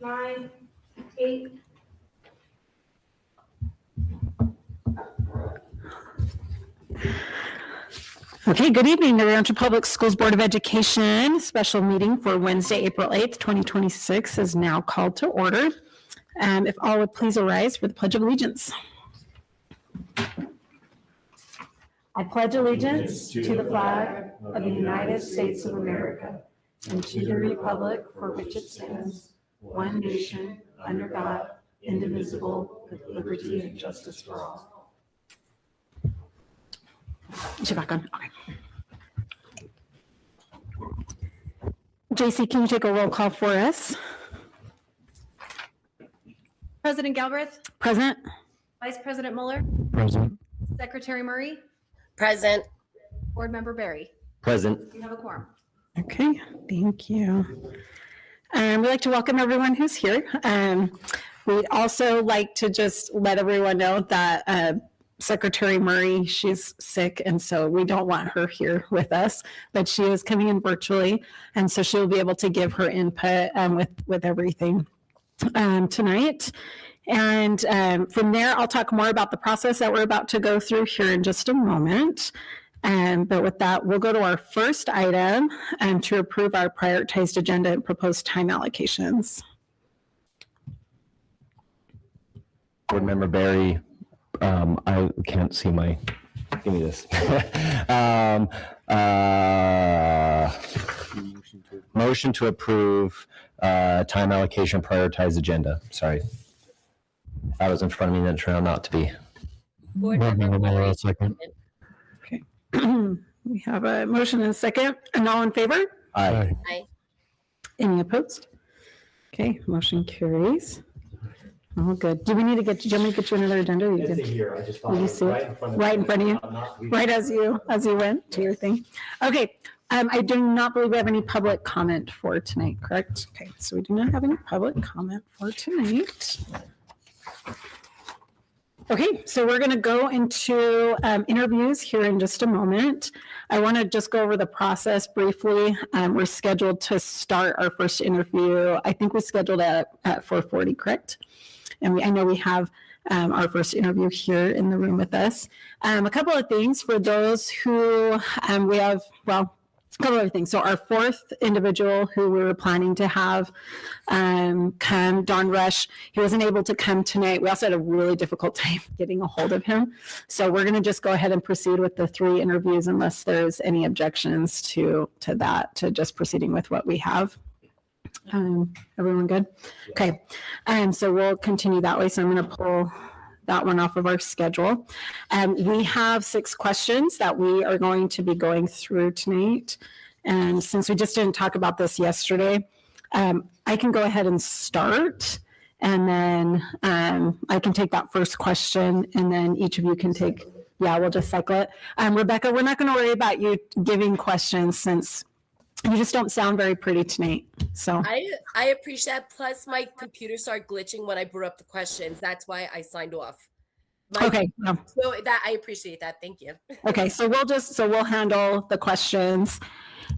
9, 8. Okay, good evening. The Rancho Public Schools Board of Education special meeting for Wednesday, April 8th, 2026 is now called to order. If all would please arise for the Pledge of Allegiance. I pledge allegiance to the flag of the United States of America and to the republic for which it stands, one nation, under God, indivisible, with liberty and justice for all. Is she back on? Okay. JC, can you take a roll call for us? President Galbraith, Present. Vice President Mueller, Present. Secretary Murray, Present. Board Member Barry. Present. You have a quorum. Okay, thank you. We'd like to welcome everyone who's here. We'd also like to just let everyone know that Secretary Murray, she's sick, and so we don't want her here with us, but she is coming in virtually, and so she'll be able to give her input with everything tonight. And from there, I'll talk more about the process that we're about to go through here in just a moment. But with that, we'll go to our first item to approve our prioritized agenda and proposed time allocations. Board Member Barry, I can't see my, give me this. Motion to approve time allocation prioritized agenda. Sorry. That was in front of me and it turned out not to be. Board Member Mueller, second. Okay. We have a motion and a second. And all in favor? Aye. Aye. Any opposed? Okay, motion carries. Oh, good. Do we need to get, do you want me to get you another agenda? Or you It's good? here. I just thought Will you it was see it? Right in front of you? Right as you went to your thing. Okay, I do not believe we have any public comment for tonight, correct? Okay, so we do not have any public comment for tonight. Okay, so we're going to go into interviews here in just a moment. I want to just go over the process briefly. We're scheduled to start our first interview. I think we scheduled at 4:40, correct? And I know we have our first interview here in the room with us. A couple of things for those who we have, well, a couple of things. So our fourth individual who we were planning to have come, Don Rush, he wasn't able to come tonight. We also had a really difficult time getting a hold of him. So we're going to just go ahead and proceed with the 3 interviews unless there's any objections to that, to just proceeding with what we have. Everyone good? Okay. So we'll continue that way. So I'm going to pull that one off of our schedule. We have 6 questions that we are going to be going through tonight. And since we just didn't talk about this yesterday, I can go ahead and start. And then I can take that first question and then each of you can take, yeah, we'll just cycle it. Rebecca, we're not going to worry about you giving questions since you just don't sound very pretty tonight. So I appreciate that. Plus, my computer started glitching when I brought up the questions. That's why I signed off. okay. So that I appreciate that. Thank you. Okay. So we'll handle the questions.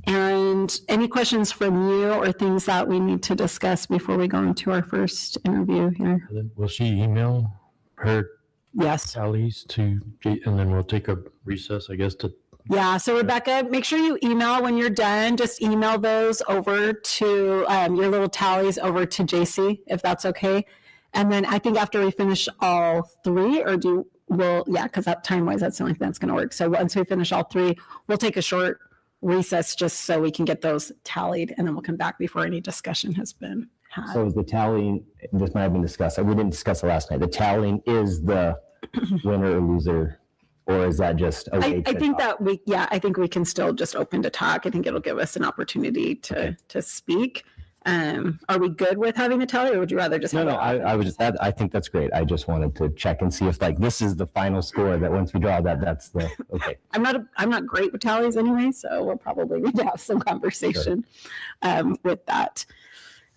And any questions from you or things that we need to discuss before we go into our first interview here? Will she email her Yes. tallies to, and then we'll take a recess, I guess, to. Yeah. So Rebecca, make sure you email when you're done. Just email those over to your little tallies over to JC, if that's okay. And then I think after we finish all 3, because that time-wise, that's the only thing that's going to work. So once we finish all 3, we'll take a short recess just so we can get those tallied, and then we'll come back before any discussion has been had. So is the tallying, this might have been discussed, we didn't discuss it last night. The tallying is the winner or loser, or is that just a way I to think talk? I think we can still just open to talk. I think it'll give us an opportunity to speak. Are we good with having a tally, or would you rather just have No, I was just, I think that's great. I just wanted to check and see if this is the final score, that once we draw that's the, okay. I'm not great with tallies anyway, so we'll probably need to have some conversation with that.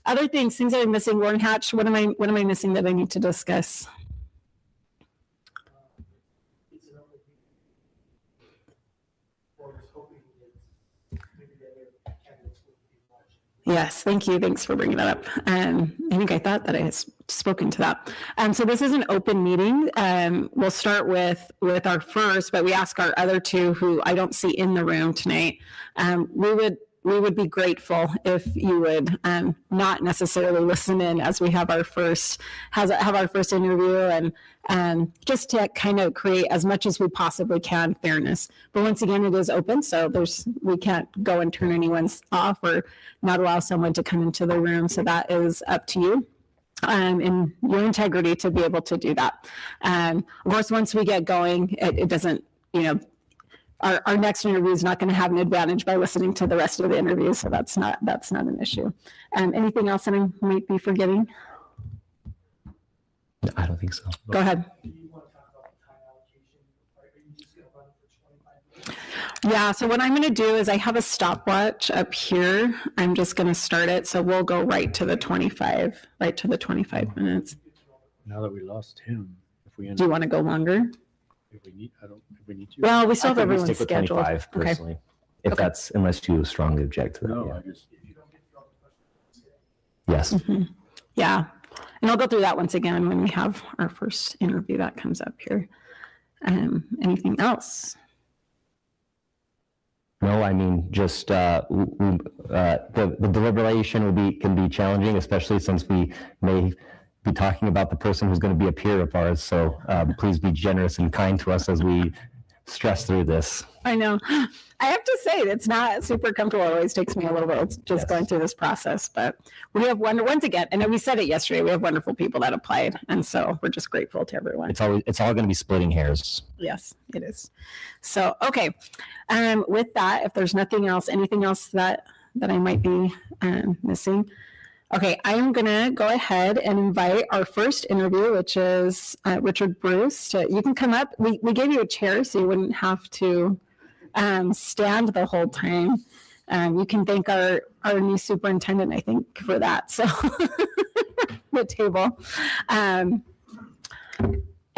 Other things that I'm missing, Warren Hatch, what am I missing that I need to discuss? Yes, thank you. Thanks for bringing that up. I think I thought that I had spoken to that. So this is an open meeting. We'll start with our first, but we ask our other two who I don't see in the room tonight. We would be grateful if you would not necessarily listen in as we have our first interview, and just to kind of create as much as we possibly can fairness. But once again, it is open, so we can't go and turn anyone's off or not allow someone to come into the room. So that is up to you. In your integrity to be able to do that. Of course, once we get going, it doesn't, our next interview is not going to have an advantage by listening to the rest of the interview, so that's not an issue. Anything else that I might be forgetting? I don't think so. Go ahead. Do you want to talk about the time allocation? Are you just going to run it for 25 minutes? Yeah, so what I'm going to do is I have a stopwatch up here. I'm just going to start it, so we'll go right to the 25 minutes. Now that we lost him, if we end Do you want to go longer? if we need to. Well, we still I have think we everyone's stick with schedule. 25 Okay. personally. If Okay. that's, unless you strongly object to that. No, yeah. I just, If you don't get through all the questions, Yes. Yeah, and I'll go through that once again when we have our first interview that comes up here. Anything else? No, I mean, just the deliberation can be challenging, especially since we may be talking about the person who's going to be a peer of ours. So please be generous and kind to us as we stress through this. I know. I have to say, it's not super comfortable. It always takes me a little bit just Yes. going through this process. But we have once again, and we said it yesterday, we have wonderful people that applied. And so we're just grateful to everyone. It's all going to be splitting hairs. Yes, it is. So, okay. With that, if there's nothing else, anything else that I might be missing? Okay, I am going to go ahead and invite our first interview, which is Richard Bruce. You can come up. We gave you a chair so you wouldn't have to stand the whole time. You can thank our new superintendent, I think, for that. So the table.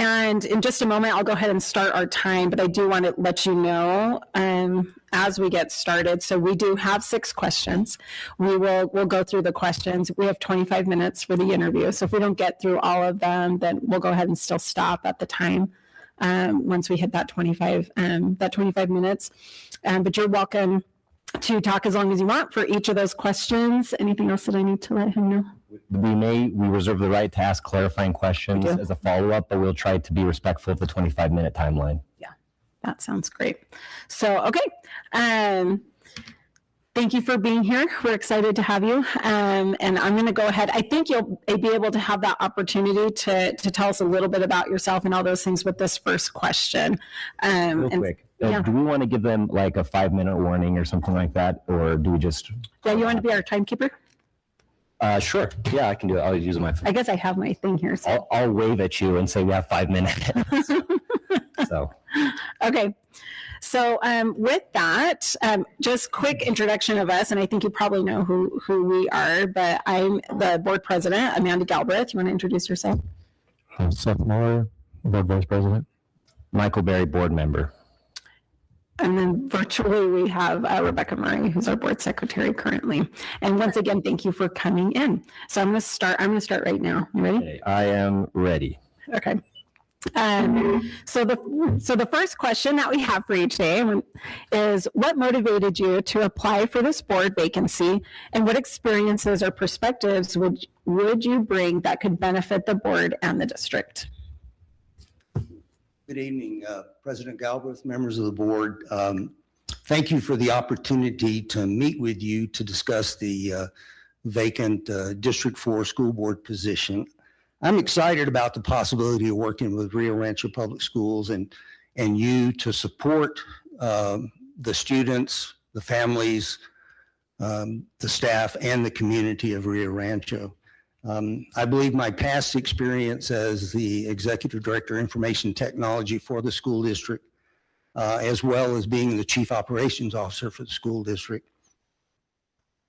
And in just a moment, I'll go ahead and start our time, but I do want to let you know as we get started. So we do have 6 questions. We'll go through the questions. We have 25 minutes for the interview. So if we don't get through all of them, then we'll go ahead and still stop at the time once we hit that 25 minutes. But you're welcome to talk as long as you want for each of those questions. Anything else that I need to let him know? We reserve the right to ask clarifying questions We do. as a follow-up, but we'll try to be respectful of the 25-minute timeline. That sounds great. So, okay. Thank you for being here. We're excited to have you. And I'm going to go ahead. I think you'll be able to have that opportunity to tell us a little bit about yourself and all those things with this first question. Real quick, yeah. do we want to give them like a 5-minute warning or something like that? Or do we just? Yeah, you want to be our timekeeper? Sure. Yeah, I can do it. I'll use my phone. I guess I have my thing here. So. I'll wave at you and say we have 5 minutes. So. Okay. So with that, just quick introduction of us, and I think you probably know who we are, but I'm the board president, Amanda Galbraith. You want to introduce yourself? Seth Muller, board vice president. Michael Berry, board member. And then virtually we have Rebecca Murray, who's our board secretary currently. And once again, thank you for coming in. So I'm going to start right now. You ready? Okay, I am ready. Okay. So the first question that we have for each day is, what motivated you to apply for this board vacancy, and what experiences or perspectives would you bring that could benefit the board and the district? Good evening, President Galbraith, members of the board. Thank you for the opportunity to meet with you to discuss the vacant District 4 school board position. I'm excited about the possibility of working with Rio Rancho Public Schools and you to support the students, the families, the staff, and the community of Rio Rancho. I believe my past experience as the Executive Director of Information Technology for the school district, as well as being the Chief Operations Officer for the school district,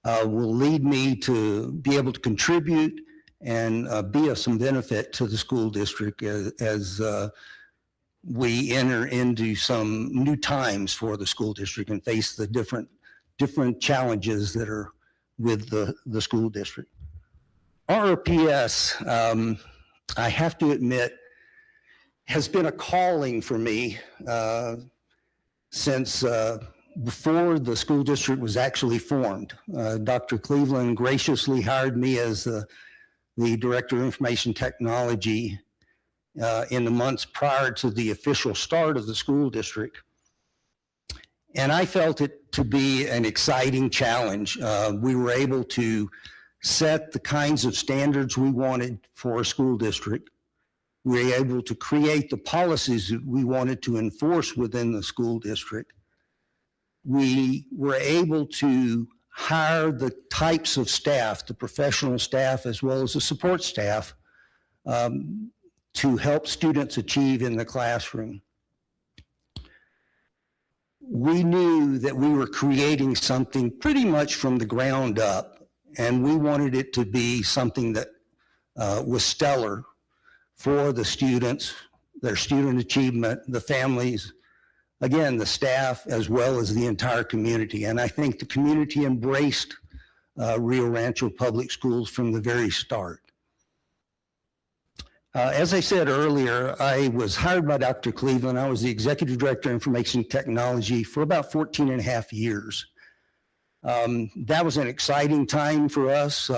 will lead me to be able to contribute and be of some benefit to the school district as we enter into some new times for the school district and face the different challenges that are with the school district. RRPS, I have to admit, has been a calling for me since before the school district was actually formed. Dr. Cleveland graciously hired me as the Director of Information Technology in the months prior to the official start of the school district. And I felt it to be an exciting challenge. We were able to set the kinds of standards we wanted for a school district. We were able to create the policies that we wanted to enforce within the school district. We were able to hire the types of staff, the professional staff as well as the support staff, to help students achieve in the classroom. We knew that we were creating something pretty much from the ground up, and we wanted it to be something that was stellar for the students, their student achievement, the families, again, the staff, as well as the entire community. And I think the community embraced Rio Rancho Public Schools from the very start. As I said earlier, I was hired by Dr. Cleveland. I was the Executive Director of Information Technology for about 14 and a half years. That was an exciting time for us.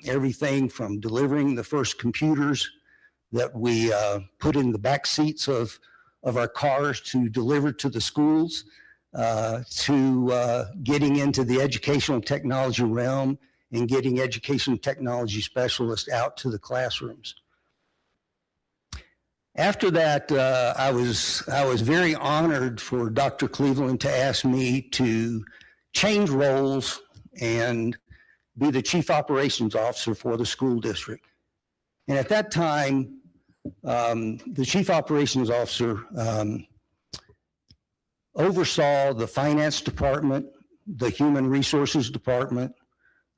Everything from delivering the first computers that we put in the back seats of our cars to deliver to the schools, to getting into the educational technology realm and getting education technology specialists out to the classrooms. After that, I was very honored for Dr. Cleveland to ask me to change roles and be the Chief Operations Officer for the school district. And at that time, the Chief Operations Officer oversaw the Finance Department, the Human Resources Department,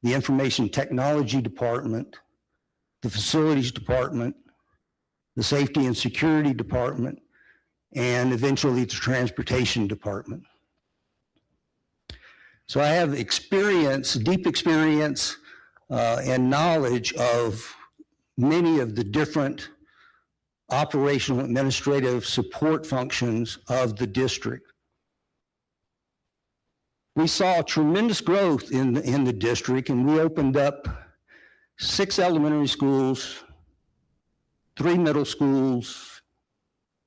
the Information Technology Department, the Facilities Department, the Safety and Security Department, and eventually the Transportation Department. So I have experience, deep experience and knowledge of many of the different operational administrative support functions of the district. We saw tremendous growth in the district, and we opened up 6 elementary schools, 3 middle schools,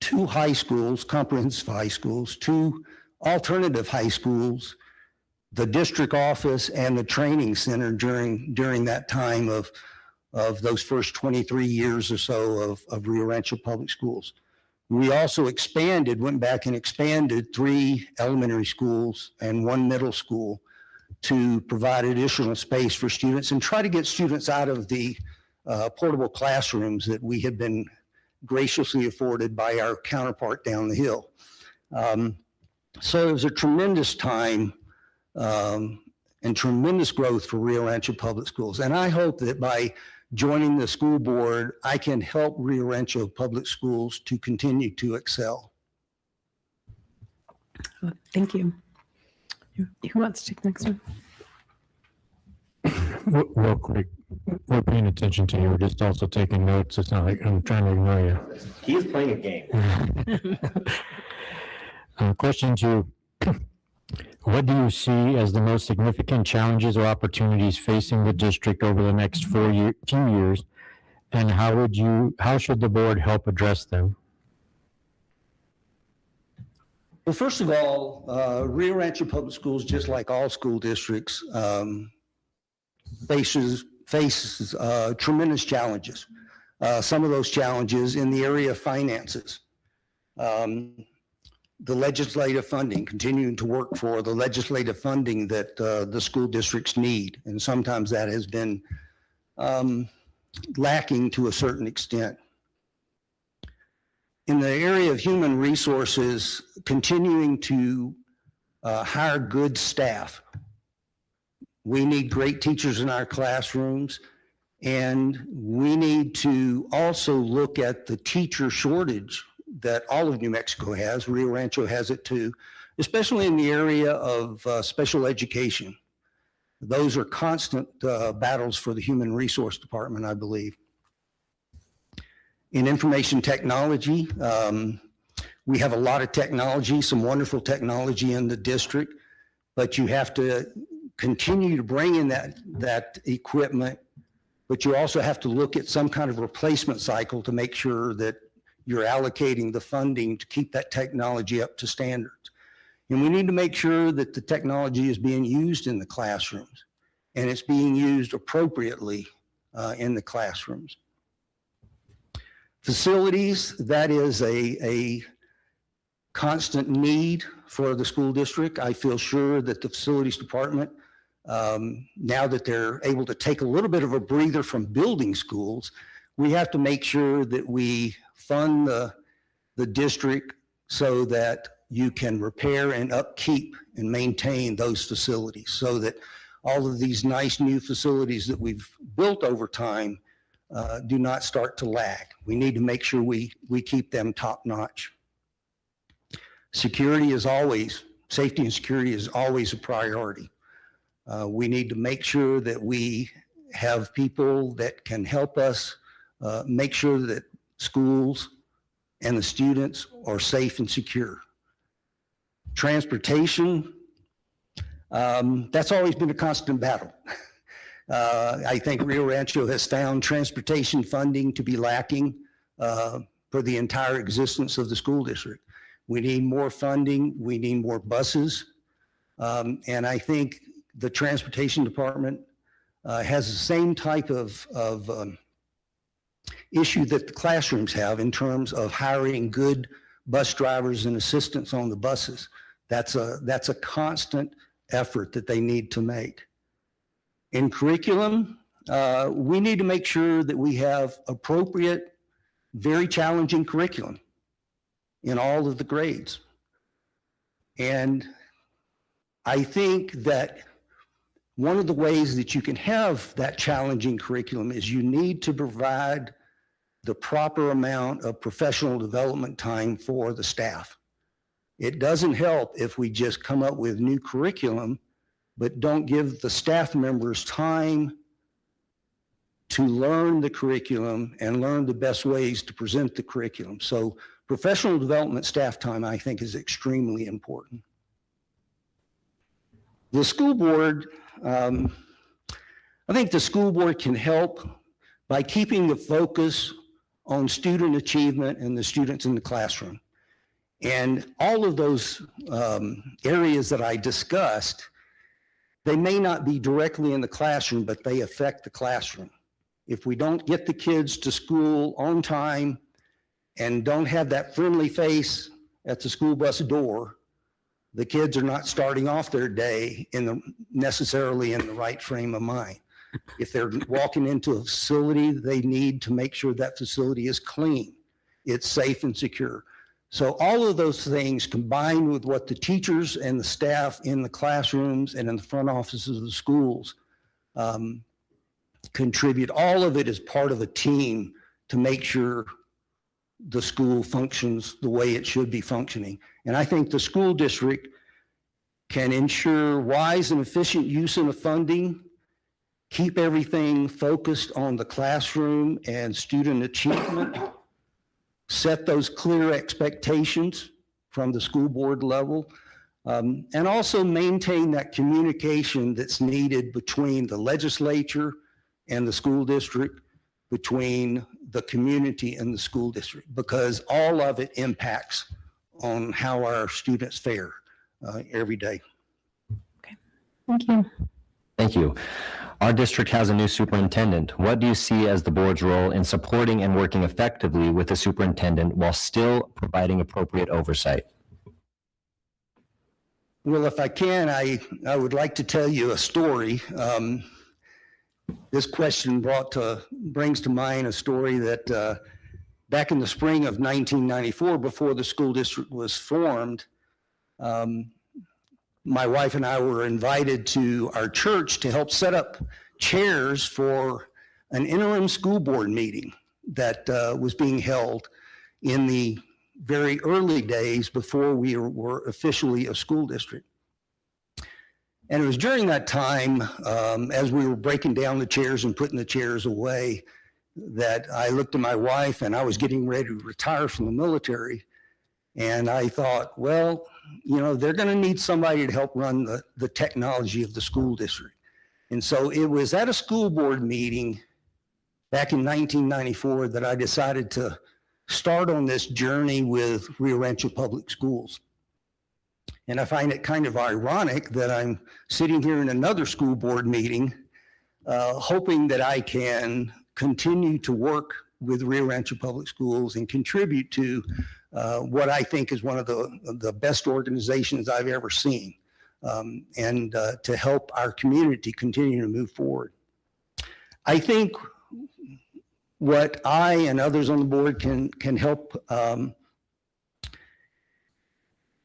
2 high schools, comprehensive high schools, 2 alternative high schools, the district office, and the training center during that time of those first 23 years or so of Rio Rancho Public Schools. We also went back and expanded 3 elementary schools and 1 middle school to provide additional space for students and try to get students out of the portable classrooms that we had been graciously afforded by our counterpart down the hill. So it was a tremendous time and tremendous growth for Rio Rancho Public Schools. And I hope that by joining the school board, I can help Rio Rancho Public Schools to continue to excel. Thank you. Who wants to take the next one? Real quick, we're paying attention to you. We're just also taking notes. It's not like I'm trying to ignore you. He is playing a game. Question 2. What do you see as the most significant challenges or opportunities facing the district over the next few years, and how should the board help address them? Well, first of all, Rio Rancho Public Schools, just like all school districts, faces tremendous challenges. Some of those challenges in the area of finances. The legislative funding, continuing to work for the legislative funding that the school districts need. And sometimes that has been lacking to a certain extent. In the area of human resources, continuing to hire good staff. We need great teachers in our classrooms, and we need to also look at the teacher shortage that all of New Mexico has. Rio Rancho has it too, especially in the area of special education. Those are constant battles for the Human Resource Department, I believe. In information technology, we have a lot of technology, some wonderful technology in the district, but you have to continue to bring in that equipment, but you also have to look at some kind of replacement cycle to make sure that you're allocating the funding to keep that technology up to standards. And we need to make sure that the technology is being used in the classrooms and it's being used appropriately in the classrooms. Facilities, that is a constant need for the school district. I feel sure that the facilities department, now that they're able to take a little bit of a breather from building schools, we have to make sure that we fund the district so that you can repair and upkeep and maintain those facilities so that all of these nice new facilities that we've built over time do not start to lag. We need to make sure we keep them top notch. Security is always, safety and security is always a priority. We need to make sure that we have people that can help us make sure that schools and the students are safe and secure. Transportation, that's always been a constant battle. I think Rio Rancho has found transportation funding to be lacking for the entire existence of the school district. We need more funding, we need more buses, and I think the transportation department has the same type of issue that the classrooms have in terms of hiring good bus drivers and assistants on the buses. That's a constant effort that they need to make. In curriculum, we need to make sure that we have appropriate, very challenging curriculum in all of the grades. And I think that one of the ways that you can have that challenging curriculum is you need to provide the proper amount of professional development time for the staff. It doesn't help if we just come up with new curriculum, but don't give the staff members time to learn the curriculum and learn the best ways to present the curriculum. So professional development staff time, I think, is extremely important. The school board, I think the school board can help by keeping the focus on student achievement and the students in the classroom. And all of those areas that I discussed, they may not be directly in the classroom, but they affect the classroom. If we don't get the kids to school on time and don't have that friendly face at the school bus door, the kids are not starting off their day necessarily in the right frame of mind. If they're walking into a facility, they need to make sure that facility is clean, it's safe and secure. So all of those things combined with what the teachers and the staff in the classrooms and in the front offices of the schools contribute, all of it is part of a team to make sure the school functions the way it should be functioning. And I think the school district can ensure wise and efficient use of the funding, keep everything focused on the classroom and student achievement, set those clear expectations from the school board level, and also maintain that communication that's needed between the legislature and the school district, between the community and the school district, because all of it impacts on how our students fare every day. Thank you. Thank you. Our district has a new superintendent. What do you see as the board's role in supporting and working effectively with the superintendent while still providing appropriate oversight? Well, if I can, I would like to tell you a story. This question brings to mind a story that back in the spring of 1994, before the school district was formed, my wife and I were invited to our church to help set up chairs for an interim school board meeting that was being held in the very early days before we were officially a school district. And it was during that time, as we were breaking down the chairs and putting the chairs away, that I looked at my wife, and I was getting ready to retire from the military. And I thought, well, you know, they're going to need somebody to help run the technology of the school district. And so it was at a school board meeting back in 1994 that I decided to start on this journey with Rio Rancho Public Schools. And I find it kind of ironic that I'm sitting here in another school board meeting, hoping that I can continue to work with Rio Rancho Public Schools and contribute to what I think is one of the best organizations I've ever seen, and to help our community continue to move forward. I think what I and others on the board can help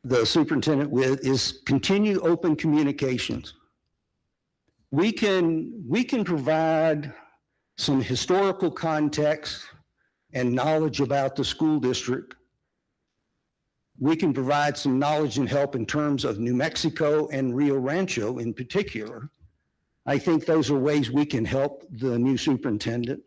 the superintendent with is continue open communications. We can provide some historical context and knowledge about the school district. We can provide some knowledge and help in terms of New Mexico and Rio Rancho in particular. I think those are ways we can help the new superintendent.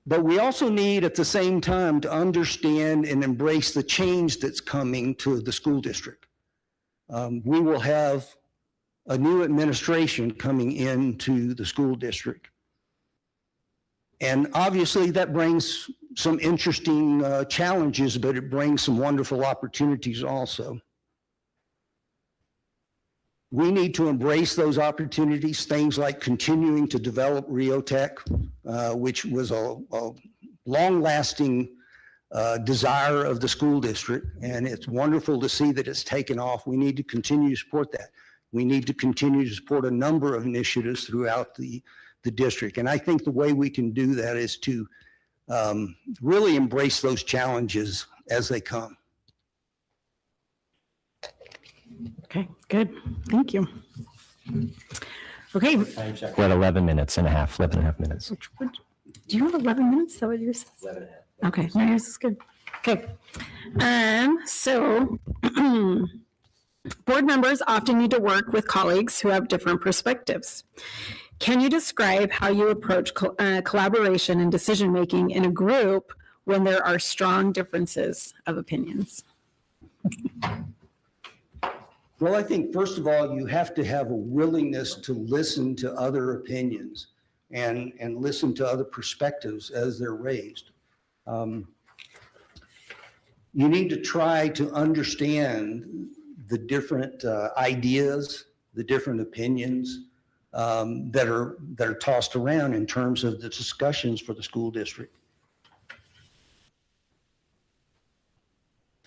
But we also need at the same time to understand and embrace the change that's coming to the school district. We will have a new administration coming into the school district. And obviously that brings some interesting challenges, but it brings some wonderful opportunities also. We need to embrace those opportunities, things like continuing to develop Rio Tech, which was a long-lasting desire of the school district, and it's wonderful to see that it's taken off. We need to continue to support that. We need to continue to support a number of initiatives throughout the district, and I think the way we can do that is to really embrace those challenges as they come. Okay, good. Thank you. Okay. We're at 11 minutes and a half, 11 and a half minutes. Do you have 11 minutes? Is that what yours says? 11 and a half. Okay, no, yours is good. Okay. So board members often need to work with colleagues who have different perspectives. Can you describe how you approach collaboration and decision-making in a group when there are strong differences of opinions? Well, I think first of all, you have to have a willingness to listen to other opinions and listen to other perspectives as they're raised. You need to try to understand the different ideas, the different opinions that are tossed around in terms of the discussions for the school district.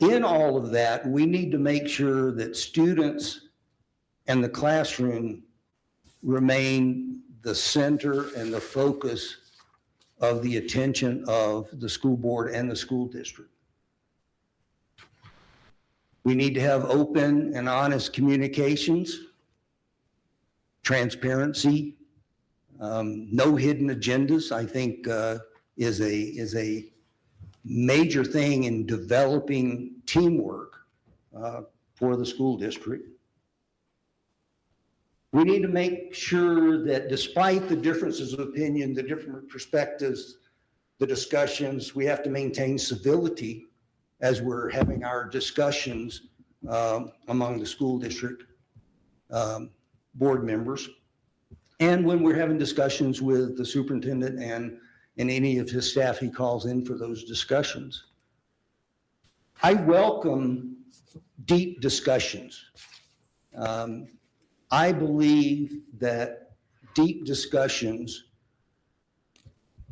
In all of that, we need to make sure that students and the classroom remain the center and the focus of the attention of the school board and the school district. We need to have open and honest communications, transparency, no hidden agendas, I think is a major thing in developing teamwork for the school district. We need to make sure that despite the differences of opinion, the different perspectives, the discussions, we have to maintain civility as we're having our discussions among the school district board members. And when we're having discussions with the superintendent and any of his staff he calls in for those discussions. I welcome deep discussions. I believe that deep discussions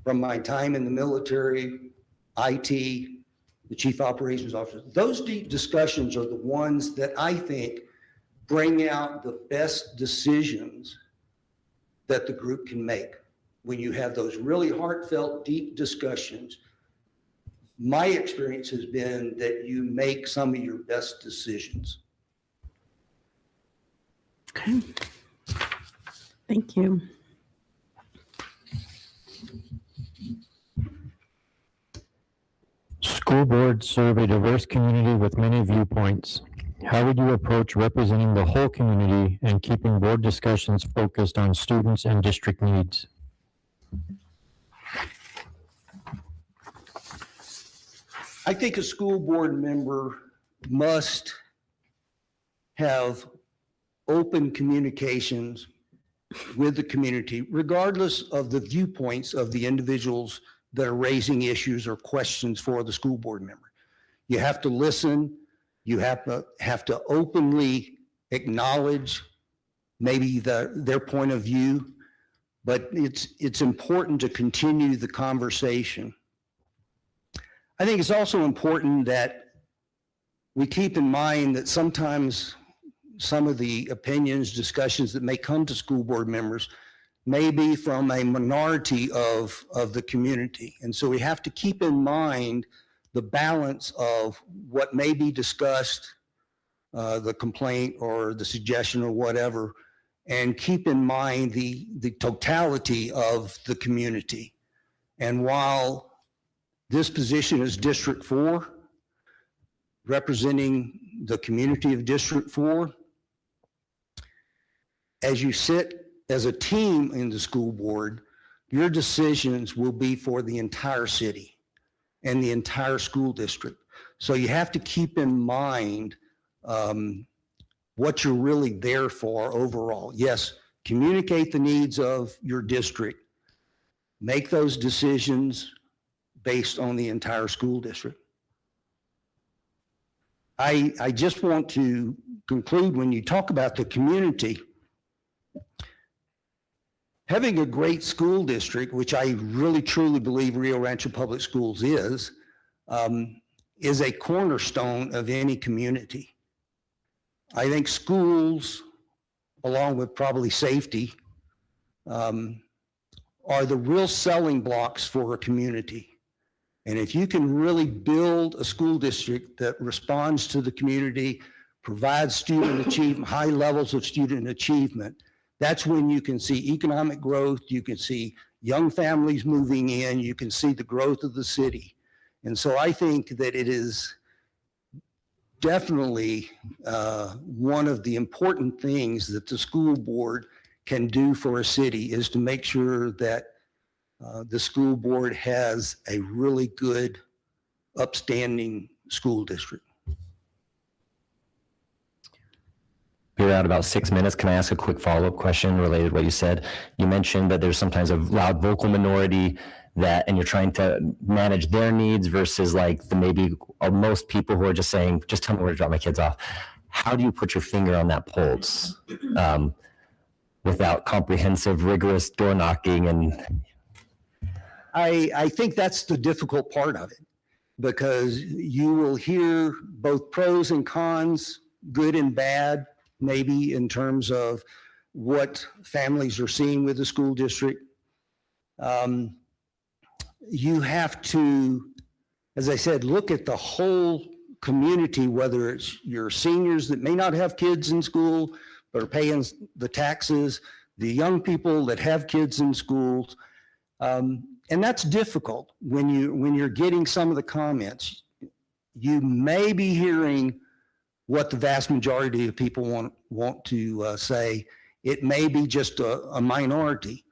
from my time in the military, IT, the chief operations officer, those deep discussions are the ones that I think bring out the best decisions that the group can make. When you have those really heartfelt, deep discussions, my experience has been that you make some of your best decisions. Okay. Thank you. School boards serve a diverse community with many viewpoints. how would you approach representing the whole community and keeping board discussions focused on students and district needs? I think a school board member must have open communications with the community, regardless of the viewpoints of the individuals that are raising issues or questions for the school board member. You have to listen. You have to openly acknowledge maybe their point of view, but it's important to continue the conversation. I think it's also important that we keep in mind that sometimes some of the opinions, discussions that may come to school board members may be from a minority of the community. And so we have to keep in mind the balance of what may be discussed, the complaint or the suggestion or whatever, and keep in mind the totality of the community. And while this position is District 4, representing the community of District 4, as you sit as a team in the school board, your decisions will be for the entire city and the entire school district. So you have to keep in mind what you're really there for overall. Yes, communicate the needs of your district. Make those decisions based on the entire school district. I just want to conclude, when you talk about the community, having a great school district, which I really truly believe Rio Rancho Public Schools is a cornerstone of any community. I think schools, along with probably safety, are the real selling blocks for a community. And if you can really build a school district that responds to the community, provides student achievement, high levels of student achievement, that's when you can see economic growth, you can see young families moving in, you can see the growth of the city. And so I think that it is definitely one of the important things that the school board can do for a city is to make sure that the school board has a really good, upstanding school district. We're at about 6 minutes. Can I ask a quick follow-up question related to what you said? You mentioned that there's sometimes a loud vocal minority and you're trying to manage their needs versus like the maybe most people who are just saying, just tell me where to drop my kids off. How do you put your finger on that pulse without comprehensive, rigorous door knocking? And I think that's the difficult part of it, because you will hear both pros and cons, good and bad, maybe in terms of what families are seeing with the school district. You have to, as I said, look at the whole community, whether it's your seniors that may not have kids in school but are paying the taxes, the young people that have kids in schools. And that's difficult when you're getting some of the comments. You may be hearing what the vast majority of people want to say. It may be just a minority.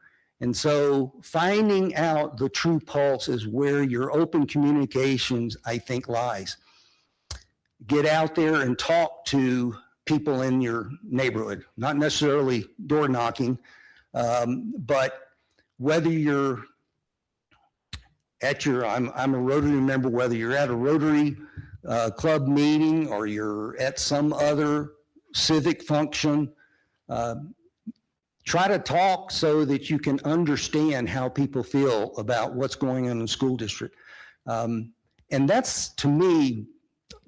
And so finding out the true pulse is where your open communications, I think, lies. Get out there and talk to people in your neighborhood, not necessarily door knocking, but whether you're at I'm a Rotary member, whether you're at a Rotary club meeting or you're at some other civic function, try to talk so that you can understand how people feel about what's going on in the school district. And that's, to me,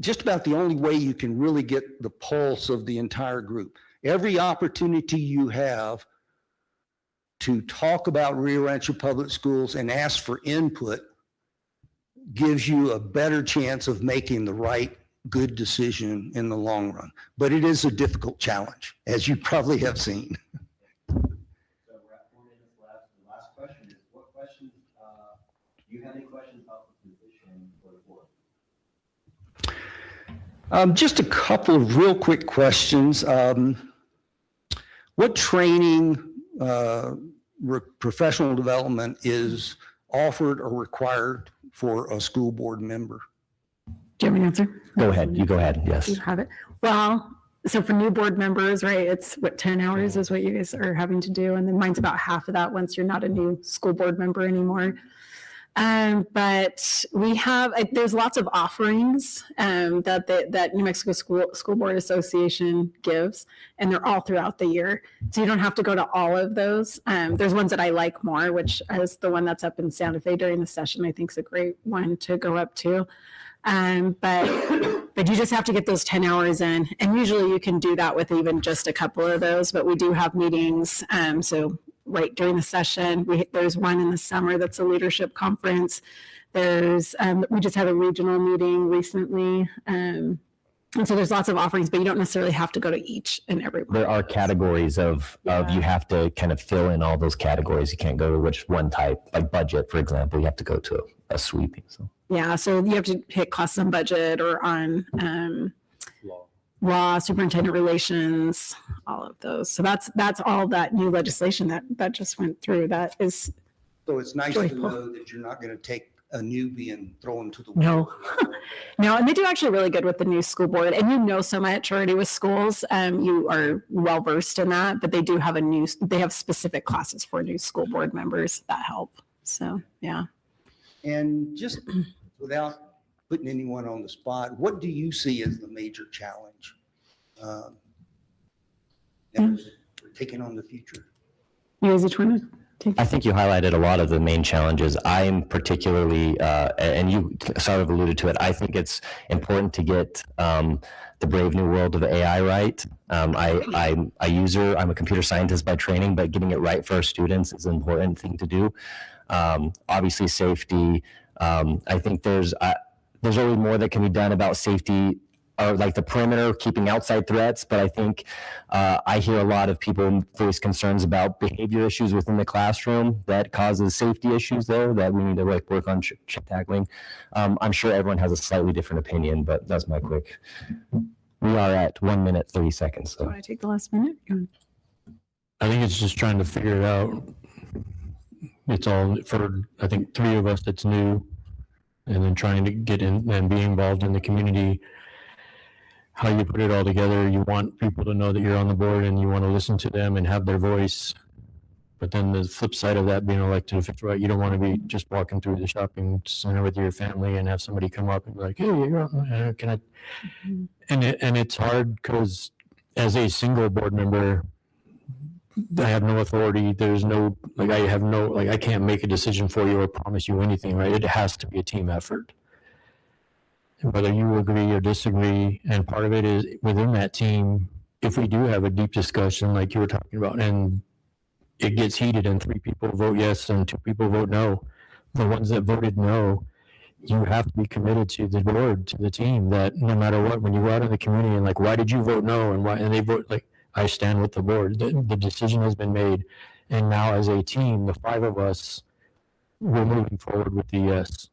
just about the only way you can really get the pulse of the entire group. Every opportunity you have to talk about Rio Rancho Public Schools and ask for input gives you a better chance of making the right, good decision in the long run. But it is a difficult challenge, as you probably have seen. So we're at 4 minutes left. The last question is, what questions, do you have any questions about the position for the board? Just a couple of real quick questions. What training, professional development is offered or required for a school board member? Do you have an answer? Go ahead. You go ahead. Yes. You have it. Well, so for new board members, right, it's what, 10 hours is what you guys are having to do. And then mine's about half of that once you're not a new school board member anymore. But we have, there's lots of offerings that New Mexico School Board Association gives, and they're all throughout the year. So you don't have to go to all of those. There's ones that I like more, which is the one that's up in Santa Fe during the session. I think is a great one to go up to. But you just have to get those 10 hours in. And usually you can do that with even just a couple of those, but we do have meetings. So right during the session, there's one in the summer that's a leadership conference. There's, we just had a regional meeting recently. And so there's lots of offerings, but you don't necessarily have to go to each and every one. There are categories of you have to kind of fill in all those categories. You can't go to which one type, like budget, for example, you have to go to a sweeping. So. Yeah, so you have to hit costs on budget or on law, superintendent relations, all of those. So that's all that new legislation that just went through. That is So it's nice joyful. to know that you're not going to take a newbie and throw him to the No. wolves. No, and they do actually really good with the new school board. And you know so much already with schools. You are well versed in that, but they do have they have specific classes for new school board members that help. So yeah. And just without putting anyone on the spot, what do you see as the major challenge that we're taking on the future? You guys each want to take I think you highlighted a lot of the main challenges. I'm particularly, and you sort of alluded to it, I think it's important to get the brave new world of AI right. I'm a user, I'm a computer scientist by training, but getting it right for our students is an important thing to do. Obviously safety. I think there's always more that can be done about safety, or like the perimeter, keeping outside threats. But I think I hear a lot of people voice concerns about behavior issues within the classroom that causes safety issues there that we need to like work on tackling. I'm sure everyone has a slightly different opinion, but that's my quick. We are at 1 minute, 30 seconds. Do So. I take the last minute? I think it's just trying to figure it out. It's all for, I think, 3 of us that's new, and then trying to get in and be involved in the community. How you put it all together, you want people to know that you're on the board and you want to listen to them and have their voice. But then the flip side of that, being elected official, right? You don't want to be just walking through the shopping center with your family and have somebody come up and be like, "Hey, can I?" And it's hard because as a single board member, I have no authority. There's no, like, I can't make a decision for you or promise you anything, right? It has to be a team effort. Whether you agree or disagree, and part of it is within that team, if we do have a deep discussion like you were talking about, and it gets heated and 3 people vote yes and 2 people vote no, the ones that voted no, you have to be committed to the board, to the team, that no matter what, when you go out in the community and like, why did you vote no? And why, and they vote like, I stand with the board. The decision has been made. And now as a team, the 5 of us, we're moving forward with the yes.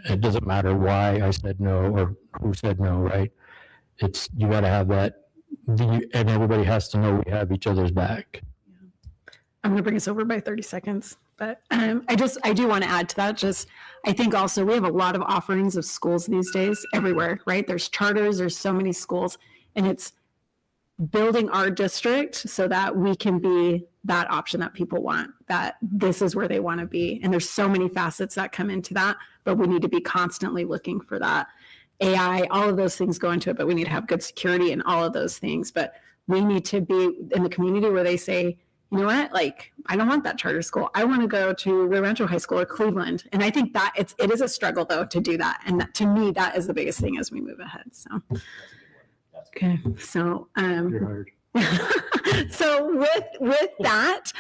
It doesn't matter why I said no or who said no, right? It's, you got to have that, and everybody has to know we have each other's back. I'm going to bring us over by 30 seconds, but I do want to add to that. I think also we have a lot of offerings of schools these days everywhere, right? There's charters, there's so many schools, and it's building our district so that we can be that option that people want, that this is where they want to be. And there's so many facets that come into that, but we need to be constantly looking for that. AI, all of those things go into it, but we need to have good security and all of those things. But we need to be in the community where they say, you know what, like, I don't want that charter school. I want to go to Rio Rancho High School or Cleveland. And I think that it is a struggle though to do that. And that, to me, that is the biggest thing as we move ahead. So, okay. So, You're hired. so with that,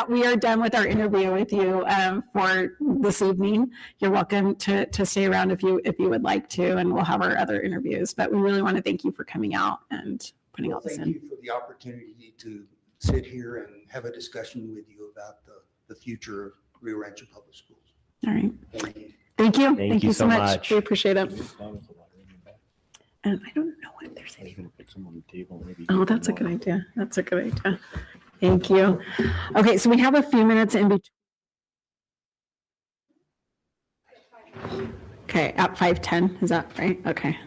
we are done with our interview with you for this evening. You're welcome to stay around if you would like to, and we'll have our other interviews. But we really want to thank you for coming out and putting all this Thank in. you for the opportunity to sit here and have a discussion with you about the future of Rio Rancho Public Schools. All right. Thank you. Thank you. Thank you so so much. much. We appreciate it. And I don't know what Oh, that's a good idea. That's a good idea. Thank you. Okay, so we have a few minutes in between. Okay, at 5:10, is that right? Okay.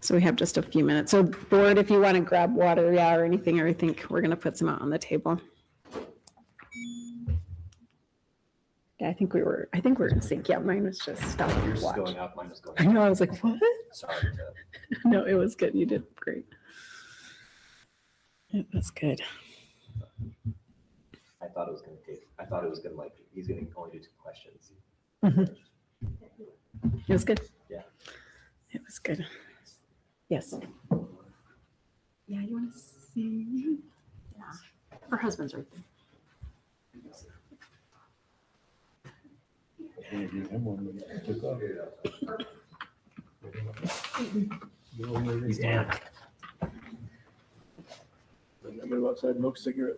So we have just a few minutes. So board, if you want to grab water, yeah, or anything, or I think we're going to put some out on the table. Yeah, I think we're in sync. Yeah, mine was just stop and Yours is watch. going up, mine is going I know, I was like, what? Sorry. No, it was good. You did great. It was good. I thought it was gonna like, he's gonna only do 2 questions. Mhm. It was good. Yeah. It was good. Yes. Yeah, you want to see? Yeah. Her husband's right there. He's amped. Go outside and smoke a cigarette.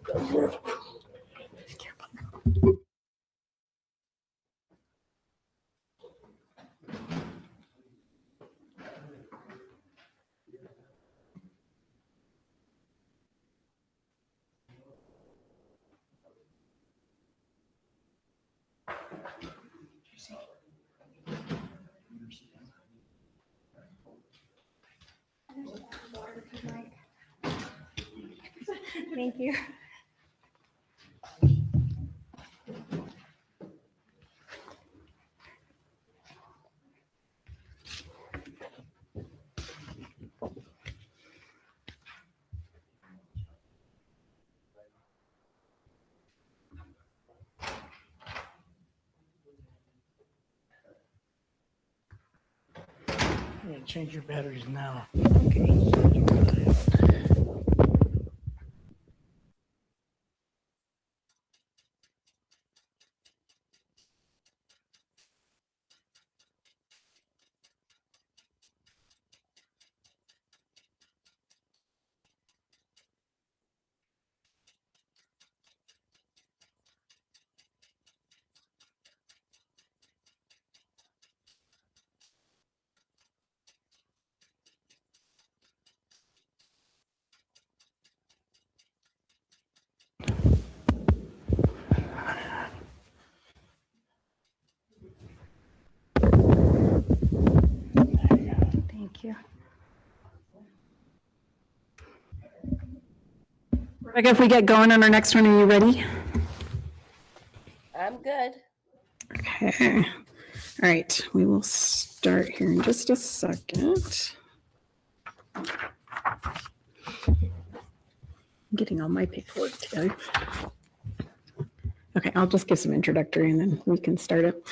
Thank you. Yeah, change your batteries now. Thank you. Rebecca, if we get going on our next one, are you ready? I'm good. Okay. All right. We will start here in just a second. I'm getting all my paperwork together. Okay, I'll just give some introductory and then we can start it.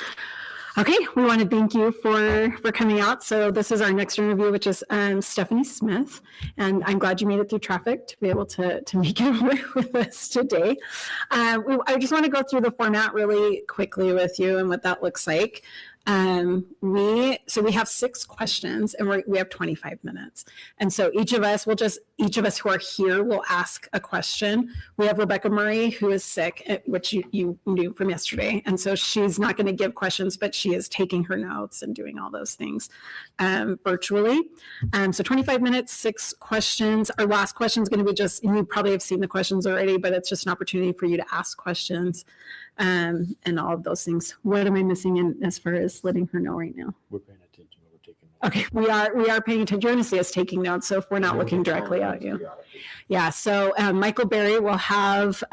Okay, we want to thank you for coming out. So this is our next interview, which is Stephanie Smith. And I'm glad you made it through traffic to be able to make it over with us today. I just want to go through the format really quickly with you and what that looks like. We have 6 questions and we have 25 minutes. And so each of us who are here will ask a question. We have Rebecca Murray, who is sick, which you knew from yesterday. And so she's not going to give questions, but she is taking her notes and doing all those things virtually. So 25 minutes, 6 questions. Our last question is going to be and you probably have seen the questions already, but it's just an opportunity for you to ask questions. And all of those things. What am I missing in as far as letting her know right now? We're paying attention. We're taking notes. Okay, we are paying attention. You're going to see us taking notes. So if we're not looking directly at you. Yeah, so Michael Berry will have,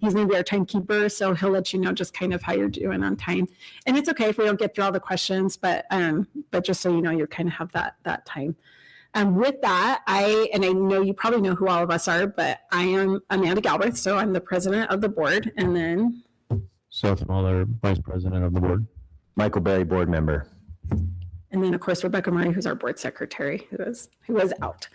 he's going to be our timekeeper. So he'll let you know just kind of how you're doing on time. And it's okay if we don't get through all the questions, but just so you know, you kind of have that time. With that, I know you probably know who all of us are, but I am Amanda Galbraith. So I'm the president of the board. And then Seth Muller, Vice President of the Board. Michael Berry, board member. And then, of course, Rebecca Murray, who's our board secretary, who was out.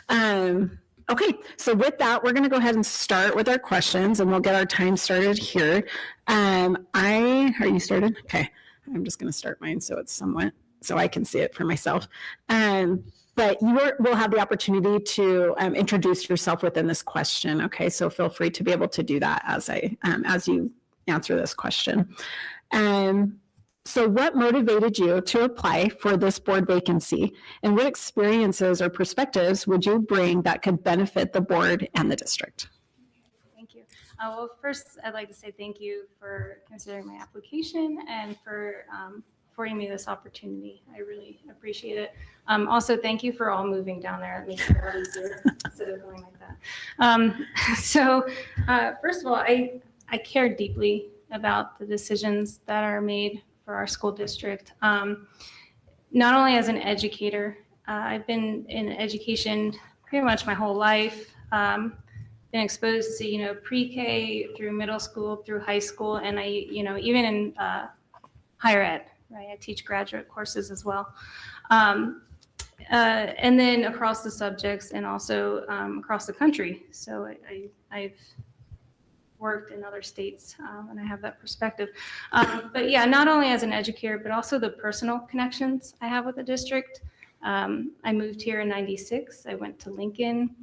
Okay, so with that, we're going to go ahead and start with our questions, and we'll get our time started here. Are you started? Okay, I'm just going to start mine so I can see it for myself. But you will have the opportunity to introduce yourself within this question. Okay, so feel free to be able to do that as you answer this question. So what motivated you to apply for this board vacancy? And what experiences or perspectives would you bring that could benefit the board and the district? Thank you. Well, first, I'd like to say thank you for considering my application and for affording me this opportunity. I really appreciate it. Also, thank you for all moving down there. It makes it a lot easier instead of going like that. First of all, I care deeply about the decisions that are made for our school district. Not only as an educator, I've been in education pretty much my whole life. Been exposed to, pre-K through middle school, through high school, and even in higher ed, right? I teach graduate courses as well. And then across the subjects and also across the country. So I've worked in other states and I have that perspective. But yeah, not only as an educator, but also the personal connections I have with the district. I moved here in '96. I went to Lincoln.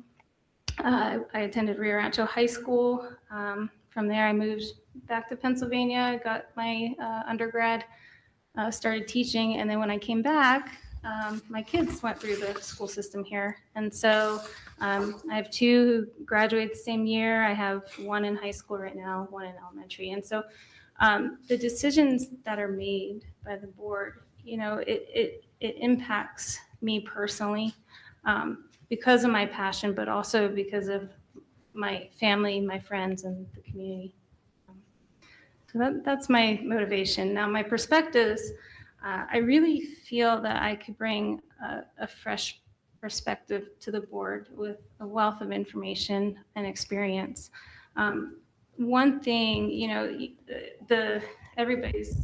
I attended Rio Rancho High School. From there, I moved back to Pennsylvania, got my undergrad, started teaching. And then when I came back, my kids went through the school system here. And so I have two who graduated the same year. I have one in high school right now, one in elementary. And so the decisions that are made by the board, it impacts me personally. Because of my passion, but also because of my family, my friends, and the community. So that's my motivation. Now, my perspectives, I really feel that I could bring a fresh perspective to the board with a wealth of information and experience. One thing, everybody's,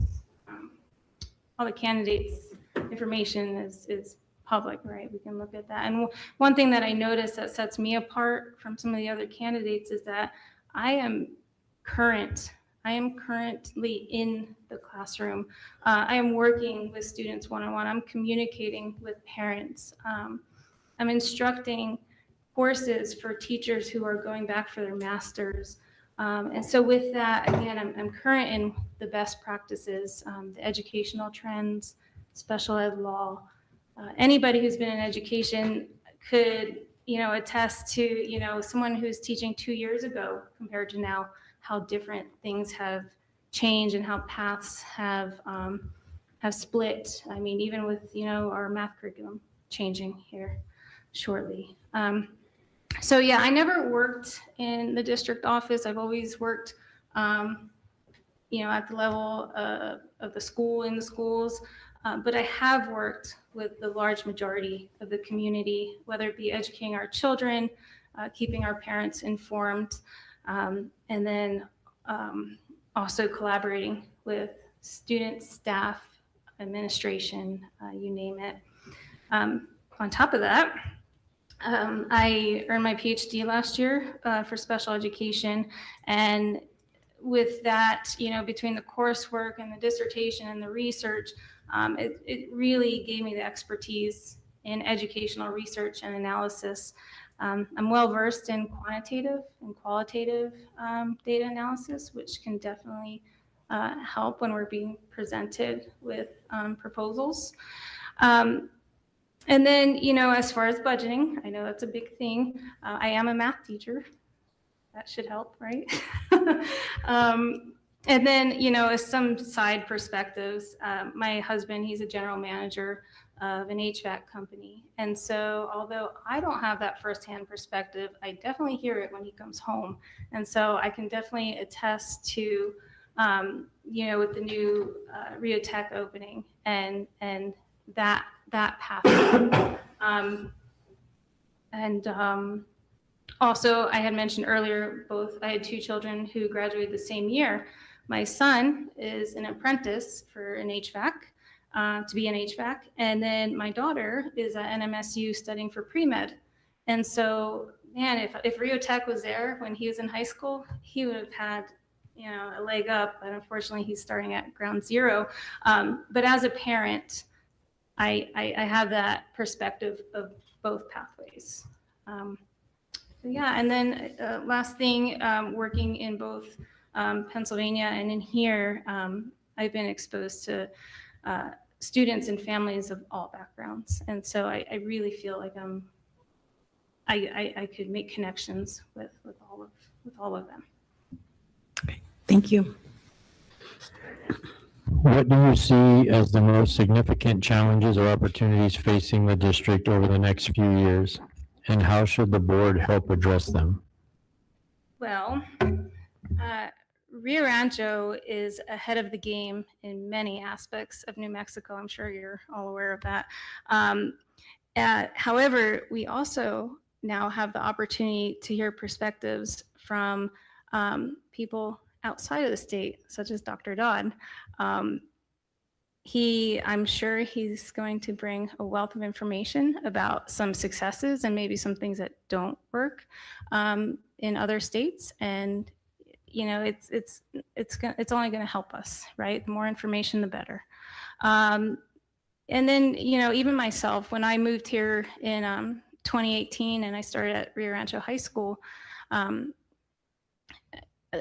all the candidates' information is public, right? We can look at that. And one thing that I noticed that sets me apart from some of the other candidates is that I am currently in the classroom. I am working with students one-on-one. I'm communicating with parents. I'm instructing courses for teachers who are going back for their masters. And so with that, again, I'm current in the best practices, the educational trends, special ed law. Anybody who's been in education could, attest to, someone who's teaching 2 years ago compared to now, how different things have changed and how paths have split. I mean, even with, our math curriculum changing here shortly. So yeah, I never worked in the district office. I've always worked, at the level of the school, in the schools. But I have worked with the large majority of the community, whether it be educating our children, keeping our parents informed, and then also collaborating with students, staff, administration, you name it. On top of that, I earned my PhD last year for special education, and with that, between the coursework and the dissertation and the research, it really gave me the expertise in educational research and analysis. I'm well versed in quantitative and qualitative data analysis, which can definitely help when we're being presented with proposals. And then, as far as budgeting, I know that's a big thing. I am a math teacher. That should help, right? And then, as some side perspectives, my husband, he's a general manager of an HVAC company. And so although I don't have that firsthand perspective, I definitely hear it when he comes home. And so I can definitely attest to, with the new Rio Tech opening and that path. Also, I had mentioned earlier, I had two children who graduated the same year. My son is an apprentice for an HVAC, to be an HVAC. And then my daughter is at NMSU studying for pre-med. And so, man, if Rio Tech was there when he was in high school, he would have had, a leg up. But unfortunately, he's starting at ground zero. But as a parent, I have that perspective of both pathways. So yeah, and then last thing, working in both Pennsylvania and in here, I've been exposed to students and families of all backgrounds. And so I really feel like I could make connections with all of them. Thank you. What do you see as the most significant challenges or opportunities facing the district over the next few years? And how should the board help address them? Well, Rio Rancho is ahead of the game in many aspects of New Mexico. I'm sure you're all aware of that. However, we also now have the opportunity to hear perspectives from people outside of the state, such as Dr. Dodd. I'm sure he's going to bring a wealth of information about some successes and maybe some things that don't work in other states. And it's only going to help us, right? The more information, the better. And then even myself, when I moved here in 2018 and I started at Rio Rancho High School,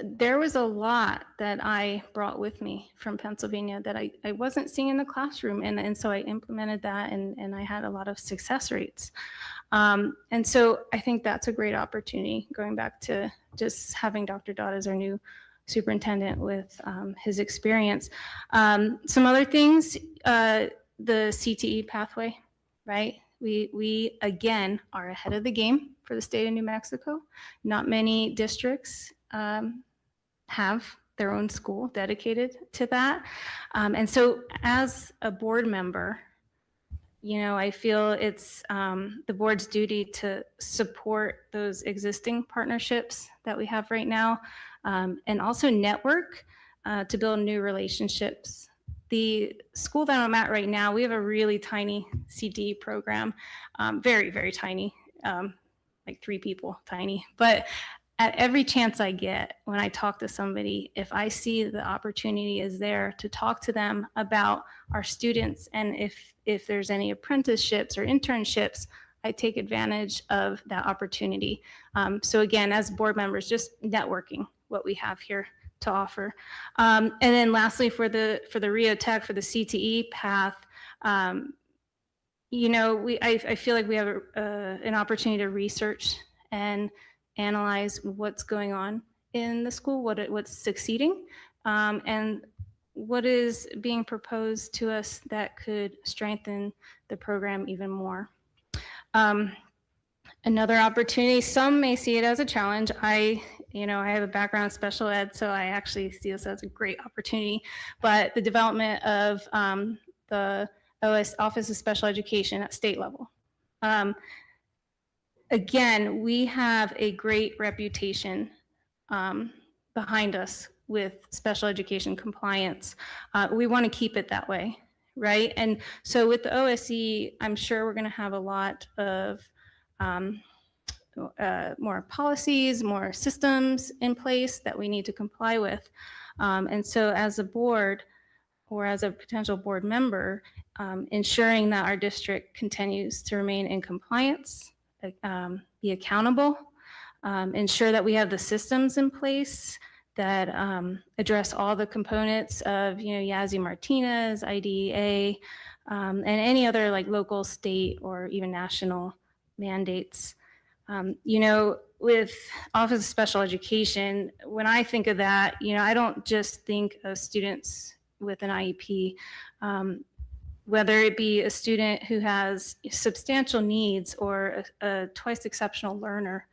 there was a lot that I brought with me from Pennsylvania that I wasn't seeing in the classroom. And so I implemented that and I had a lot of success rates. And so I think that's a great opportunity, going back to just having Dr. Dodd as our new superintendent with his experience. Some other things, the CTE pathway, right? We again are ahead of the game for the state of New Mexico. Not many districts have their own school dedicated to that. And so as a board member, I feel it's the board's duty to support those existing partnerships that we have right now, and also network to build new relationships. The school that I'm at right now, we have a really tiny CTE program, very, very tiny, like 3 people tiny. But at every chance I get, when I talk to somebody, if I see the opportunity is there to talk to them about our students, and if there's any apprenticeships or internships, I take advantage of that opportunity. So again, as board members, just networking what we have here to offer. And then lastly, for the Rio Tech, for the CTE path, I feel like we have an opportunity to research and analyze what's going on in the school, what's succeeding, and what is being proposed to us that could strengthen the program even more. Another opportunity, some may see it as a challenge. I have a background in special ed, so I actually see this as a great opportunity, but the development of the Office of Special Education at state level. Again, we have a great reputation behind us with special education compliance. We want to keep it that way, right? And so with the OSE, I'm sure we're going to have a lot of more policies, more systems in place that we need to comply with. And so as a board or as a potential board member, ensuring that our district continues to remain in compliance, be accountable, ensure that we have the systems in place that address all the components of, Yazzie Martinez, IDEA, and any other like local, state, or even national mandates. With Office of Special Education, when I think of that, I don't just think of students with an IEP. Whether it be a student who has substantial needs or a twice exceptional learner,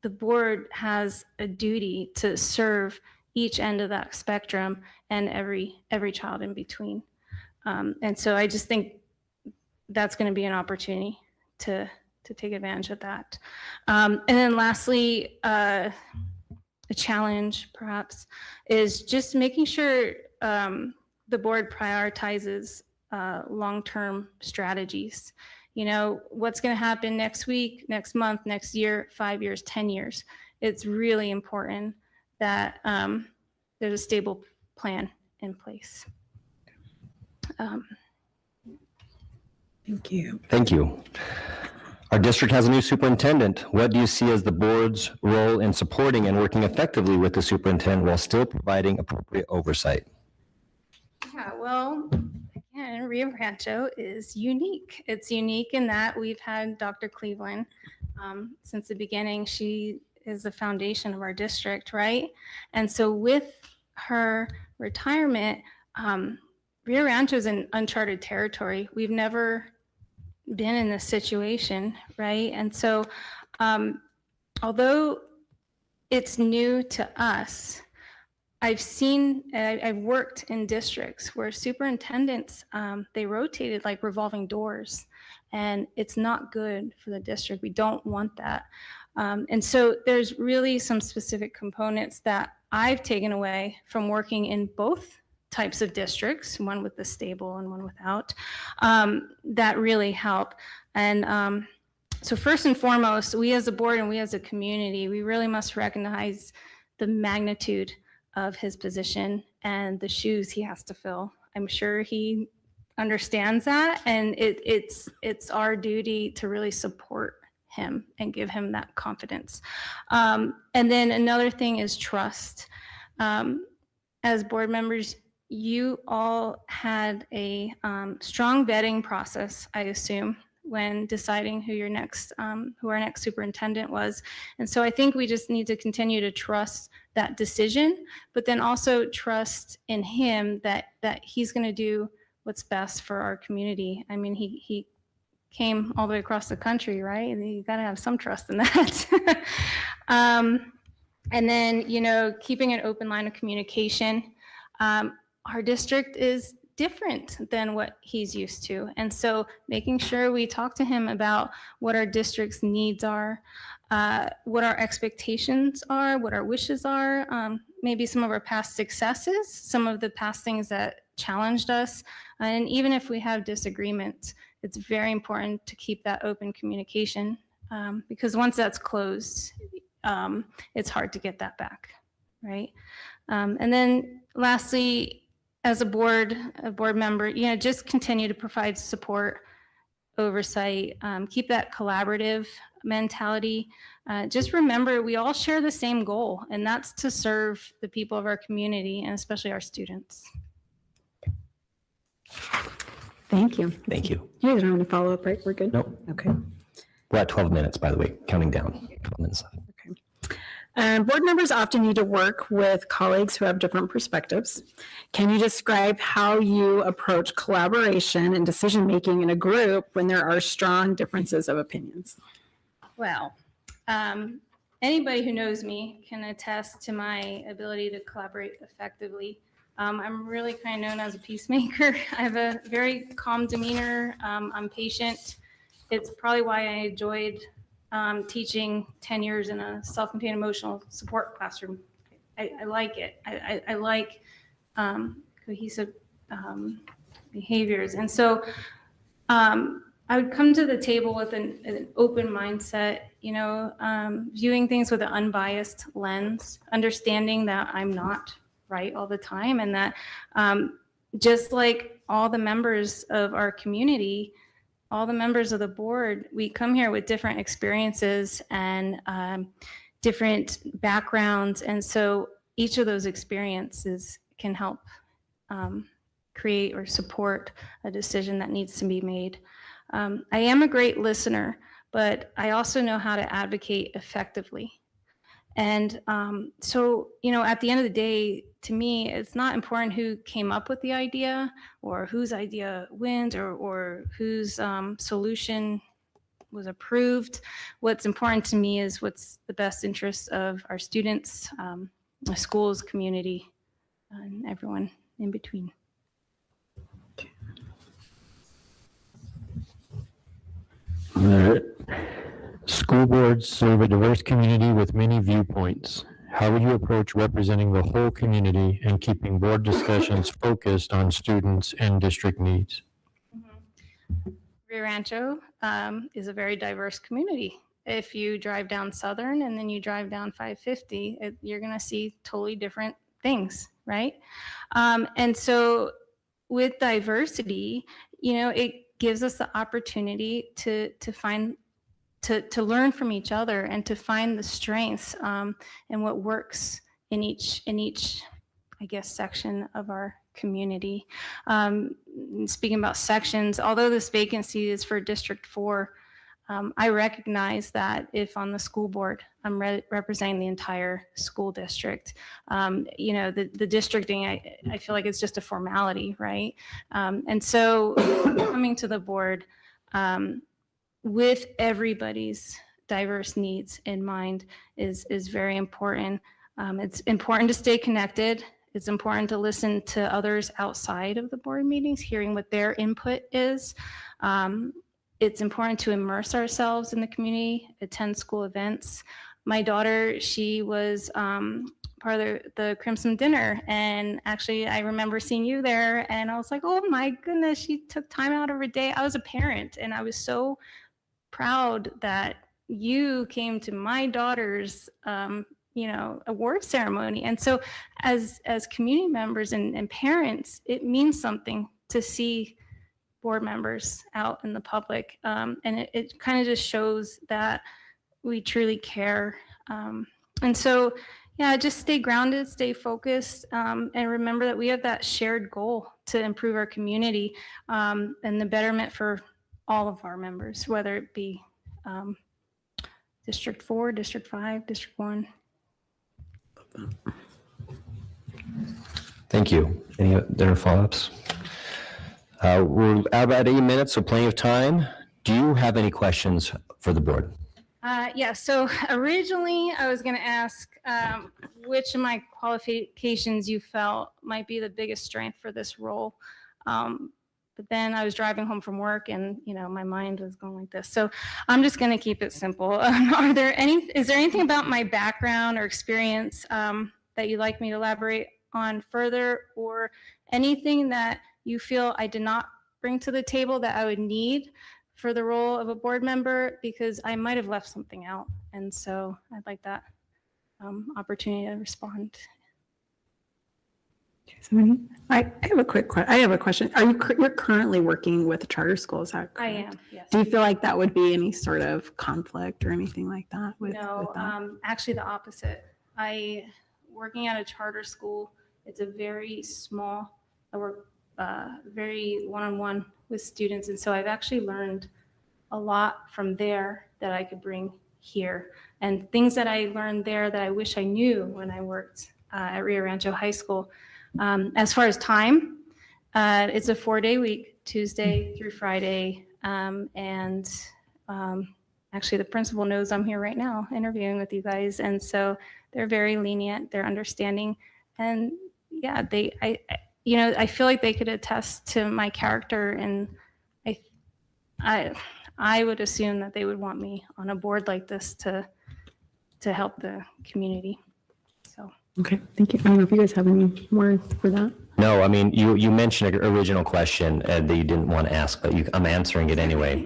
the board has a duty to serve each end of that spectrum and every child in between. And so I just think that's going to be an opportunity to take advantage of that. And then lastly, a challenge perhaps is just making sure the board prioritizes long-term strategies. What's going to happen next week, next month, next year, 5 years, 10 years. It's really important that there's a stable plan in place. Thank you. Thank you. Our district has a new superintendent. What do you see as the board's role in supporting and working effectively with the superintendent while still providing appropriate oversight? Well, again, Rio Rancho is unique. It's unique in that we've had Dr. Cleveland since the beginning. She is the foundation of our district, right? And so with her retirement, Rio Rancho is in uncharted territory. We've never been in this situation, right? And so although it's new to us, I've worked in districts where superintendents, they rotated like revolving doors, and it's not good for the district. We don't want that. And so there's really some specific components that I've taken away from working in both types of districts, one with the stable and one without, that really help. And so first and foremost, we as a board and we as a community, we really must recognize the magnitude of his position and the shoes he has to fill. I'm sure he understands that, and it's our duty to really support him and give him that confidence. And then another thing is trust. As board members, you all had a strong vetting process, I assume, when deciding who our next superintendent was. And so I think we just need to continue to trust that decision, but then also trust in him that he's going to do what's best for our community. I mean, he came all the way across the country, right? And you got to have some trust in that. And then, keeping an open line of communication. Our district is different than what he's used to. And so making sure we talk to him about what our district's needs are, what our expectations are, what our wishes are, maybe some of our past successes, some of the past things that challenged us. And even if we have disagreements, it's very important to keep that open communication, because once that's closed, it's hard to get that back, right? And then lastly, as a board member, just continue to provide support, oversight, keep that collaborative mentality. Just remember, we all share the same goal, and that's to serve the people of our community and especially our students. Thank you. Thank you. You guys don't have any follow-up, right? We're good? Nope. Okay. We're at 12 minutes, by the way, counting down. 12 minutes left. Board members often need to work with colleagues who have different perspectives. Can you describe how you approach collaboration and decision-making in a group when there are strong differences of opinions? Well, anybody who knows me can attest to my ability to collaborate effectively. I'm really kind of known as a peacemaker. I have a very calm demeanor. I'm patient. It's probably why I enjoyed teaching 10 years in a self-contained emotional support classroom. I like it. I like cohesive behaviors. And so I would come to the table with an open mindset, viewing things with an unbiased lens, understanding that I'm not right all the time, and that just like all the members of our community, all the members of the board, we come here with different experiences and different backgrounds. And so each of those experiences can help create or support a decision that needs to be made. I am a great listener, but I also know how to advocate effectively. And so, at the end of the day, to me, it's not important who came up with the idea or whose idea wins or whose solution was approved. What's important to me is what's the best interest of our students, the schools, community, and everyone in between. All right. School boards serve a diverse community with many viewpoints. How would you approach representing the whole community and keeping board discussions focused on students and district needs? Rio Rancho is a very diverse community. If you drive down Southern and then you drive down 550, you're going to see totally different things, right? And so with diversity, it gives us the opportunity to learn from each other and to find the strengths and what works in each, I guess, section of our community. Speaking about sections, although this vacancy is for District 4, I recognize that if on the school board, I'm representing the entire school district, the districting, I feel like it's just a formality, right? And so coming to the board with everybody's diverse needs in mind is very important. It's important to stay connected. It's important to listen to others outside of the board meetings, hearing what their input is. It's important to immerse ourselves in the community, attend school events. My daughter, she was part of the Crimson Dinner, and actually I remember seeing you there, and I was like, oh my goodness, she took time out of her day. I was a parent, and I was so proud that you came to my daughter's award ceremony. And so as community members and parents, it means something to see board members out in the public. And it kind of just shows that we truly care. And so, yeah, just stay grounded, stay focused, and remember that we have that shared goal to improve our community and the betterment for all of our members, whether it be District 4, District 5, District 1. Thank you. Any other follow-ups? We're about 8 minutes, so plenty of time. Do you have any questions for the board? Yeah, so originally I was going to ask which of my qualifications you felt might be the biggest strength for this role. But then I was driving home from work and, my mind was going like this. So I'm just going to keep it simple. Is there anything about my background or experience that you'd like me to elaborate on further, or anything that you feel I did not bring to the table that I would need for the role of a board member? Because I might have left something out. And so I'd like that opportunity to respond. I have a quick question. I have a question. You're currently working with a charter school, is that correct? I am, yes. Do you feel like that would be any sort of conflict or anything like that? With that? Actually the opposite. Working at a charter school, it's a very small, I work very one-on-one with students. And so I've actually learned a lot from there that I could bring here, and things that I learned there that I wish I knew when I worked at Rio Rancho High School. As far as time, it's a 4-day week, Tuesday through Friday. Actually the principal knows I'm here right now interviewing with you guys. And so they're very lenient, they're understanding. And yeah, I feel like they could attest to my character, and I would assume that they would want me on a board like this to help the community. So. Okay, thank you. I don't know if you guys have any more for that. No, I mean, you mentioned an original question that you didn't want to ask, but I'm answering it anyway,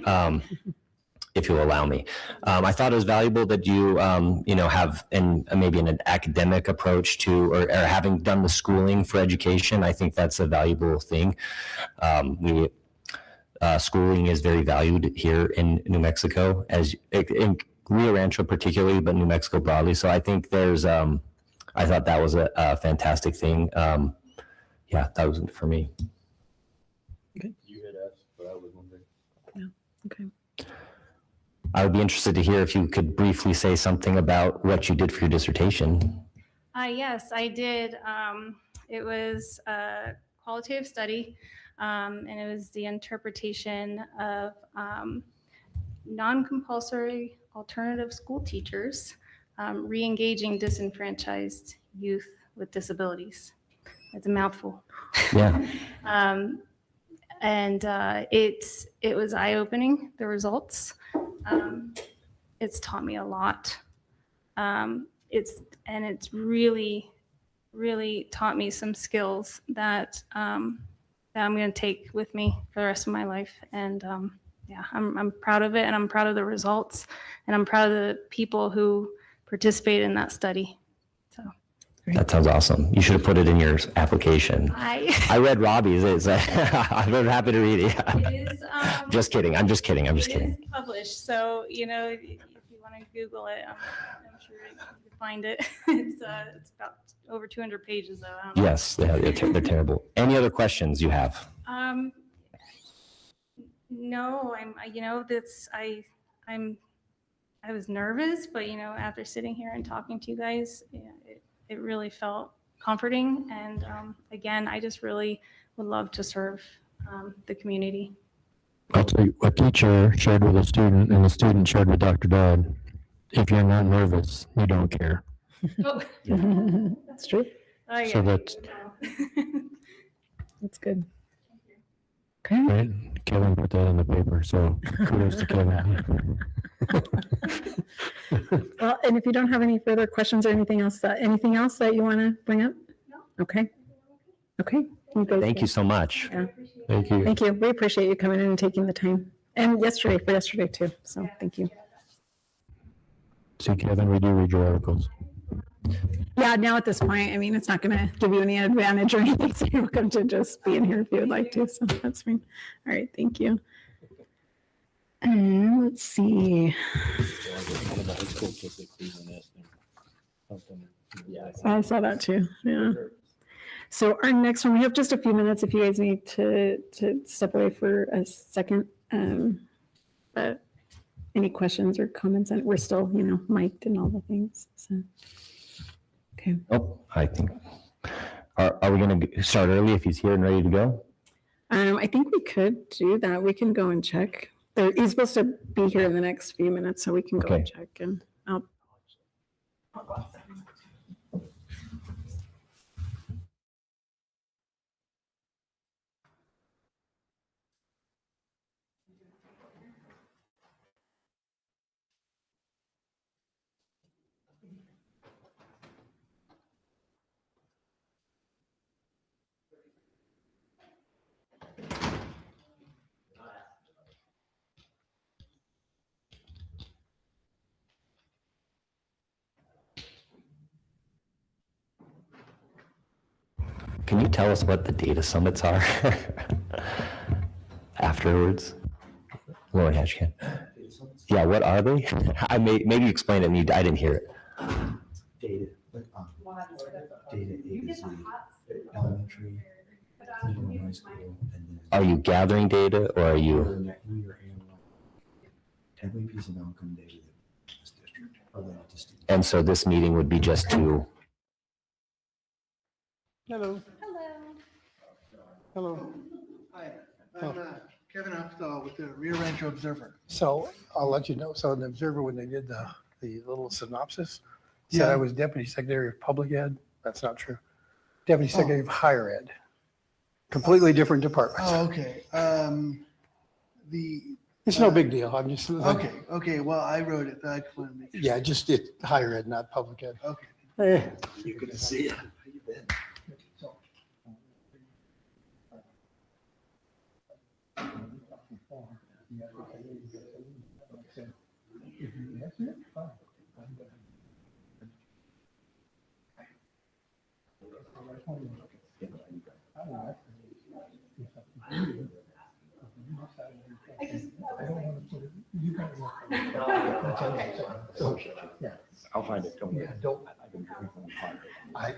if you'll allow me. I thought it was valuable that you, have maybe an academic approach to, or having done the schooling for education. I think that's a valuable thing. Schooling is very valued here in New Mexico, in Rio Rancho particularly, but New Mexico broadly. So I think I thought that was a fantastic thing. Yeah, that was it for me. You had asked, but I was wondering. Yeah, okay. I would be interested to hear if you could briefly say something about what you did for your dissertation. Yes, I did. It was a qualitative study, and it was the interpretation of non-compulsory alternative school teachers re-engaging disenfranchised youth with disabilities. It's a mouthful. Yeah. It was eye-opening, the results. It's taught me a lot. It's really, really taught me some skills that I'm going to take with me for the rest of my life. And I'm proud of it, and I'm proud of the results, and I'm proud of the people who participated in that study. So. That sounds awesome. You should have put it in your application. I read Robbie's. I'm very happy to read it. It is, just kidding. I'm just kidding. It is published. So, if you want to Google it, I'm sure you can find it. It's about over 200 pages though. I don't know. Yes, they're terrible. Any other questions you have? No, I was nervous, but after sitting here and talking to you guys, it really felt comforting. And again, I just really would love to serve the community. I'll tell you, a teacher shared with a student and the student shared with Dr. Dodd. If you're not nervous, you don't care. Oh, That's true. yeah. So that's That's good. Okay. right. Kevin put that in the paper, so kudos to Kevin. Well, and if you don't have any further questions or anything else that you want to bring up? No. Okay. Okay. Thank you so much. Yeah. Thank you. Thank you. We appreciate you coming in and taking the time. And yesterday too. So thank you. See, Kevin, we do read your articles. Yeah, now at this point, I mean, it's not going to give you any advantage or anything. So you're welcome to just be in here if you would like to. So that's fine. All right. Thank you. And let's see. I saw that too. Yeah. So our next one, we have just a few minutes if you guys need to step away for a second. But any questions or comments? And we're still, mic'd and all the things. So, okay. Oh, I think, are we going to start early if he's here and ready to go? I think we could do that. We can go and check. He's supposed to be here in the next few minutes, so we can go and check. And I'll go outside. Can you tell us what the data summits are afterwards? Lauren Hatchkin. Yeah, what are they? Maybe explain it to me. I didn't hear it. Data, data A to Z, elementary, middle, high school, and then. Are you gathering data or are you? We are analyzing every piece of outcome data that this district related to students. And so this meeting would be just to, Hello. Hello. Hi, I'm Kevin Apthal with the Rio Rancho Observer. So I'll let you know. So in the Observer, when they did the little synopsis, said I was Deputy Secretary of Public Ed. That's not true. Deputy Secretary of Higher Ed. Completely different departments. Oh, okay. It's no big deal. I'm just. Okay. Well, I wrote it. I just wanted to make sure. Yeah, just it higher ed, not public ed. Okay. Hey. You're gonna see it. How you been? I'll find it. Don't worry. Don't.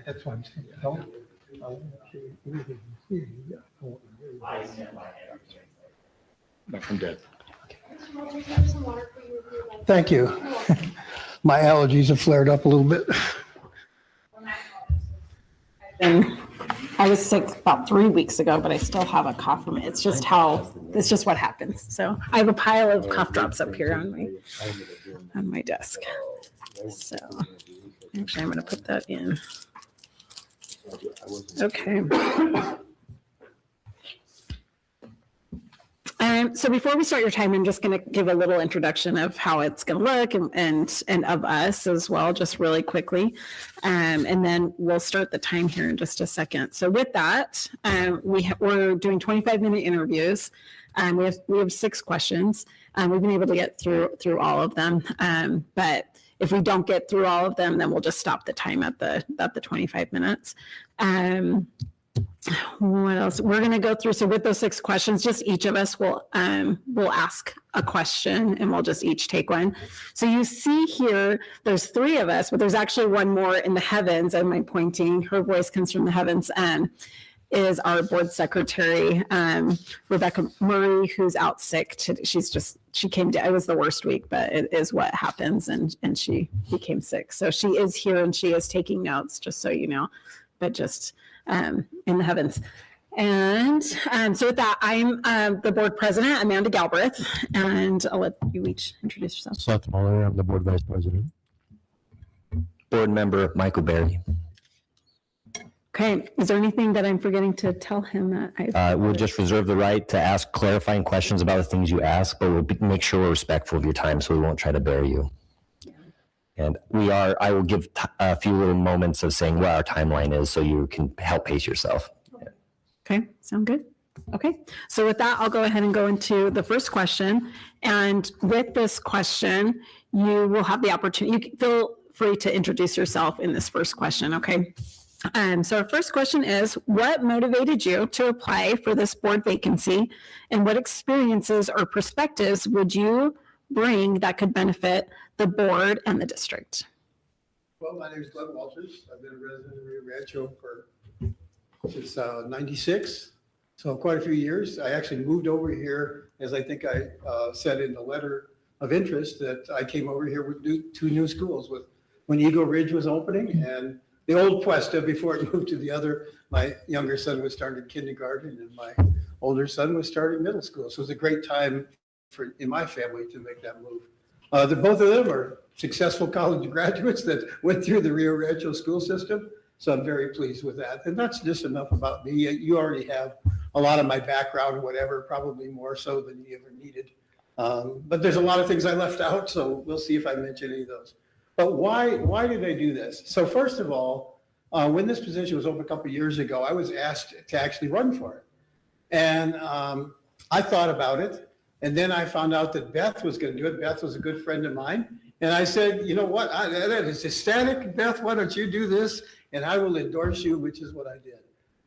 That's what I'm saying. Don't. I want to show you everything you see. Yeah, I want you to- Back from dead. Thank you. My allergies have flared up a little bit. And I was sick about 3 weeks ago, but I still have a cough from it. It's just what happens. So I have a pile of cough drops up here on my desk. So actually, I'm going to put that in. Okay. So before we start your time, I'm just going to give a little introduction of how it's going to look and of us as well, just really quickly. And then we'll start the time here in just a second. So with that, we're doing 25-minute interviews. We have 6 questions. We've been able to get through all of them. But if we don't get through all of them, then we'll just stop the time at the 25 minutes. What else? We're going to go through. So with those 6 questions, just each of us will ask a question and we'll just each take one. So you see here, there's 3 of us, but there's actually one more in the heavens. Am I pointing? Her voice comes from the heavens. Is our board secretary, Rebecca Murray, who's out sick. She came down. It was the worst week, but it is what happens. And she became sick. So she is here and she is taking notes, just so you know, but just in the heavens. And so with that, I'm the board president, Amanda Galbraith, and I'll let you each introduce yourself. Seth Muller, I'm the board vice president. Board member Michael Berry. Okay, is there anything that I'm forgetting to tell him that We'll just reserve the right to ask clarifying questions about the things you ask, but we'll make sure we're respectful of your time, so we won't try to bury you. And I will give a few little moments of saying what our timeline is so you can help pace yourself. Okay, sound good? Okay, so with that, I'll go ahead and go into the first question. And with this question, you will have the opportunity, you can feel free to introduce yourself in this first question, okay? So our first question is, what motivated you to apply for this board vacancy, and what experiences or perspectives would you bring that could benefit the board and the district? Well, my name is Glenn Walters. I've been a resident of Rio Rancho since 96, so quite a few years. I actually moved over here, as I think I said in the letter of interest, that I came over here with 2 new schools, when Eagle Ridge was opening and the old Puesta before it moved to the other. My younger son was starting kindergarten and my older son was starting middle school. So it was a great time in my family to make that move. Both of them are successful college graduates that went through the Rio Rancho school system. So I'm very pleased with that. And that's just enough about me. You already have a lot of my background, whatever, probably more so than you ever needed. But there's a lot of things I left out, so we'll see if I mention any of those. But why did I do this? So first of all, when this position was open a couple of years ago, I was asked to actually run for it. And I thought about it. And then I found out that Beth was going to do it. Beth was a good friend of mine. And I said, you know what, that is ecstatic, Beth, why don't you do this? And I will endorse you, which is what I did.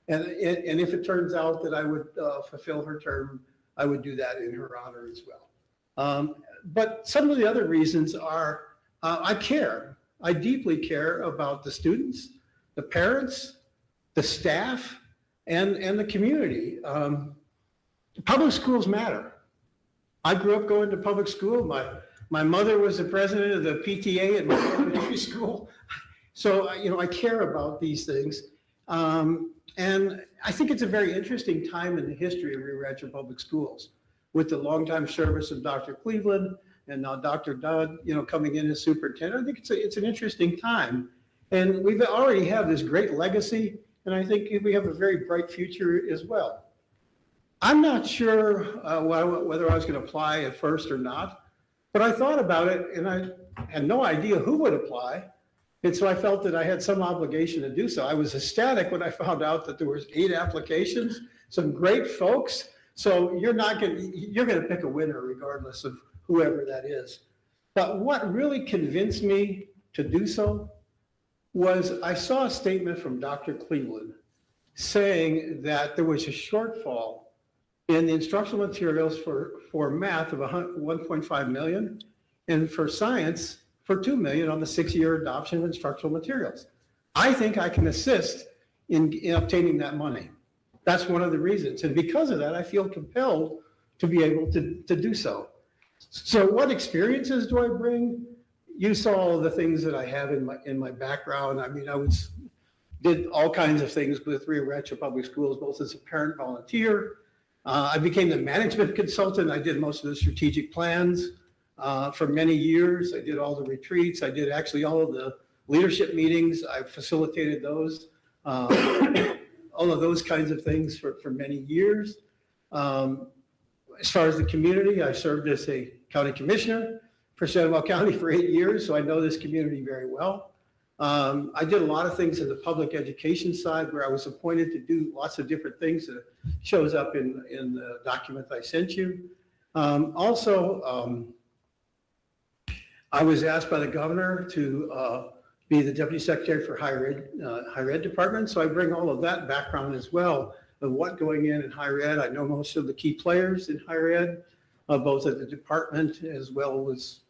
And if it turns out that I would fulfill her term, I would do that in her honor as well. But some of the other reasons are, I care. I deeply care about the students, the parents, the staff, and the community. Public schools matter. I grew up going to public school. My mother was the president of the PTA at my elementary school. So, I care about these things. And I think it's a very interesting time in the history of Rio Rancho Public Schools, with the longtime service of Dr. Cleveland and now Dr. Dodd, coming in as superintendent. I think it's an interesting time. And we've already have this great legacy, and I think we have a very bright future as well. I'm not sure whether I was going to apply at first or not, but I thought about it and I had no idea who would apply. And so I felt that I had some obligation to do so. I was ecstatic when I found out that there was 8 applications, some great folks. So you're going to pick a winner regardless of whoever that is. But what really convinced me to do so was I saw a statement from Dr. Cleveland saying that there was a shortfall in the instructional materials for math of 1.5 million, and for science for 2 million on the 6-year adoption of instructional materials. I think I can assist in obtaining that money. That's one of the reasons. And because of that, I feel compelled to be able to do so. So what experiences do I bring? You saw all the things that I have in my background. I mean, did all kinds of things with Rio Rancho Public Schools, both as a parent volunteer. I became the management consultant. I did most of the strategic plans for many years. I did all the retreats. I did actually all of the leadership meetings. I facilitated those, all of those kinds of things for many years. As far as the community, I served as a county commissioner for Sandoval County for 8 years, so I know this community very well. I did a lot of things in the public education side where I was appointed to do lots of different things that shows up in the document I sent you. Also, I was asked by the governor to be the Deputy Secretary for Higher Ed Department. So I bring all of that background as well of what going in higher ed. I know most of the key players in higher ed, both at the department as well as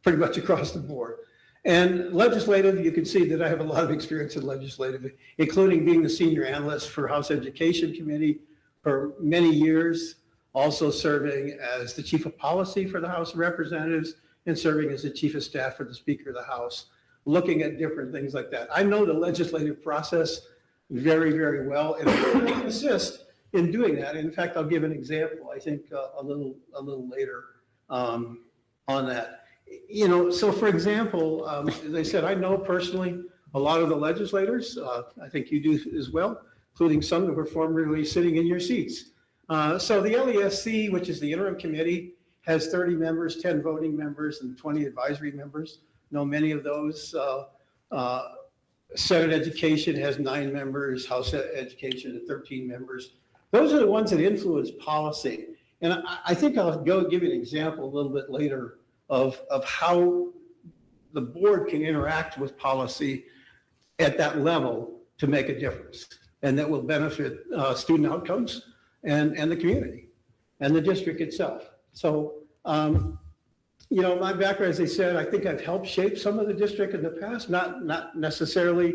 pretty much across the board. And legislative, you can see that I have a lot of experience in legislative, including being the senior analyst for House Education Committee for many years, also serving as the chief of policy for the House of Representatives and serving as the chief of staff for the Speaker of the House, looking at different things like that. I know the legislative process very, very well, and I can assist in doing that. In fact, I'll give an example, I think a little later on that. You know, so for example, as I said, I know personally a lot of the legislators. I think you do as well, including some that were formerly sitting in your seats. So the LESC, which is the interim committee, has 30 members, 10 voting members, and 20 advisory members. Know many of those. Senate Education has 9 members, House Education has 13 members. Those are the ones that influence policy. And I think I'll go give you an example a little bit later of how the board can interact with policy at that level to make a difference. And that will benefit student outcomes and the community and the district itself. So, you know, my background, as I said, I think I've helped shape some of the district in the past, not necessarily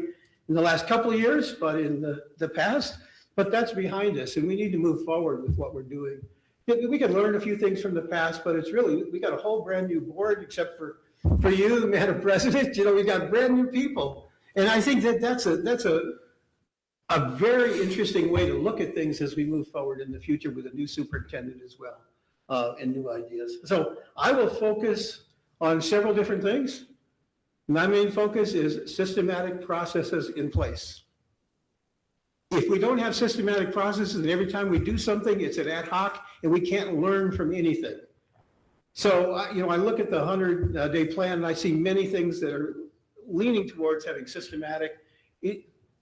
in the last couple of years, but in the past. But that's behind us, and we need to move forward with what we're doing. We can learn a few things from the past, but it's really, we got a whole brand new board, except for you, Madam President. You know, we got brand new people. And I think that's a very interesting way to look at things as we move forward in the future with a new superintendent as well, and new ideas. So I will focus on several different things. My main focus is systematic processes in place. If we don't have systematic processes and every time we do something, it's an ad hoc and we can't learn from anything. So, you know, I look at the 100-day plan and I see many things that are leaning towards having systematic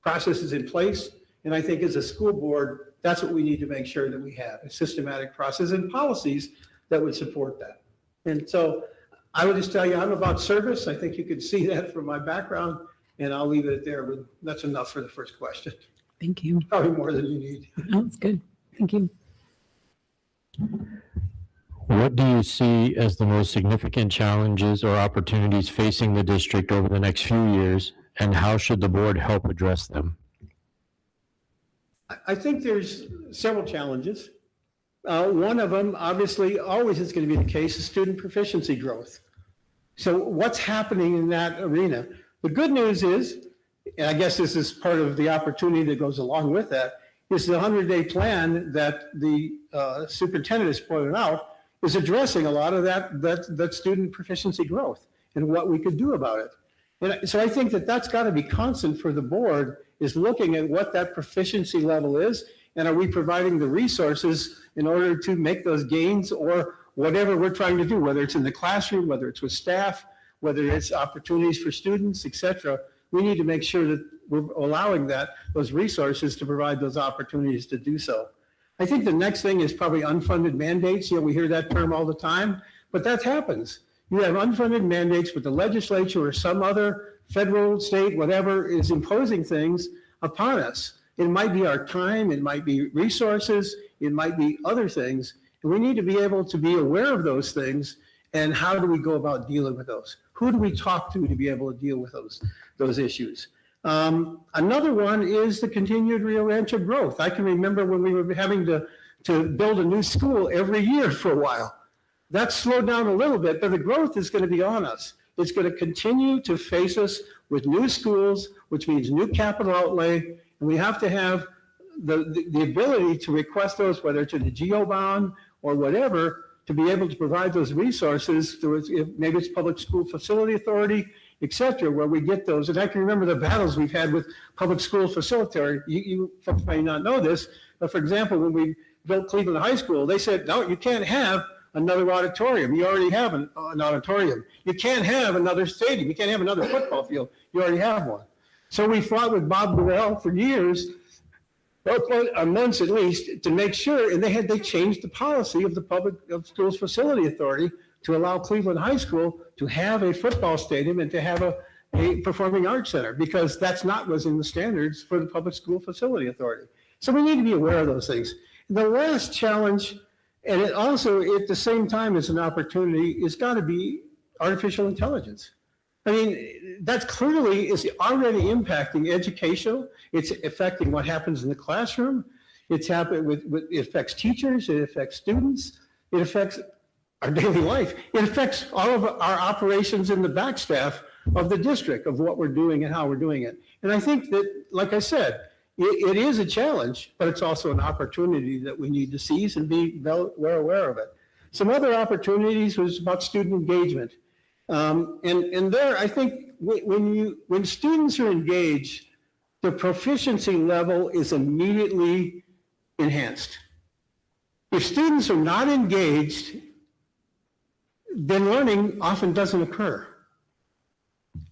processes in place. And I think as a school board, that's what we need to make sure that we have, a systematic process and policies that would support that. And so I would just tell you, I'm about service. I think you can see that from my background, and I'll leave it there, but that's enough for the first question. Thank you. Probably more than you need. Oh, that's good. Thank you. What do you see as the most significant challenges or opportunities facing the district over the next few years, and how should the board help address them? I think there's several challenges. One of them, obviously, always is going to be the case, is student proficiency growth. So what's happening in that arena? The good news is, and I guess this is part of the opportunity that goes along with that, is the 100-day plan that the superintendent has pointed out is addressing a lot of that student proficiency growth and what we could do about it. And so I think that that's got to be constant for the board, is looking at what that proficiency level is, and are we providing the resources in order to make those gains, or whatever we're trying to do, whether it's in the classroom, whether it's with staff, whether it's opportunities for students, et cetera. We need to make sure that we're allowing those resources to provide those opportunities to do so. I think the next thing is probably unfunded mandates. You know, we hear that term all the time, but that happens. You have unfunded mandates, but the legislature or some other federal, state, whatever, is imposing things upon us. It might be our time, it might be resources, it might be other things. And we need to be able to be aware of those things, and how do we go about dealing with those? Who do we talk to be able to deal with those issues? Another one is the continued Rio Rancho growth. I can remember when we were having to build a new school every year for a while. That slowed down a little bit, but the growth is going to be on us. It's going to continue to face us with new schools, which means new capital outlay, and we have to have the ability to request those, whether it's in the GO bond or whatever, to be able to provide those resources through, maybe it's Public School Facility Authority, et cetera, where we get those. And I can remember the battles we've had with Public School Facility. You folks may not know this, but for example, when we built Cleveland High School, they said, no, you can't have another auditorium. You already have an auditorium. You can't have another stadium. You can't have another football field. You already have one. So we fought with Bob Burrell for years, months at least, to make sure, and they changed the policy of the Public Schools Facility Authority to allow Cleveland High School to have a football stadium and to have a performing arts center because that's not what's in the standards for the Public School Facility Authority. So we need to be aware of those things. The last challenge, and it also at the same time is an opportunity, is got to be artificial intelligence. I mean, that clearly is already impacting educational. It's affecting what happens in the classroom. It's happening it affects teachers. It affects students. It affects our daily life. It affects all of our operations in the back staff of the district of what we're doing and how we're doing it. And I think that, like I said, it is a challenge, but it's also an opportunity that we need to seize and be well aware of it. Some other opportunities was about student engagement. And there, I think when students are engaged, the proficiency level is immediately enhanced. If students are not engaged, then learning often doesn't occur.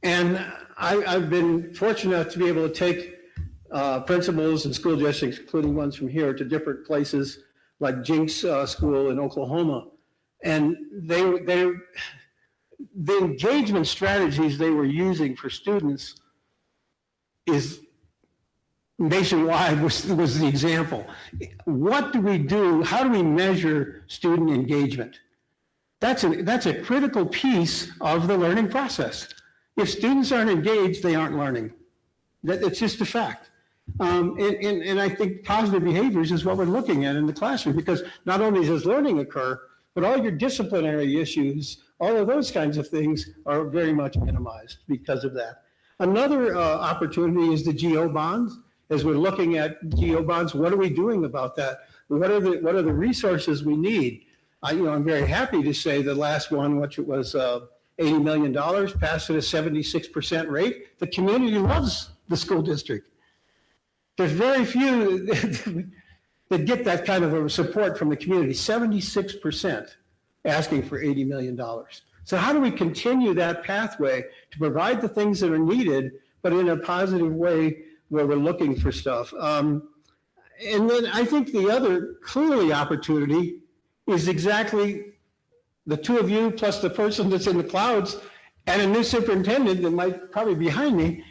And I've been fortunate enough to be able to take principals and school districts, including ones from here, to different places like Jinx School in Oklahoma. And the engagement strategies they were using for students is nationwide was the example. What do we do? How do we measure student engagement? That's a critical piece of the learning process. If students aren't engaged, they aren't learning. It's just a fact. And I think positive behaviors is what we're looking at in the classroom, because not only does learning occur, but all your disciplinary issues, all of those kinds of things are very much minimized because of that. Another opportunity is the GO bonds. As we're looking at GO bonds, what are we doing about that? What are the resources we need? I'm very happy to say the last one, which was $80 million, passed at a 76% rate. The community loves the school district. There's very few that get that kind of a support from the community, 76% asking for $80 million. So how do we continue that pathway to provide the things that are needed, but in a positive way where we're looking for stuff? And then I think the other clearly opportunity is exactly the two of you plus the person that's in the clouds and a new superintendent that might probably be behind me,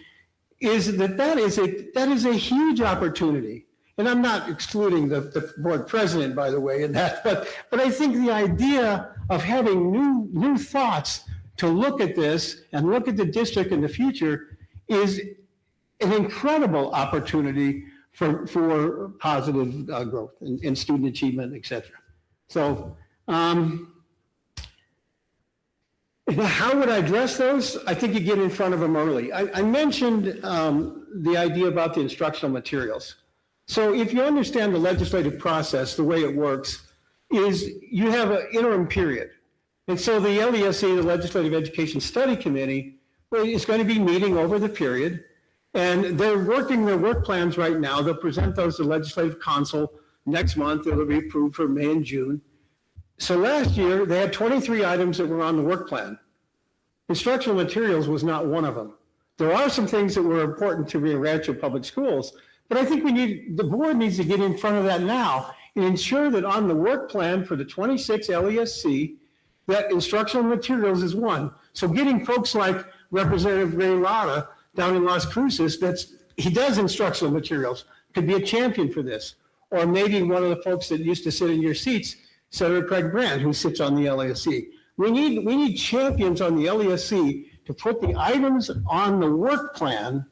is that is a huge opportunity. And I'm not excluding the board president, by the way, in that, but I think the idea of having new thoughts to look at this and look at the district in the future is an incredible opportunity for positive growth and student achievement, et cetera. So how would I address those? I think you get in front of them early. I mentioned the idea about the instructional materials. So if you understand the legislative process, the way it works is you have an interim period. And so the LESC, the Legislative Education Study Committee, is going to be meeting over the period. And they're working their work plans right now. They'll present those to Legislative Council next month. It'll be approved for May and June. So last year, they had 23 items that were on the work plan. Instructional materials was not one of them. There are some things that were important to Rio Rancho Public Schools, but I think the board needs to get in front of that now and ensure that on the work plan for the 26 LESC, that instructional materials is one. So getting folks like Representative Ray Rada down in Las Cruces, he does instructional materials, could be a champion for this. Or maybe one of the folks that used to sit in your seats, Senator Craig Brandt, who sits on the LESC. We need champions on the LESC to put the items on the work plan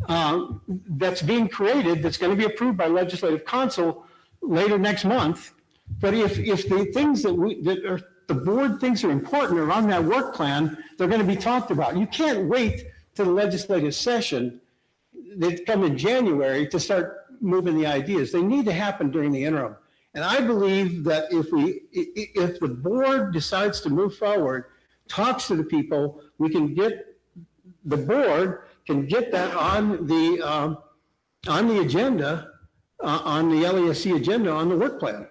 that's being created, that's going to be approved by Legislative Council later next month. But if the things that the board thinks are important are on that work plan, they're going to be talked about. You can't wait to the legislative session that come in January to start moving the ideas. They need to happen during the interim. And I believe that if the board decides to move forward, talks to the people, the board can get that on the agenda, on the LESC agenda, on the work plan.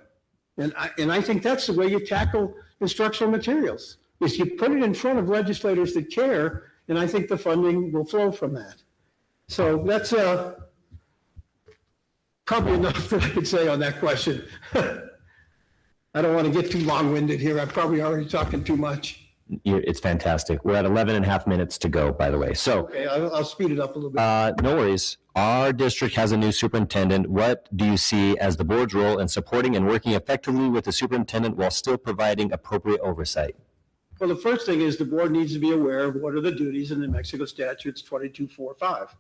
And I think that's the way you tackle instructional materials, is you put it in front of legislators that care, and I think the funding will flow from that. So that's probably enough that I could say on that question. I don't want to get too long-winded here. I'm probably already talking too much. It's fantastic. We're at 11 and a half minutes to go, by the way. So Okay, I'll speed it up a little bit. no worries. Our district has a new superintendent. What do you see as the board's role in supporting and working effectively with the superintendent while still providing appropriate oversight? Well, the first thing is the board needs to be aware of what are the duties in the New Mexico statutes 2245.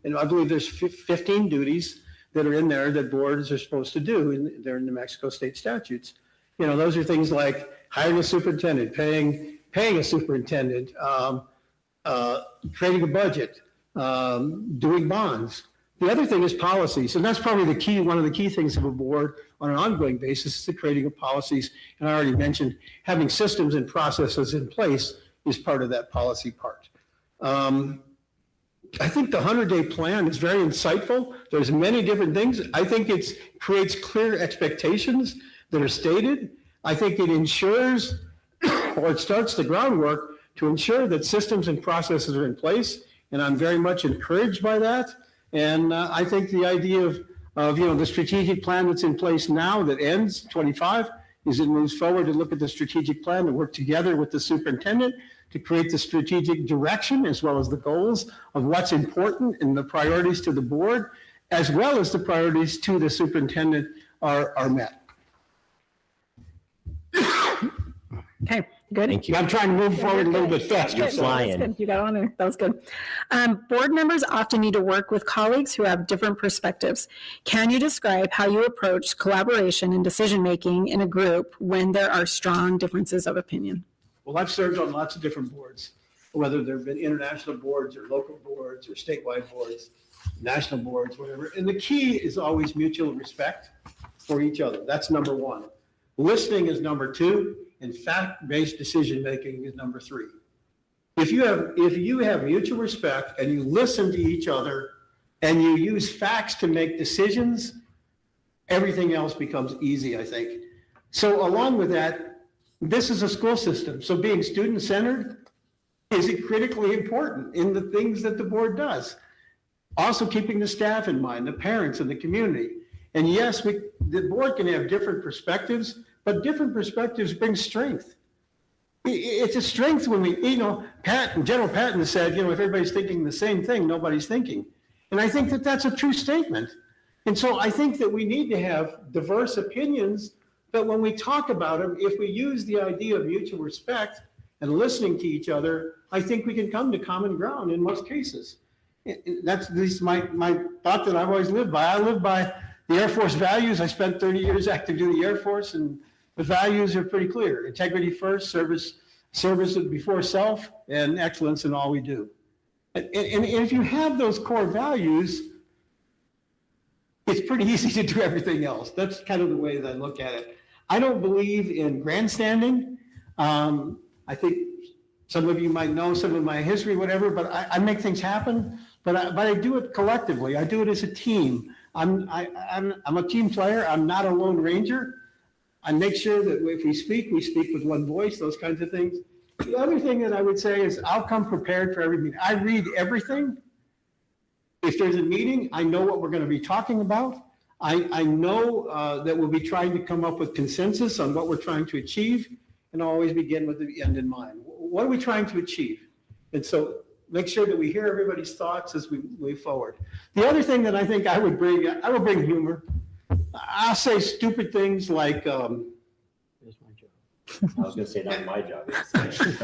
And I believe there's 15 duties that are in there that boards are supposed to do, and they're in New Mexico state statutes. You know, those are things like hiring a superintendent, paying a superintendent, creating a budget, doing bonds. The other thing is policies, and that's probably one of the key things of a board on an ongoing basis is the creating of policies. And I already mentioned having systems and processes in place is part of that policy part. I think the 100-day plan is very insightful. There's many different things. I think it creates clear expectations that are stated. I think it ensures, or it starts the groundwork to ensure that systems and processes are in place. And I'm very much encouraged by that. And I think the idea of the strategic plan that's in place now that ends 25 is it moves forward to look at the strategic plan to work together with the superintendent to create the strategic direction as well as the goals of what's important and the priorities to the board, as well as the priorities to the superintendent are met. Okay, good. Thank you. I'm trying to move forward a little bit faster. You're Good. flying. That's good. You got on there. That was good. Board members often need to work with colleagues who have different perspectives. Can you describe how you approach collaboration and decision-making in a group when there are strong differences of opinion? Well, I've served on lots of different boards, whether there have been international boards or local boards or statewide boards, national boards, whatever. And the key is always mutual respect for each other. That's number one. Listening is number two, and fact-based decision-making is number three. If you have mutual respect and you listen to each other and you use facts to make decisions, everything else becomes easy, I think. So along with that, this is a school system. So being student-centered is critically important in the things that the board does. Also keeping the staff in mind, the parents and the community. And yes, the board can have different perspectives, but different perspectives bring strength. It's a strength when General Patton said, if everybody's thinking the same thing, nobody's thinking. And I think that that's a true statement. And so I think that we need to have diverse opinions, but when we talk about them, if we use the idea of mutual respect and listening to each other, I think we can come to common ground in most cases. That's at least my thought that I've always lived by. I live by the Air Force values. I spent 30 years active duty Air Force, and the values are pretty clear. Integrity first, service before self, and excellence in all we do. And if you have those core values, it's pretty easy to do everything else. That's kind of the way that I look at it. I don't believe in grandstanding. I think some of you might know some of my history, whatever, but I make things happen, but I do it collectively. I do it as a team. I'm a team player. I'm not a lone ranger. I make sure that if we speak with one voice, those kinds of things. The other thing that I would say is I'll come prepared for everything. I read everything. If there's a meeting, I know what we're going to be talking about. I know that we'll be trying to come up with consensus on what we're trying to achieve, and I'll always begin with the end in mind. What are we trying to achieve? And so make sure that we hear everybody's thoughts as we move forward. The other thing that I think I would bring humor. I'll say stupid things like, I was gonna say, not my job.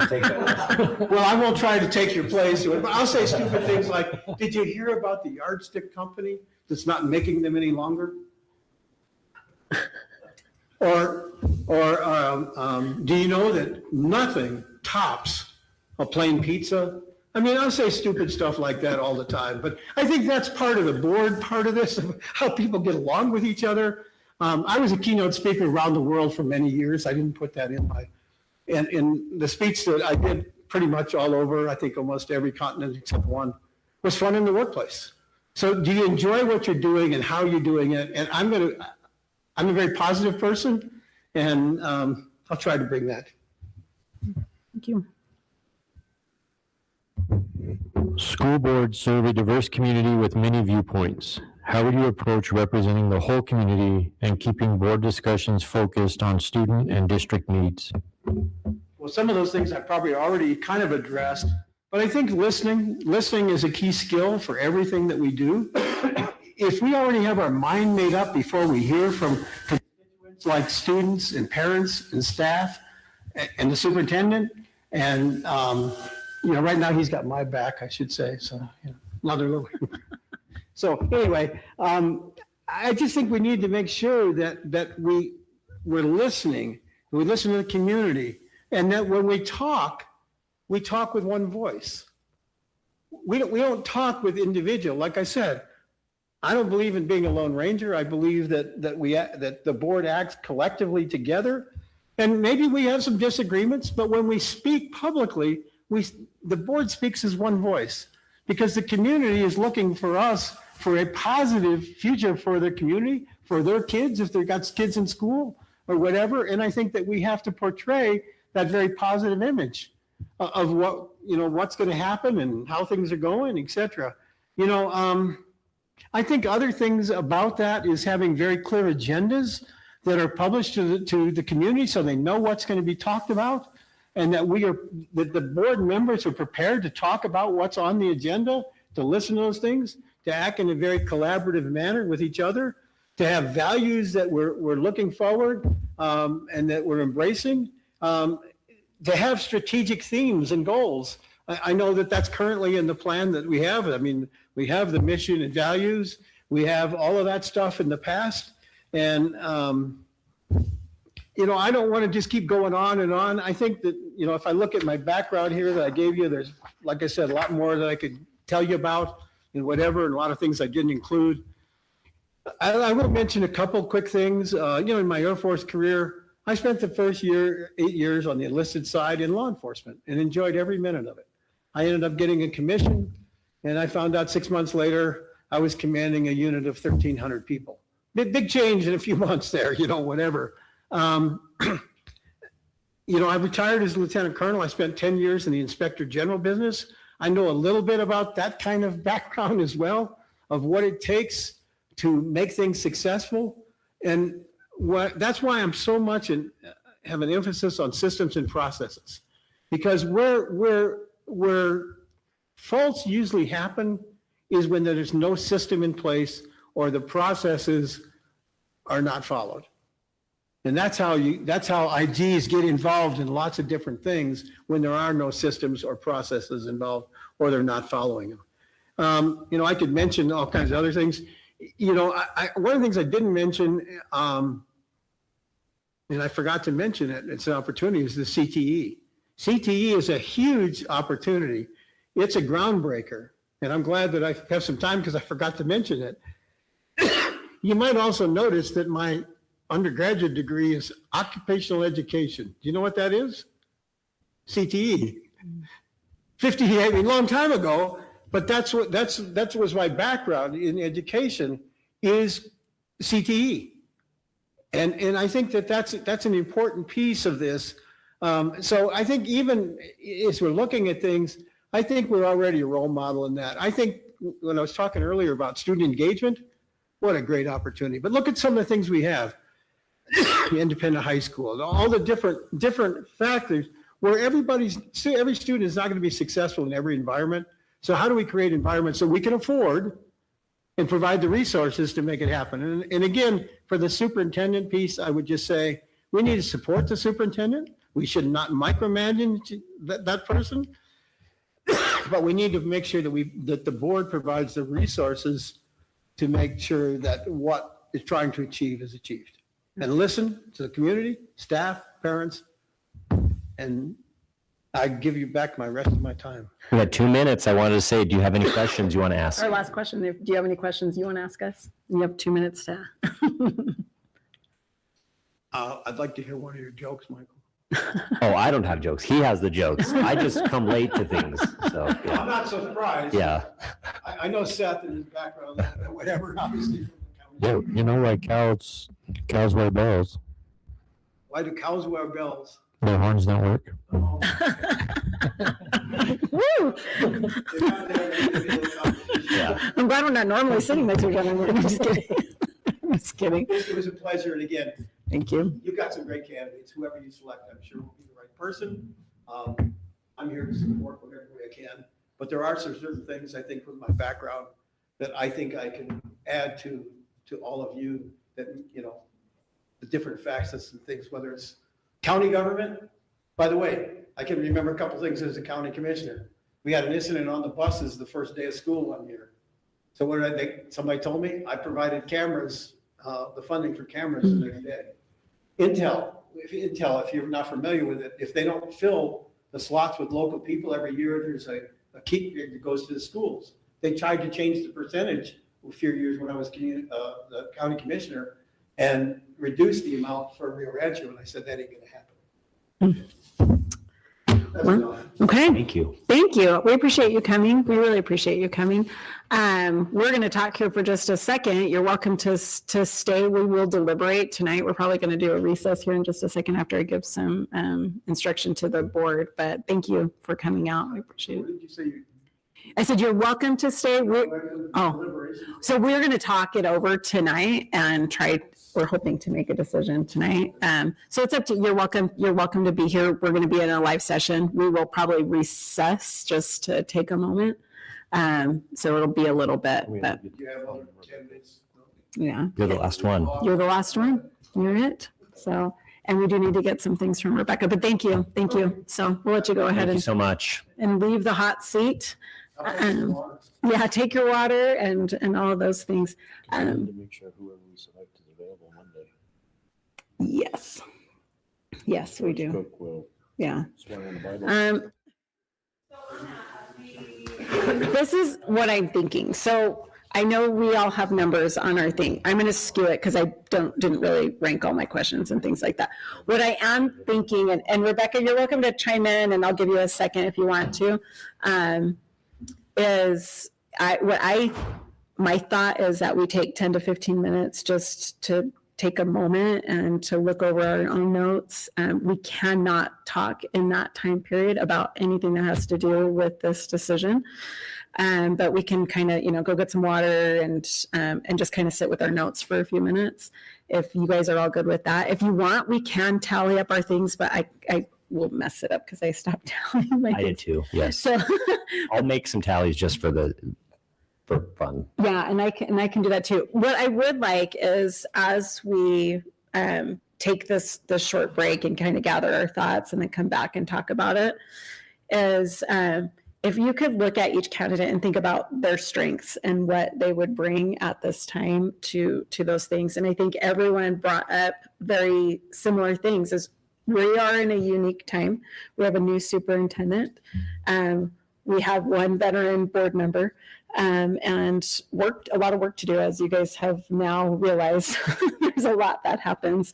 Take that. well, I won't try to take your place, but I'll say stupid things like, did you hear about the yardstick company that's not making them any longer? Or do you know that nothing tops a plain pizza? I mean, I'll say stupid stuff like that all the time, but I think that's part of the board, part of this, of how people get along with each other. I was a keynote speaker around the world for many years. I didn't put that in the speech that I did pretty much all over, I think almost every continent except one, was fun in the workplace. So do you enjoy what you're doing and how you're doing it? And I'm a very positive person, and I'll try to bring that. Thank you. School boards serve a diverse community with many viewpoints. How would you approach representing the whole community and keeping board discussions focused on student and district needs? Well, Well, some of those things I probably already kind of addressed, but I think listening is a key skill for everything that we do. If we already have our mind made up before we hear from constituents like students and parents and staff and the superintendent, and right now he's got my back, I should say, so another little. So anyway, I just think we need to make sure that we're listening, we listen to the community, and that when we talk with one voice. We don't talk with individual. Like I said, I don't believe in being a lone ranger. I believe that the board acts collectively together, and maybe we have some disagreements, but when we speak publicly, the board speaks as one voice, because the community is looking for us for a positive future for their community, for their kids, if they've got kids in school or whatever. And I think that we have to portray that very positive image of what's going to happen and how things are going, et cetera. I think other things about that is having very clear agendas that are published to the community so they know what's going to be talked about, and that the board members are prepared to talk about what's on the agenda, to listen to those things, to act in a very collaborative manner with each other, to have values that we're looking forward and that we're embracing, to have strategic themes and goals. I know that that's currently in the plan that we have. I mean, we have the mission and values. We have all of that stuff in the past. And, I don't want to just keep going on and on. I think that, if I look at my background here that I gave you, there's, like I said, a lot more that I could tell you about and whatever, and a lot of things I didn't include. I will mention a couple quick things. In my Air Force career, I spent the first 8 years on the enlisted side in law enforcement and enjoyed every minute of it. I ended up getting a commission, and I found out 6 months later, I was commanding a unit of 1,300 people. Big change in a few months there, whatever. I retired as a lieutenant colonel. I spent 10 years in the inspector general business. I know a little bit about that kind of background as well, of what it takes to make things successful. And that's why I'm so much have an emphasis on systems and processes, because where faults usually happen is when there's no system in place or the processes are not followed. And that's how IGs get involved in lots of different things, when there are no systems or processes involved, or they're not following them. I could mention all kinds of other things. One of the things I didn't mention, and I forgot to mention it, it's an opportunity, is the CTE. CTE is a huge opportunity. It's a groundbreaker. And I'm glad that I have some time because I forgot to mention it. You might also notice that my undergraduate degree is occupational education. Do you know what that is? CTE. 58, a long time ago, but that was my background in education, is CTE. And I think that's an important piece of this. So I think even as we're looking at things, I think we're already a role model in that. I think when I was talking earlier about student engagement, what a great opportunity. But look at some of the things we have. Independent high school, all the different factors where every student is not going to be successful in every environment. So how do we create environments so we can afford and provide the resources to make it happen? And again, for the superintendent piece, I would just say we need to support the superintendent. We should not micromanage that person, but we need to make sure that the board provides the resources to make sure that what is trying to achieve is achieved. And listen to the community, staff, parents, and I give you back my rest of my time. We got 2 minutes. I wanted to say, do you have any questions you want to ask? Our last question, do you have any questions you want to ask us? You have 2 minutes to. I'd like to hear one of your jokes, Michael. Oh, I don't have jokes. He has the jokes. I just come late to things. So yeah. I'm not so surprised. Yeah. I know Seth and his background, whatever, obviously. Yeah, like cows wear bells. Why do cows wear bells? Their horns don't work. Woo! Yeah. I'm glad we're not normally sitting next to each other. I'm just kidding. I'm just kidding. It was a pleasure, and again, Thank you. you've got some great candidates. Whoever you select, I'm sure will be the right person. I'm here to support whatever way I can, but there are some certain things I think with my background that I think I can add to all of you that, you know, the different facets and things, whether it's county government. By the way, I can remember a couple things as a county commissioner. We had an incident on the buses the first day of school one year. So what did I think? Somebody told me I provided cameras, the funding for cameras the next day. Intel, if you're not familiar with it, if they don't fill the slots with local people every year, there's a key that goes to the schools. They tried to change the percentage a few years when I was the county commissioner and reduce the amount for Rio Rancho. And I said, that ain't gonna happen. That's enough. Okay. Thank you. Thank you. We appreciate you coming. We really appreciate you coming. We're going to talk here for just a second. You're welcome to stay. We will deliberate tonight. We're probably going to do a recess here in just a second after I give some instruction to the board. But thank you for coming out. I appreciate What it. did you say? I said you're welcome to stay. So we're going to talk it over tonight and try. We're hoping to make a decision tonight. So it's up to you. You're welcome. You're welcome to be here. We're going to be in a live session. We will probably recess just to take a moment. So it'll be a little bit, but Do you have other candidates? yeah, You're the last one. you're the last one. You're it. So, and we do need to get some things from Rebecca, but thank you. Thank you. So we'll let you go ahead Thank you so much. and leave the hot seat. Yeah, take your water and all of those things. To make sure whoever we select is available Monday. Yes. Yes, we do. Cook will Yeah. swear in the Bible. This is what I'm thinking. So I know we all have numbers on our thing. I'm going to skew it because I didn't really rank all my questions and things like that. What I am thinking, and Rebecca, you're welcome to chime in, and I'll give you a second if you want to. My thought is that we take 10 to 15 minutes just to take a moment and to look over our own notes. We cannot talk in that time period about anything that has to do with this decision. But we can kind of, go get some water and just kind of sit with our notes for a few minutes. If you guys are all good with that. If you want, we can tally up our things, but I will mess it up because I stopped tallying my I did things. too. Yes. So I'll make some tallies just for fun. yeah, and I can do that too. What I would like is as we take this short break and kind of gather our thoughts and then come back and talk about it, is if you could look at each candidate and think about their strengths and what they would bring at this time to those things. And I think everyone brought up very similar things. As we are in a unique time. We have a new superintendent. We have one veteran board member and a lot of work to do, as you guys have now realized. There's a lot that happens.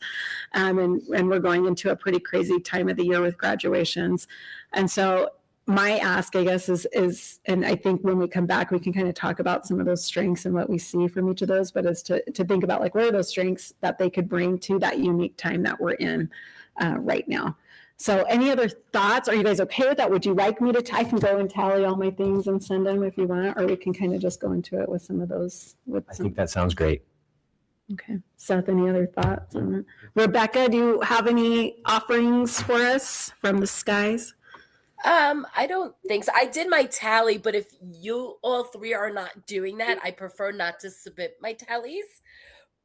And we're going into a pretty crazy time of the year with graduations. And so my ask, I guess, is, and I think when we come back, we can kind of talk about some of those strengths and what we see from each of those, but is to think about like, what are those strengths that they could bring to that unique time that we're in right now. So any other thoughts? Are you guys okay with that? Would you like me to, I can go and tally all my things and send them if you want, or we can kind of just go into it with some of those. I think that sounds great. Okay. Seth, any other thoughts on that? Rebecca, do you have any offerings for us from the skies? I don't think so. I did my tally, but if you all three are not doing that, I prefer not to submit my tallies.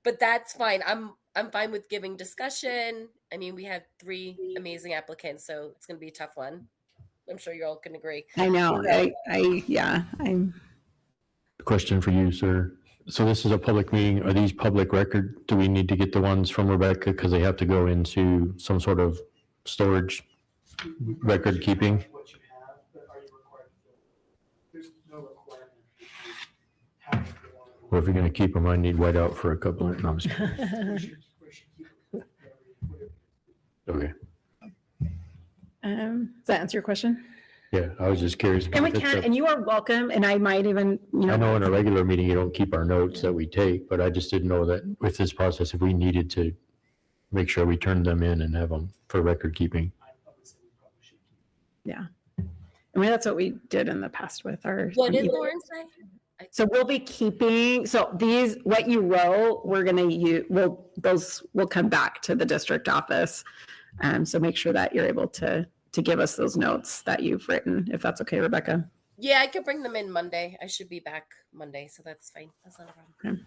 But that's fine. I'm fine with giving discussion. I mean, we have 3 amazing applicants, so it's going to be a tough one. I'm sure you all can agree. I know. I'm. Question for you, sir. So this is a public meeting. Are these public record? Do we need to get the ones from Rebecca because they have to go into some sort of storage record keeping? What you have, but are you required to fill it? There's no requirement. Have to fill it. Well, if you're going to keep them, I need whiteout for a couple of times. We should keep it. Okay. Does that answer your question? Yeah, I was just curious. And we if it's can, a- and you are welcome, and I might even, I know in a regular meeting, you don't keep our notes that we take, but I just didn't know that with this process, if we needed to make sure we turned them in and have them for record keeping. I would say we probably should keep it. yeah. I mean, that's what we did in the past with our. What did Lauren say? So we'll be keeping, so these, what you wrote, we're gonna use, those will come back to the district office. So make sure that you're able to give us those notes that you've written, if that's okay, Rebecca. Yeah, I could bring them in Monday. I should be back Monday, so that's fine. That's not a problem.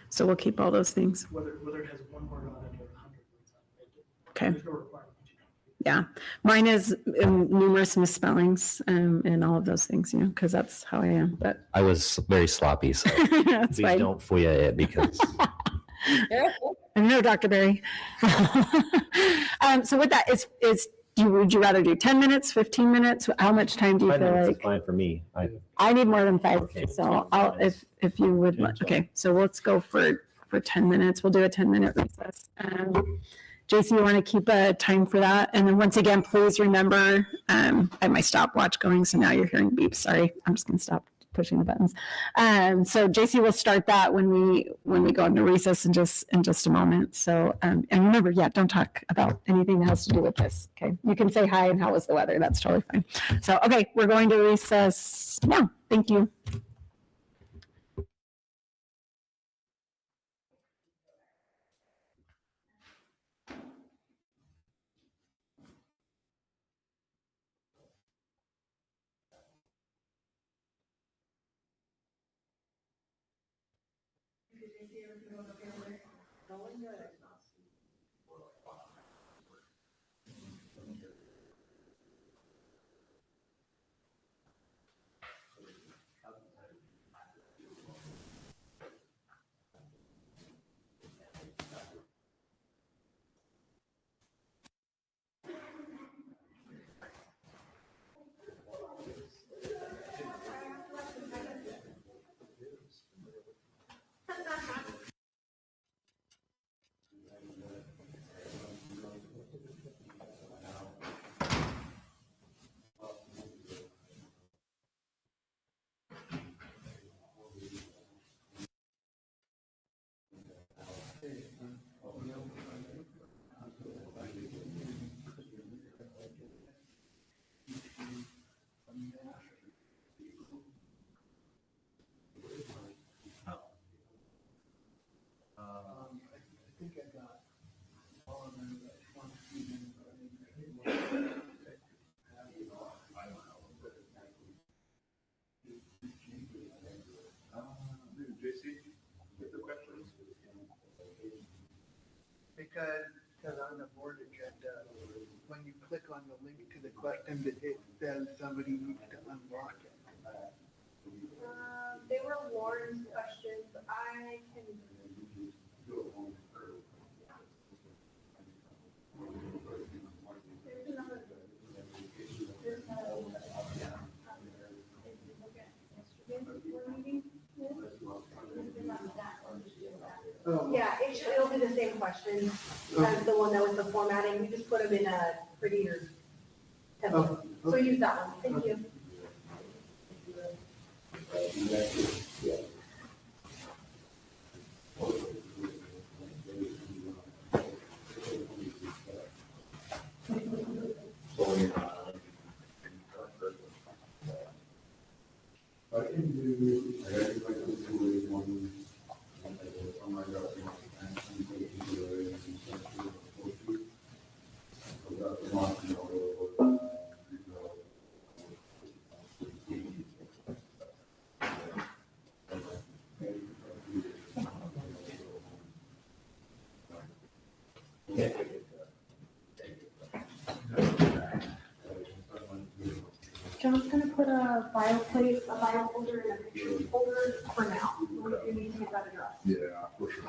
So we'll keep all those things. Whether it has one word on it or 100 words on it. Okay. There's no requirement. Yeah. Mine is numerous misspellings and all of those things, because that's how I am. But I was very sloppy, so that's please fine. don't FOIA it because No, Dr. Berry. So with that, would you rather do 10 minutes, 15 minutes? How much time do you 5 feel minutes is like? fine for me. I need more than 5, Okay. so I'll, if you would, okay, so let's go for 10 minutes. We'll do a 10-minute recess. JC, you want to keep a time for that? And then once again, please remember, I have my stopwatch going, so now you're hearing beeps. Sorry, I'm just going to stop pushing the buttons. So JC will start that when we go into recess in just a moment. So, and remember, yeah, don't talk about anything that has to do with this. Okay, you can say hi and how was the weather. That's totally fine. So, okay, we're going to recess now. Thank you. Because on the board agenda, when you click on the link to the question, it says somebody needs to unlock it. They were Lauren's questions. I can. There's another. There's no. If you look at yesterday's board meeting. Yeah, it'll be the same questions as the one that was the formatting. You just put them in a prettier template. So use that one. Thank you. John's gonna put a file folder and a picture folder for now. We need to get that addressed. Yeah, for sure.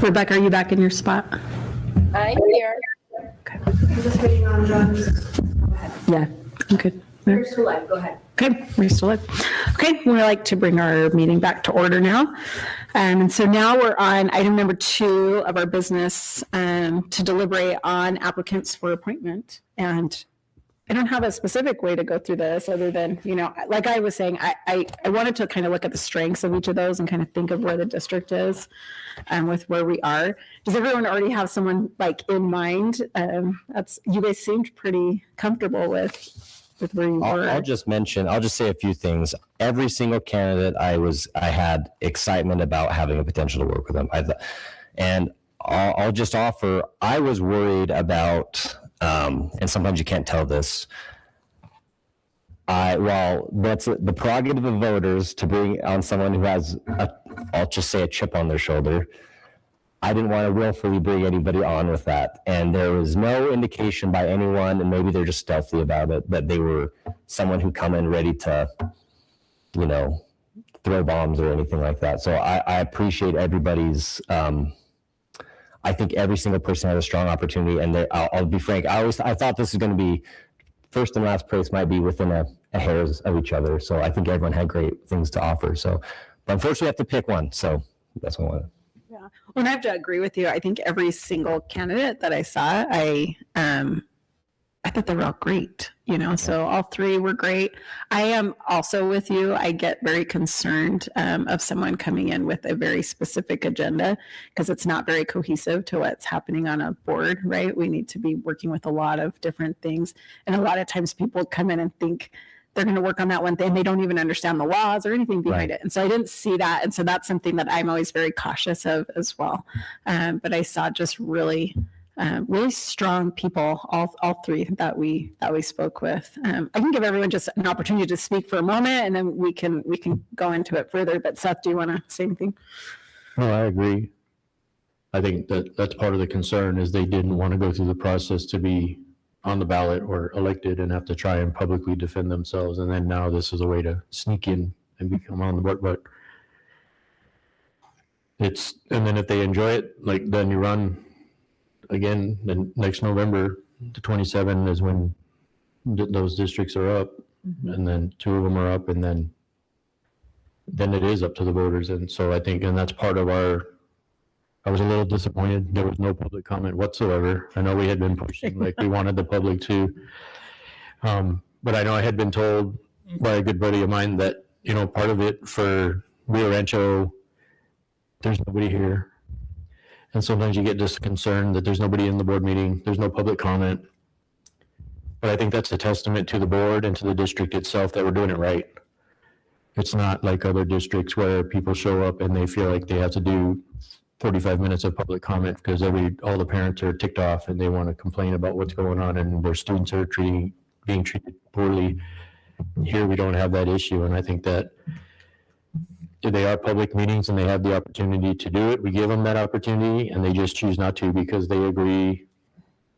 Rebecca, are you back in your spot? I'm here. I'm just waiting on John's. Yeah, I'm good. You're still live, go ahead. Okay, we're still live. Okay, we'd like to bring our meeting back to order now. And so now we're on item number 2 of our business to deliberate on applicants for appointment. And I don't have a specific way to go through this other than, like I was saying, I wanted to kind of look at the strengths of each of those and kind of think of where the district is with where we are. Does everyone already have someone like in mind? You guys seemed pretty comfortable with where you were. I'll just say a few things. Every single candidate I had excitement about having a potential to work with them. And I'll just offer, I was worried about, and sometimes you can't tell this, while that's the prerogative of voters to bring on someone who has, I'll just say, a chip on their shoulder, I didn't want to willfully bring anybody on with that. And there was no indication by anyone, and maybe they're just stealthy about it, that they were someone who come in ready to, throw bombs or anything like that. So I appreciate everybody's, I think every single person had a strong opportunity. And I'll be frank, I thought this was going to be first and last place might be within a hairs of each other. So I think everyone had great things to offer. So, but unfortunately I have to pick one. So that's what I wanted. Yeah. Well, and I have to agree with you. I think every single candidate that I saw, I thought they were all great, so all 3 were great. I am also with you. I get very concerned of someone coming in with a very specific agenda because it's not very cohesive to what's happening on a board, right? We need to be working with a lot of different things. And a lot of times people come in and think they're going to work on that one thing. They don't even understand the laws or anything behind it. And so I didn't see that. And so that's something that I'm always very cautious of as well. But I saw just really strong people, all 3 that we spoke with. I can give everyone just an opportunity to speak for a moment, and then we can go into it further. But Seth, do you want to say anything? No, I agree. I think that's part of the concern is they didn't want to go through the process to be on the ballot or elected and have to try and publicly defend themselves. And then now this is a way to sneak in and become on the board. But and then if they enjoy it, like then you run again, then next November, the 27 is when those districts are up, and then 2 of them are up, and then it is up to the voters. And so I think, and that's part of I was a little disappointed. There was no public comment whatsoever. I know we had been pushing, like we wanted the public to, but I know I had been told by a good buddy of mine that, part of it for Rio Rancho, there's nobody here. And sometimes you get just concerned that there's nobody in the board meeting, there's no public comment. But I think that's a testament to the board and to the district itself that we're doing it right. It's not like other districts where people show up and they feel like they have to do 45 minutes of public comment because all the parents are ticked off and they want to complain about what's going on and their students are being treated poorly. Here we don't have that issue, and I think that if they are public meetings and they have the opportunity to do it, we give them that opportunity, and they just choose not to because they agree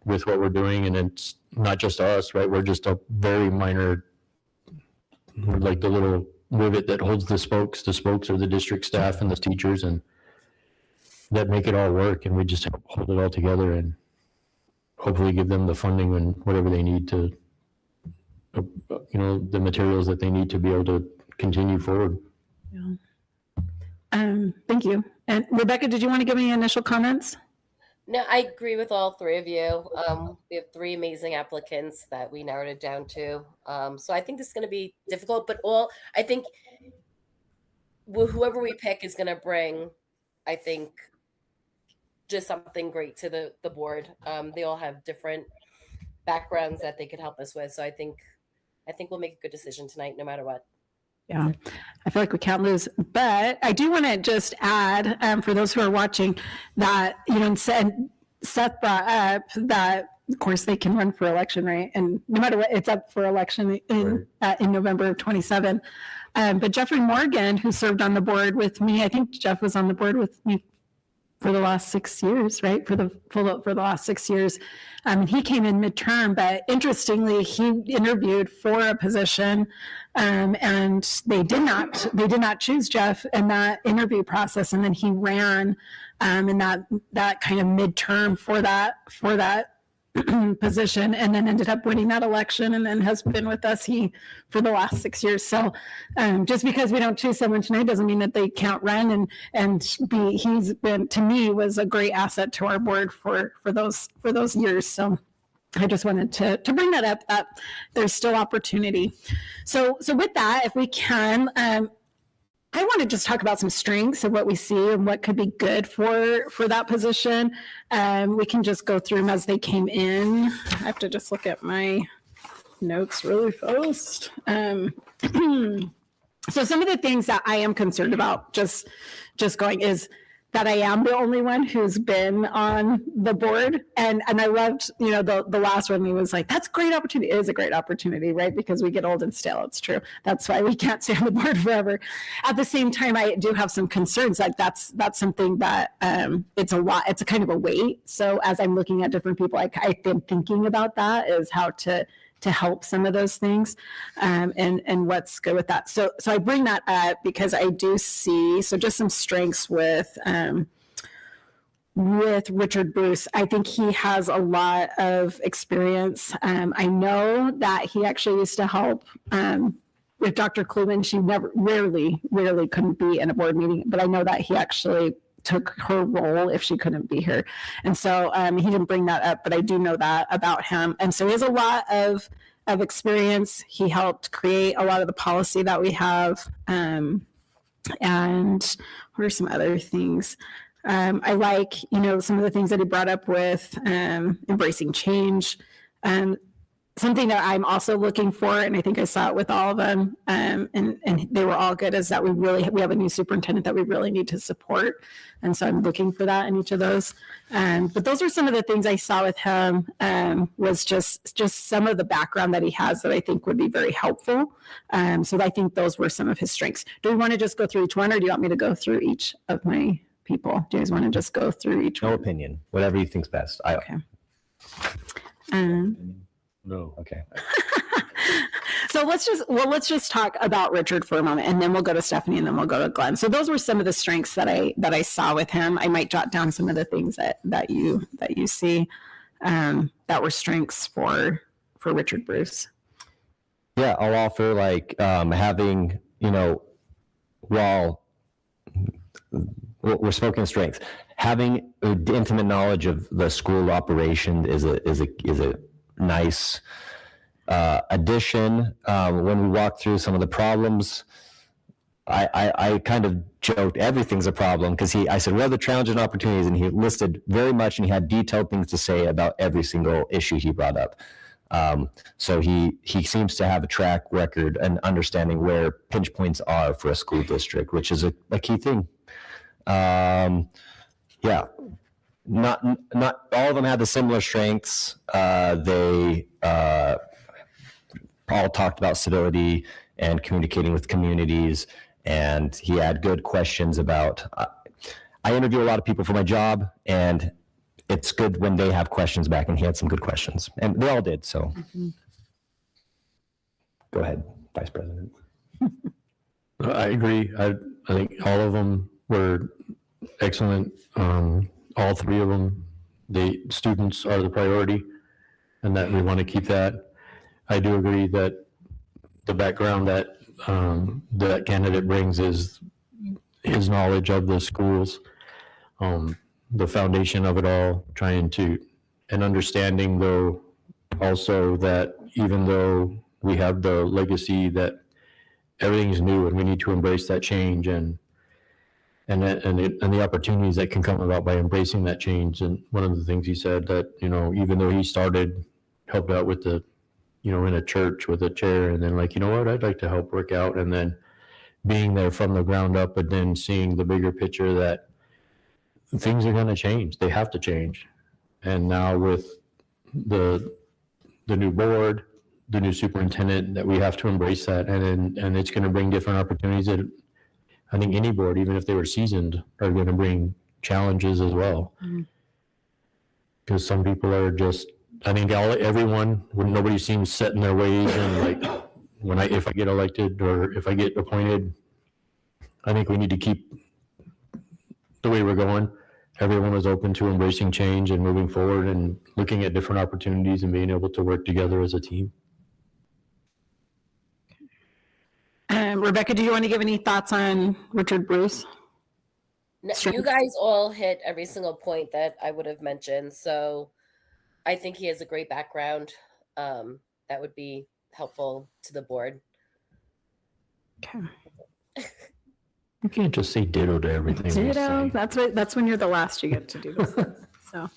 with what we're doing. And it's not just us, right? We're just a very minor, like the little rivet that holds the spokes. The spokes are the district staff and the teachers, and that make it all work. And we just hold it all together and hopefully give them the funding and whatever they need to, the materials that they need to be able to continue forward. Yeah. Thank you. And Rebecca, did you want to give any initial comments? No, I agree with all 3 of you. We have 3 amazing applicants that we narrowed it down to. So I think this is going to be difficult, but I think whoever we pick is going to bring, I think, just something great to the board. They all have different backgrounds that they could help us with. So I think we'll make a good decision tonight, no matter what. Yeah, I feel like we can't lose. But I do want to just add, for those who are watching, that, Seth brought up that, of course, they can run for election, right? And no matter what, it's up for election in November of 27. But Jeffrey Morgan, who served on the board with me, I think Jeff was on the board with me for the last 6 years, right? For the last 6 years. He came in midterm, but interestingly, he interviewed for a position, and they did not choose Jeff in that interview process. And then he ran in that kind of midterm for that position, and then ended up winning that election, and then has been with us for the last 6 years. So just because we don't choose someone tonight doesn't mean that they can't run and be. He's been, to me, was a great asset to our board for those years. So I just wanted to bring that up, that there's still opportunity. So with that, if we can, I want to just talk about some strengths of what we see and what could be good for that position. We can just go through them as they came in. I have to just look at my notes really fast. So some of the things that I am concerned about just going is that I am the only one who's been on the board. And I loved, the last one, he was like, that's a great opportunity. It is a great opportunity, right? Because we get old and stale. It's true. That's why we can't stay on the board forever. At the same time, I do have some concerns. Like that's something that it's a kind of a weight. So as I'm looking at different people, I've been thinking about that, is how to help some of those things, and what's good with that. So I bring that up because I do see, so just some strengths with Richard Bruce. I think he has a lot of experience. I know that he actually used to help with Dr. Kluman. She rarely couldn't be in a board meeting, but I know that he actually took her role if she couldn't be here. And so he didn't bring that up, but I do know that about him. And so he has a lot of experience. He helped create a lot of the policy that we have. And what are some other things? I like, some of the things that he brought up with embracing change. Something that I'm also looking for, and I think I saw it with all of them, and they were all good, is that we have a new superintendent that we really need to support. And so I'm looking for that in each of those. But those are some of the things I saw with him, was just some of the background that he has that I think would be very helpful. So I think those were some of his strengths. Do we want to just go through each one, or do you want me to go through each of my people? Do you guys want to just go through each one? No opinion, whatever you think's best. Okay. No. Okay. So let's just talk about Richard for a moment, and then we'll go to Stephanie, and then we'll go to Glenn. So those were some of the strengths that I saw with him. I might jot down some of the things that you see that were strengths for Richard Bruce. Yeah, I'll offer having, while we're spoken strengths, having intimate knowledge of the school operation is a nice addition. When we walk through some of the problems, I kind of joked everything's a problem, because I said, what are the challenges and opportunities? And he listed very much, and he had detailed things to say about every single issue he brought up. So he seems to have a track record and understanding where pinch points are for a school district, which is a key thing. Yeah. Not all of them had the similar strengths. They all talked about civility and communicating with communities, and he had good questions about. I interview a lot of people for my job, and it's good when they have questions back, and he had some good questions, and they all did. So, Go ahead, Vice President. I agree. I think all of them were excellent. All three of them, the students are the priority, and that we want to keep that. I do agree that the background that that candidate brings is his knowledge of the schools, the foundation of it all, and understanding though also that even though we have the legacy that everything's new and we need to embrace that change and the opportunities that can come about by embracing that change. And one of the things he said that, even though he helped out with in a church with a chair, and then I'd like to help work out, and then being there from the ground up, but then seeing the bigger picture that things are going to change. They have to change. And now with the new board, the new superintendent, that we have to embrace that. And it's going to bring different opportunities that I think any board, even if they were seasoned, are going to bring challenges as well. Mm. Because some people are just, I think everyone, when nobody seems set in their ways, and like if I get elected or if I get appointed, I think we need to keep the way we're going. Everyone is open to embracing change and moving forward and looking at different opportunities and being able to work together as a team. Rebecca, do you want to give any thoughts on Richard Bruce? No, Sure. you guys all hit every single point that I would have mentioned. So I think he has a great background. That would be helpful to the board. Okay. You can't just say ditto to everything. we Ditto. say. That's when you're the last you get to do this. So,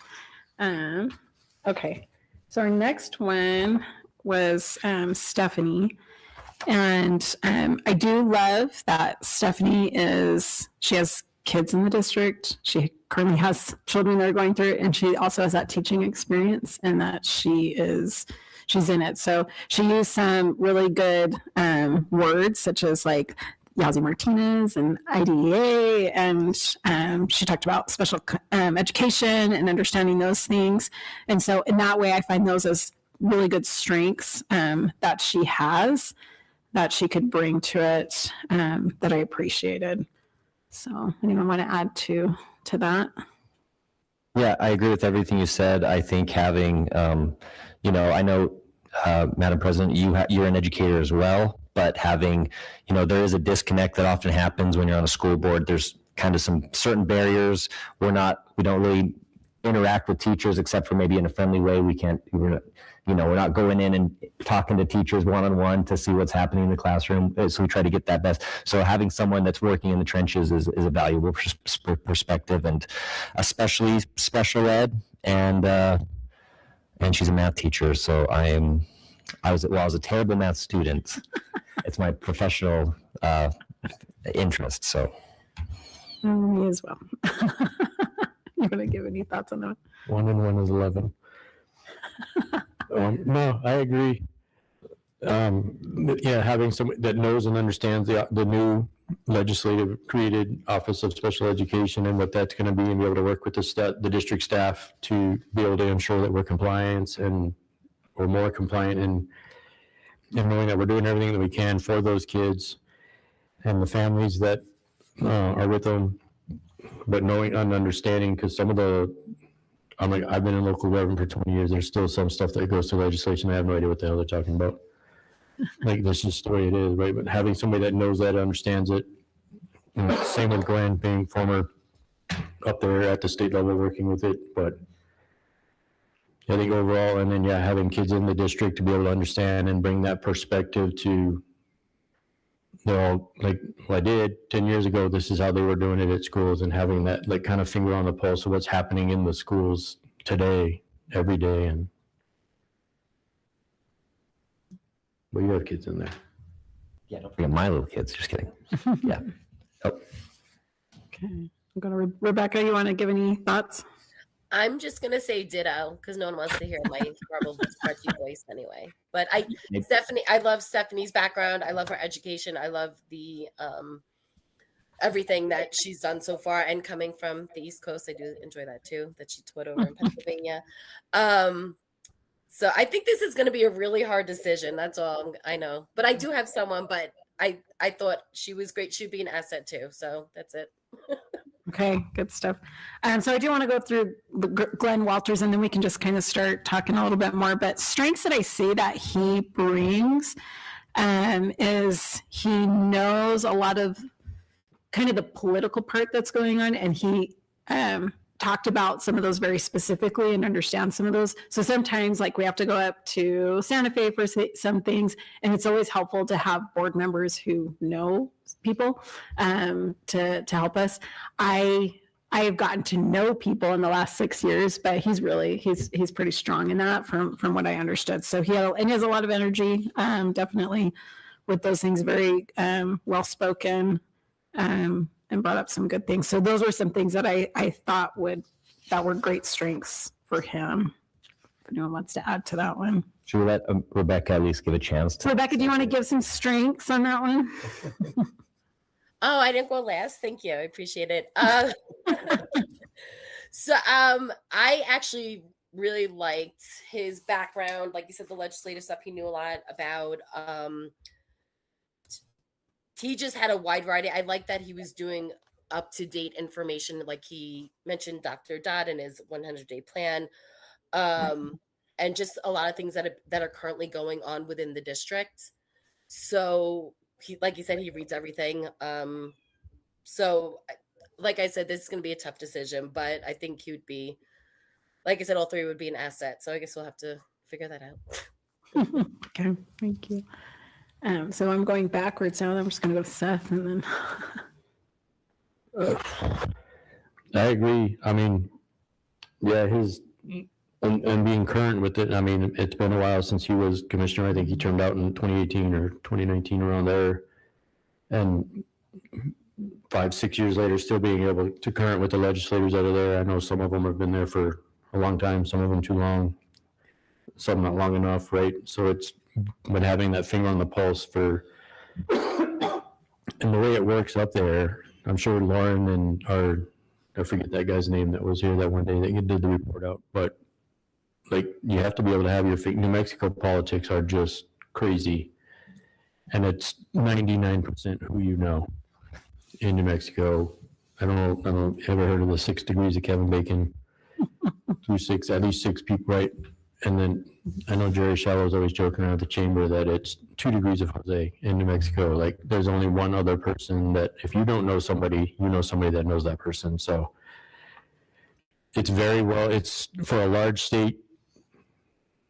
okay. So our next one was Stephanie. And I do love that Stephanie she has kids in the district. She currently has children that are going through it, and she also has that teaching experience, and that she's in it. So she used some really good words such as like Yazzie Martinez and IDEA, and she talked about special education and understanding those things. And so in that way, I find those as really good strengths that she has, that she could bring to it, that I appreciated. So anyone want to add to that? Yeah, I agree with everything you said. I think having, I know, Madam President, you're an educator as well, but having, there is a disconnect that often happens when you're on a school board. There's kind of some certain barriers. We don't really interact with teachers except for maybe in a friendly way. We're not going in and talking to teachers one-on-one to see what's happening in the classroom. So we try to get that best. So having someone that's working in the trenches is a valuable perspective, and especially special ed. And she's a math teacher. So I was a terrible math student. It's my professional interest. So Me as well. You want to give any thoughts on that? 1 and 1 is 11. No, I agree. Having someone that knows and understands the new legislative created Office of Special Education and what that's going to be, and be able to work with the district staff to be able to ensure that we're compliant and we're more compliant, and knowing that we're doing everything that we can for those kids and the families that are with them, but knowing and understanding, because I've been in local government for 20 years. There's still some stuff that goes to legislation. I have no idea what the hell they're talking about. Like, that's just the way it is, right? But having somebody that knows that, understands it. Same with Glenn, being former up there at the state level working with it. But I think overall, and then having kids in the district to be able to understand and bring that perspective to, like I did 10 years ago, this is how they were doing it at schools, and having that like kind of finger on the pulse of what's happening in the schools today, every day. And well, you have kids in there. yeah, don't forget my little kids. Just kidding. Yeah. Oh. Okay. I'm going to Rebecca, you want to give any thoughts? I'm just gonna say ditto because no one wants to hear my garbled, starchy voice anyway. But I love Stephanie's background. I love her education. I love the everything that she's done so far. And coming from the East Coast, I do enjoy that too. That she taught over in Pennsylvania. So I think this is going to be a really hard decision. That's all I know. But I do have someone. But I thought she was great. She'd be an asset too. So that's it. Okay, good stuff. So I do want to go through Glenn Walters, and then we can just kind of start talking a little bit more. But strengths that I see that he brings is he knows a lot of kind of the political part that's going on, and he talked about some of those very specifically and understand some of those. So sometimes like we have to go up to Santa Fe for some things, and it's always helpful to have board members who know people to help us. I have gotten to know people in the last 6 years, but he's pretty strong in that from what I understood. So he has a lot of energy, definitely with those things, very well-spoken, and brought up some good things. So those were some things that I thought that were great strengths for him. If anyone wants to add to that one. Should we let Rebecca at least give a chance to? Rebecca, do you want to give some strengths on that one? Oh, I didn't go last. Thank you. I appreciate it. So I actually really liked his background. Like you said, the legislative stuff, he knew a lot about. He just had a wide variety. I like that he was doing up-to-date information. Like he mentioned Dr. Dodd and his 100-day plan. And just a lot of things that are currently going on within the district. So he, like you said, he reads everything. So like I said, this is going to be a tough decision, but I think he would be, like I said, all three would be an asset. So I guess we'll have to figure that out. Okay, thank you. So I'm going backwards now. I'm just going to go with Seth and then. I agree. I mean, yeah, and being current with it, I mean, it's been a while since he was commissioner. I think he turned out in 2018 or 2019, around there. And 5-6 years later, still being able to current with the legislators that are there. I know some of them have been there for a long time, some of them too long, some not long enough, right? So it's been having that finger on the pulse for, and the way it works up there, I'm sure Lauren and I forget that guy's name that was here that one day that did the report out, but like you have to be able to have your New Mexico politics are just crazy. And it's 99% who you know in New Mexico. I don't know, ever heard of the 6 degrees of Kevin Bacon? At least 6 people, right? And then I know Jerry Shallow's always joking around the chamber that it's 2 degrees of Jose in New Mexico. Like there's only one other person that if you don't know somebody, you know somebody that knows that person. So it's very well, it's for a large state,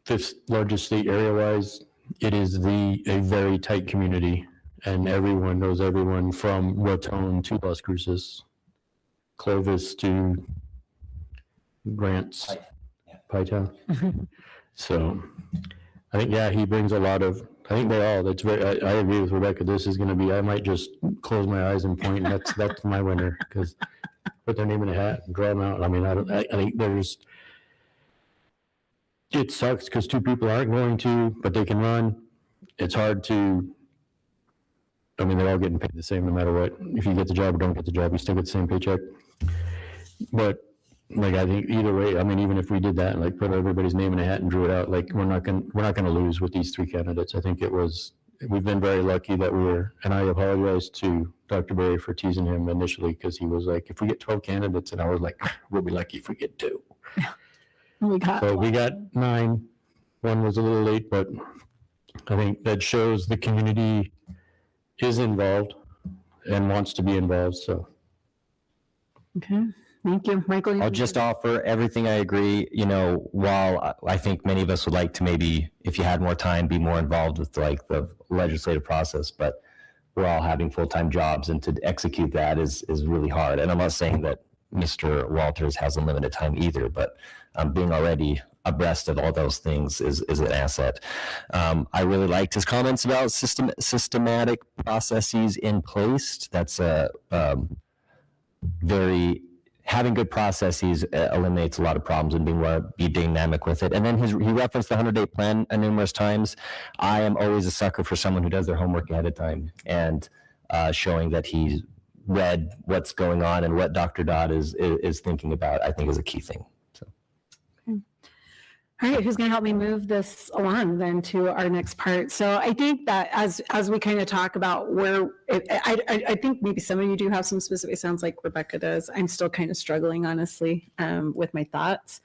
5th largest state area-wise, it is a very tight community, and everyone knows everyone from Raton to Las Cruces, Clovis to Grants, Pytown. So I think, yeah, he brings a lot of, I think they all, that's very, I agree with Rebecca. This is going to be, I might just close my eyes and point, and that's my winner, because put their name in a hat and draw them out. I mean, I think it sucks because 2 people aren't going to, but they can run. It's hard to, I mean, they're all getting paid the same no matter what. If you get the job or don't get the job, you still get the same paycheck. But like, I think either way, I mean, even if we did that and like put everybody's name in a hat and drew it out, like we're not gonna lose with these 3 candidates. I think we've been very lucky that and I apologize to Dr. Berry for teasing him initially, because he was like, if we get 12 candidates, and I was like, we'll be lucky if we get 2. We got 9. One was a little late, but I think that shows the community is involved and wants to be involved. So. Okay, thank you. Michael? I'll just offer everything. I agree. You know, while I think many of us would like to maybe, if you had more time, be more involved with like the legislative process, but we're all having full-time jobs, and to execute that is really hard. And I'm not saying that Mr. Walters has unlimited time either, but being already abreast of all those things is an asset. I really liked his comments about systematic processes in place. That's having good processes eliminates a lot of problems, and be dynamic with it. And then he referenced the 100-day plan numerous times. I am always a sucker for someone who does their homework ahead of time, and showing that he's read what's going on and what Dr. Dodd is thinking about, I think is a key thing. So. Okay. All right, who's going to help me move this along then to our next part? So I think that as we kind of talk about where, I think maybe some of you do have some specific, sounds like Rebecca does. I'm still kind of struggling, honestly, with my thoughts.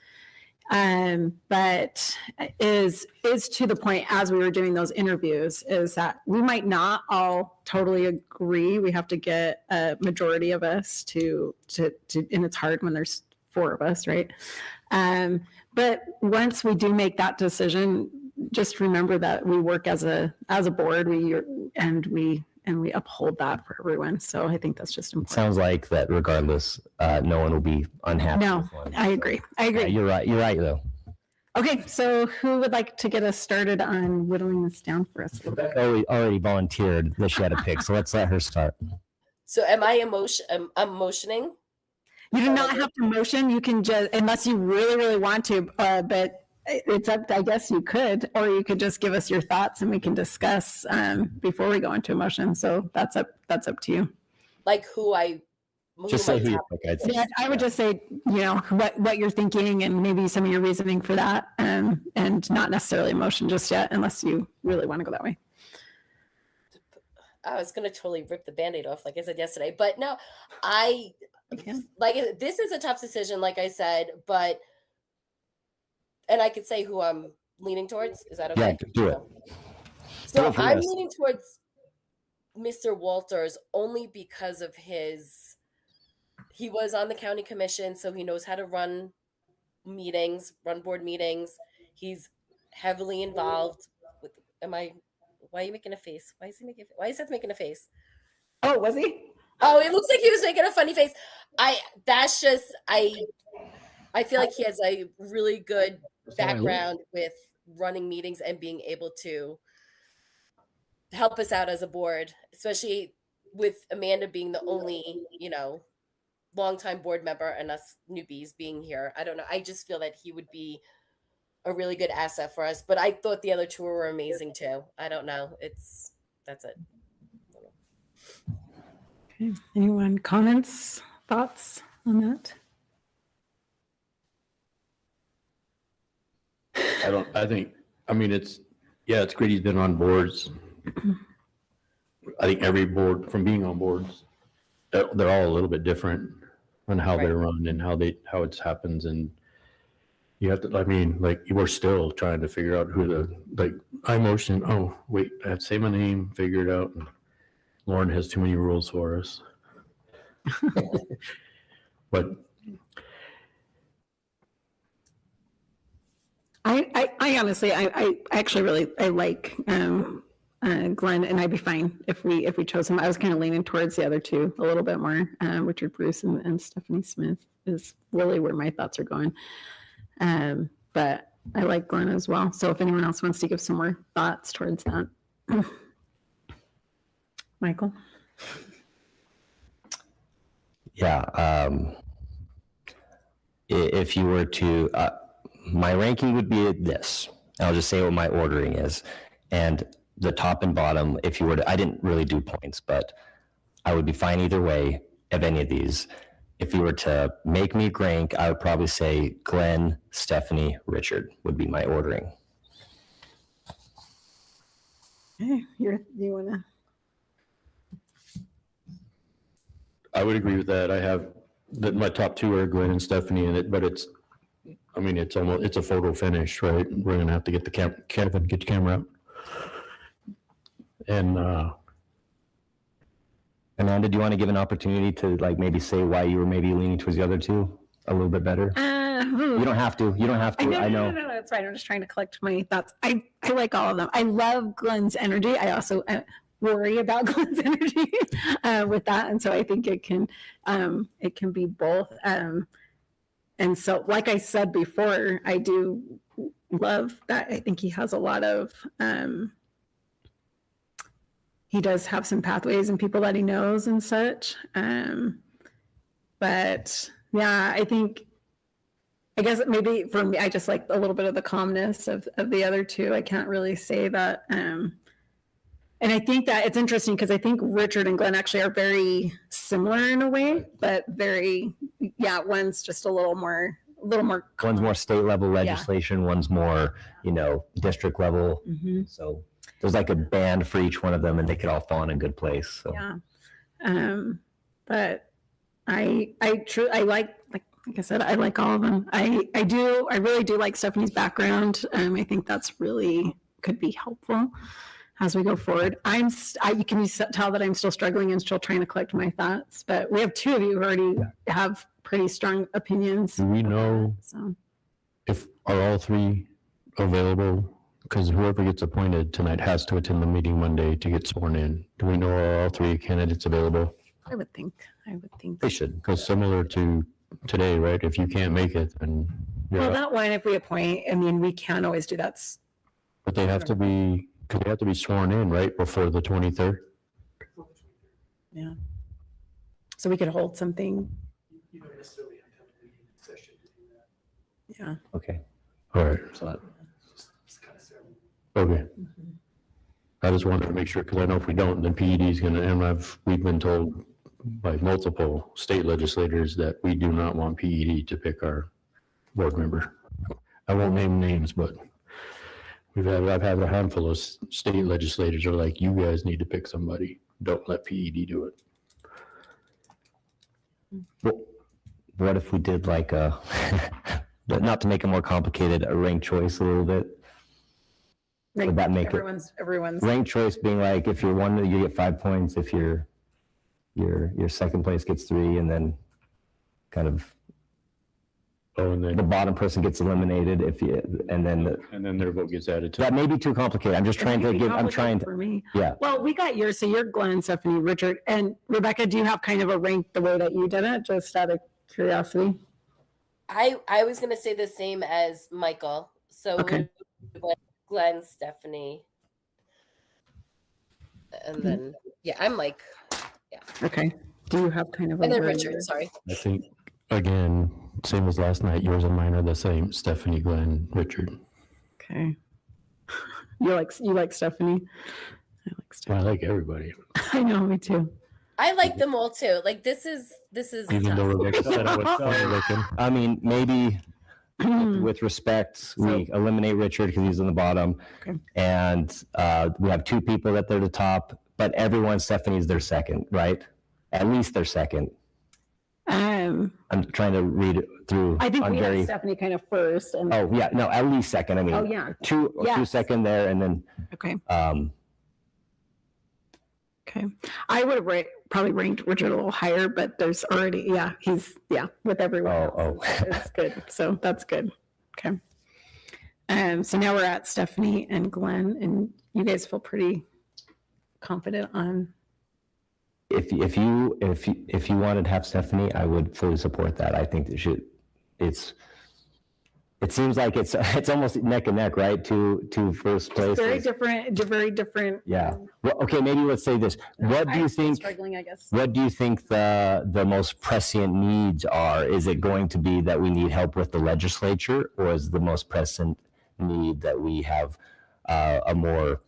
But is to the point, as we were doing those interviews, is that we might not all totally agree. We have to get a majority of us to and it's hard when there's 4 of us, right? But once we do make that decision, just remember that we work as a board, we uphold that for everyone. So I think that's just important. Sounds like that regardless, no one will be unhappy. No, with one. I agree. Yeah, you're right though. Okay, so who would like to get us started on whittling this down for us? Already volunteered that she had a pick, so let's let her start. So am I I'm motioning? You do not have to motion. You can just, unless you really, really want to, but it's up, I guess you could, or you could just give us your thoughts and we can discuss before we go into a motion. So that's up to you. Like who I Just say who you think, I'd say. Yeah, I would just say, you know, what you're thinking and maybe some of your reasoning for that, and not necessarily a motion just yet, unless you really want to go that way. I was gonna totally rip the Band-Aid off, like I said yesterday, but no, I Okay. like this is a tough decision, like I said, but and I could say who I'm leaning towards. Is that okay? Yeah, do it. So Do it for I'm us. leaning towards Mr. Walters only because of he was on the county commission, so he knows how to run meetings, run board meetings. He's heavily involved with, why are you making a face? Why is Seth making a face? Oh, was he? Oh, it looks like he was making a funny face. I feel like he has a really good background with running meetings and being able to help us out as a board, especially with Amanda being the only, longtime board member and us newbies being here. I don't know. I just feel that he would be a really good asset for us. But I thought the other two were amazing too. I don't know. That's it. Okay. Anyone comments, thoughts on that? It's great he's been on boards. I think every board, from being on boards, they're all a little bit different on how they're run and how it happens. And you have to, we're still trying to figure out I motion, oh, wait, I have to say my name, figure it out. And Lauren has too many rules for us. But I honestly, I actually really, I like Glenn, and I'd be fine if we chose him. I was kind of leaning towards the other two a little bit more. Richard Bruce and Stephanie Smith is really where my thoughts are going. But I like Glenn as well. So if anyone else wants to give some more thoughts towards that. Michael? Yeah. If you were to, my ranking would be this. I'll just say what my ordering is. And the top and bottom, if you were to, I didn't really do points, but I would be fine either way of any of these. If you were to make me rank, I would probably say Glenn, Stephanie, Richard would be my ordering. Okay, you want to? I would agree with that. I have that my top two are Glenn and Stephanie in it, but it's a photo finish, right? We're gonna have to get the Kevin, get your camera out. And Amanda, do you want to give an opportunity to maybe say why you were maybe leaning towards the other two a little bit better? You don't have to. I know. No, it's fine. I'm just trying to collect my thoughts. I like all of them. I love Glenn's energy. I also worry about Glenn's energy with that, and so I think it can be both. And so, like I said before, I do love that. I think he has a lot of. He does have some pathways and people that he knows and such. But yeah, I guess maybe for me, I just like a little bit of the calmness of the other two. I can't really say that. And I think that it's interesting because I think Richard and Glenn actually are very similar in a way, but one's just a little more calm. One's more state level legislation, one's more, district level. Mm-hmm. So there's like a band for each one of them and they could all fall in a good place. So. Yeah. But I like I said, I like all of them. I really do like Stephanie's background. I think that's really could be helpful as we go forward. You can tell that I'm still struggling and still trying to collect my thoughts, but we have two of you who already have pretty strong opinions. Do we know if are all three available? Because whoever gets appointed tonight has to attend the meeting Monday to get sworn in. Do we know are all three candidates available? I would think they should. Because similar to today, right? If you can't make it, then well, that one, if we appoint, we can always do that. But they have to be sworn in right before the 23rd. Yeah. So we could hold something. You don't necessarily have to have a meeting session to do that. Yeah. Okay. All right. So It's kind of ceremony. Okay. I just wanted to make sure because I know if we don't, then PED is going to, and we've been told by multiple state legislators that we do not want PED to pick our board member. I won't name names, but I've had a handful of state legislators are like, you guys need to pick somebody. Don't let PED do it. What if we did like a, but not to make it more complicated, a ranked choice a little bit? Would that make everyone's ranked choice being like, if you're one, you get 5 points. If your second place gets 3, and then kind of and then the bottom person gets eliminated and then their vote gets added to. That may be too complicated. I'm just trying to give, I'm trying to, for me. yeah. Well, we got yours, so you're Glenn, Stephanie, Richard, and Rebecca. Do you have kind of a rank the way that you did it, just out of curiosity? I was gonna say the same as Michael. So Okay. Glenn, Stephanie, and then I'm like, Okay. Do you have kind of a and then rank? Richard. Sorry. I think, again, same as last night, yours and mine are the same. Stephanie, Glenn, Richard. Okay. You like Stephanie? I like I Stephanie. like everybody. I know, me too. I like them all too. Like this is Even tough. though Rebecca said I was funny looking. I mean, maybe with respect, we eliminate Richard because he's in the bottom. Okay. And we have 2 people that they're the top, but everyone, Stephanie's their second, right? At least their second. I'm trying to read it through. I think I'm we very, had Stephanie kind of first. And oh, yeah, no, at least second. I mean, oh yeah. 2 Yes. second there, and then, Okay. Okay. I would have probably ranked Richard a little higher, but there's already, he's with everyone else. It's good. So that's good. Okay. So now we're at Stephanie and Glenn, and you guys feel pretty confident on. if you wanted to have Stephanie, I would fully support that. I think it seems like it's almost neck and neck, right? To first place. Very different. Yeah. Well, okay, maybe let's say this. What do you think? Struggling, I guess. What do you think the most prescient needs are? Is it going to be that we need help with the legislature, or is the most present need that we have a more?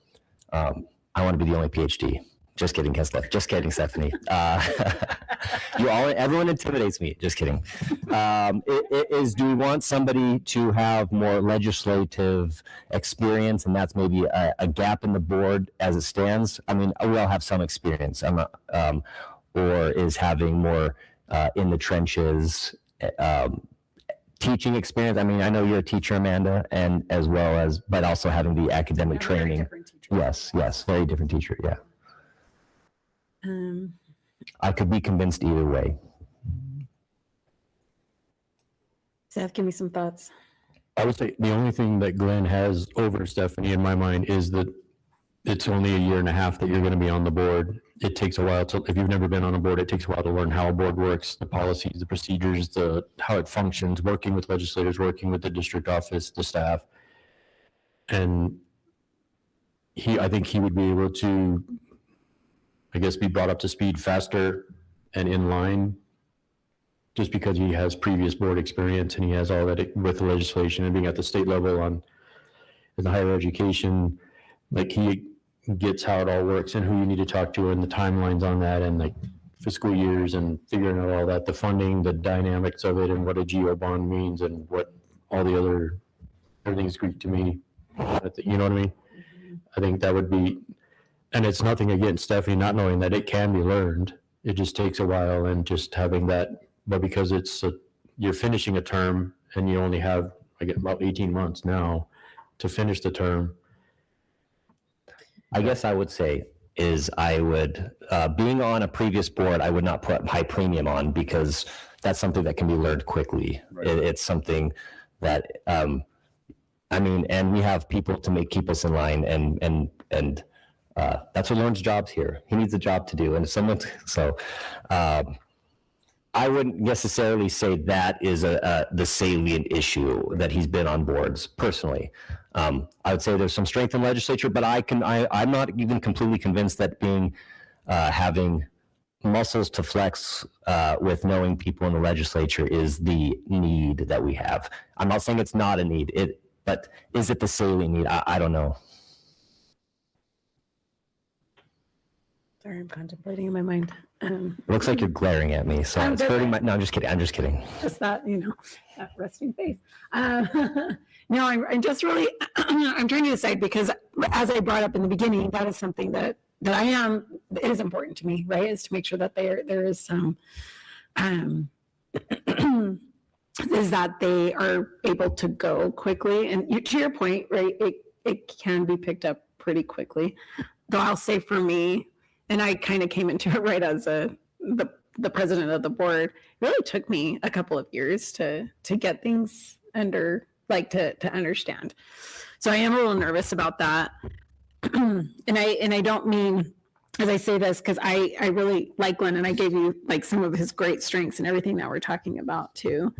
I want to be the only PhD. Just kidding, Keslev. Just kidding, Stephanie. Everyone intimidates me. Just kidding. Do we want somebody to have more legislative experience, and that's maybe a gap in the board as it stands? I mean, we all have some experience. Or is having more in the trenches teaching experience? I mean, I know you're a teacher, Amanda, and as well as, but also having the academic training. Yes, very different teacher. Yeah. I could be convinced either way. Seth, give me some thoughts. I would say the only thing that Glenn has over Stephanie in my mind is that it's only a year and a half that you're going to be on the board. It takes a while if you've never been on a board, it takes a while to learn how a board works, the policies, the procedures, how it functions, working with legislators, working with the district office, the staff. And I think he would be able to, I guess, be brought up to speed faster and in line, just because he has previous board experience and he has all that with the legislation and being at the state level in the higher education. Like, he gets how it all works and who you need to talk to and the timelines on that, and like fiscal years and figuring out all that, the funding, the dynamics of it, and what a geo bond means and what all the other, everything's Greek to me. You know what I mean? I think that would be. And it's nothing against Stephanie not knowing that it can be learned. It just takes a while, and just having that, but because you're finishing a term and you only have, I guess, about 18 months now to finish the term. I guess I would say is being on a previous board, I would not put high premium on, because that's something that can be learned quickly. Right. It's something that, and we have people to keep us in line, and that's what Lauren's job's here. He needs a job to do. And if someone, I wouldn't necessarily say that is the salient issue that he's been on boards personally. I would say there's some strength in legislature, but I'm not even completely convinced that having muscles to flex with knowing people in the legislature is the need that we have. I'm not saying it's not a need, but is it the salient need? I don't know. Sorry, I'm contemplating in my mind. It looks like you're glaring at me, so I'm it's good. hurting my. No, I'm just kidding. I'm just kidding. Just that, that resting face. No, I'm just really, I'm trying to decide because as I brought up in the beginning, that is something that it is important to me, right? Is to make sure that there is some, is that they are able to go quickly. And to your point, right, it can be picked up pretty quickly. Though I'll say for me, and I kind of came into it right as the president of the board, it really took me a couple of years to get things under, like to understand. So I am a little nervous about that. and I don't mean, as I say this, because I really like Glenn and I gave you like some of his great strengths and everything that we're talking about too.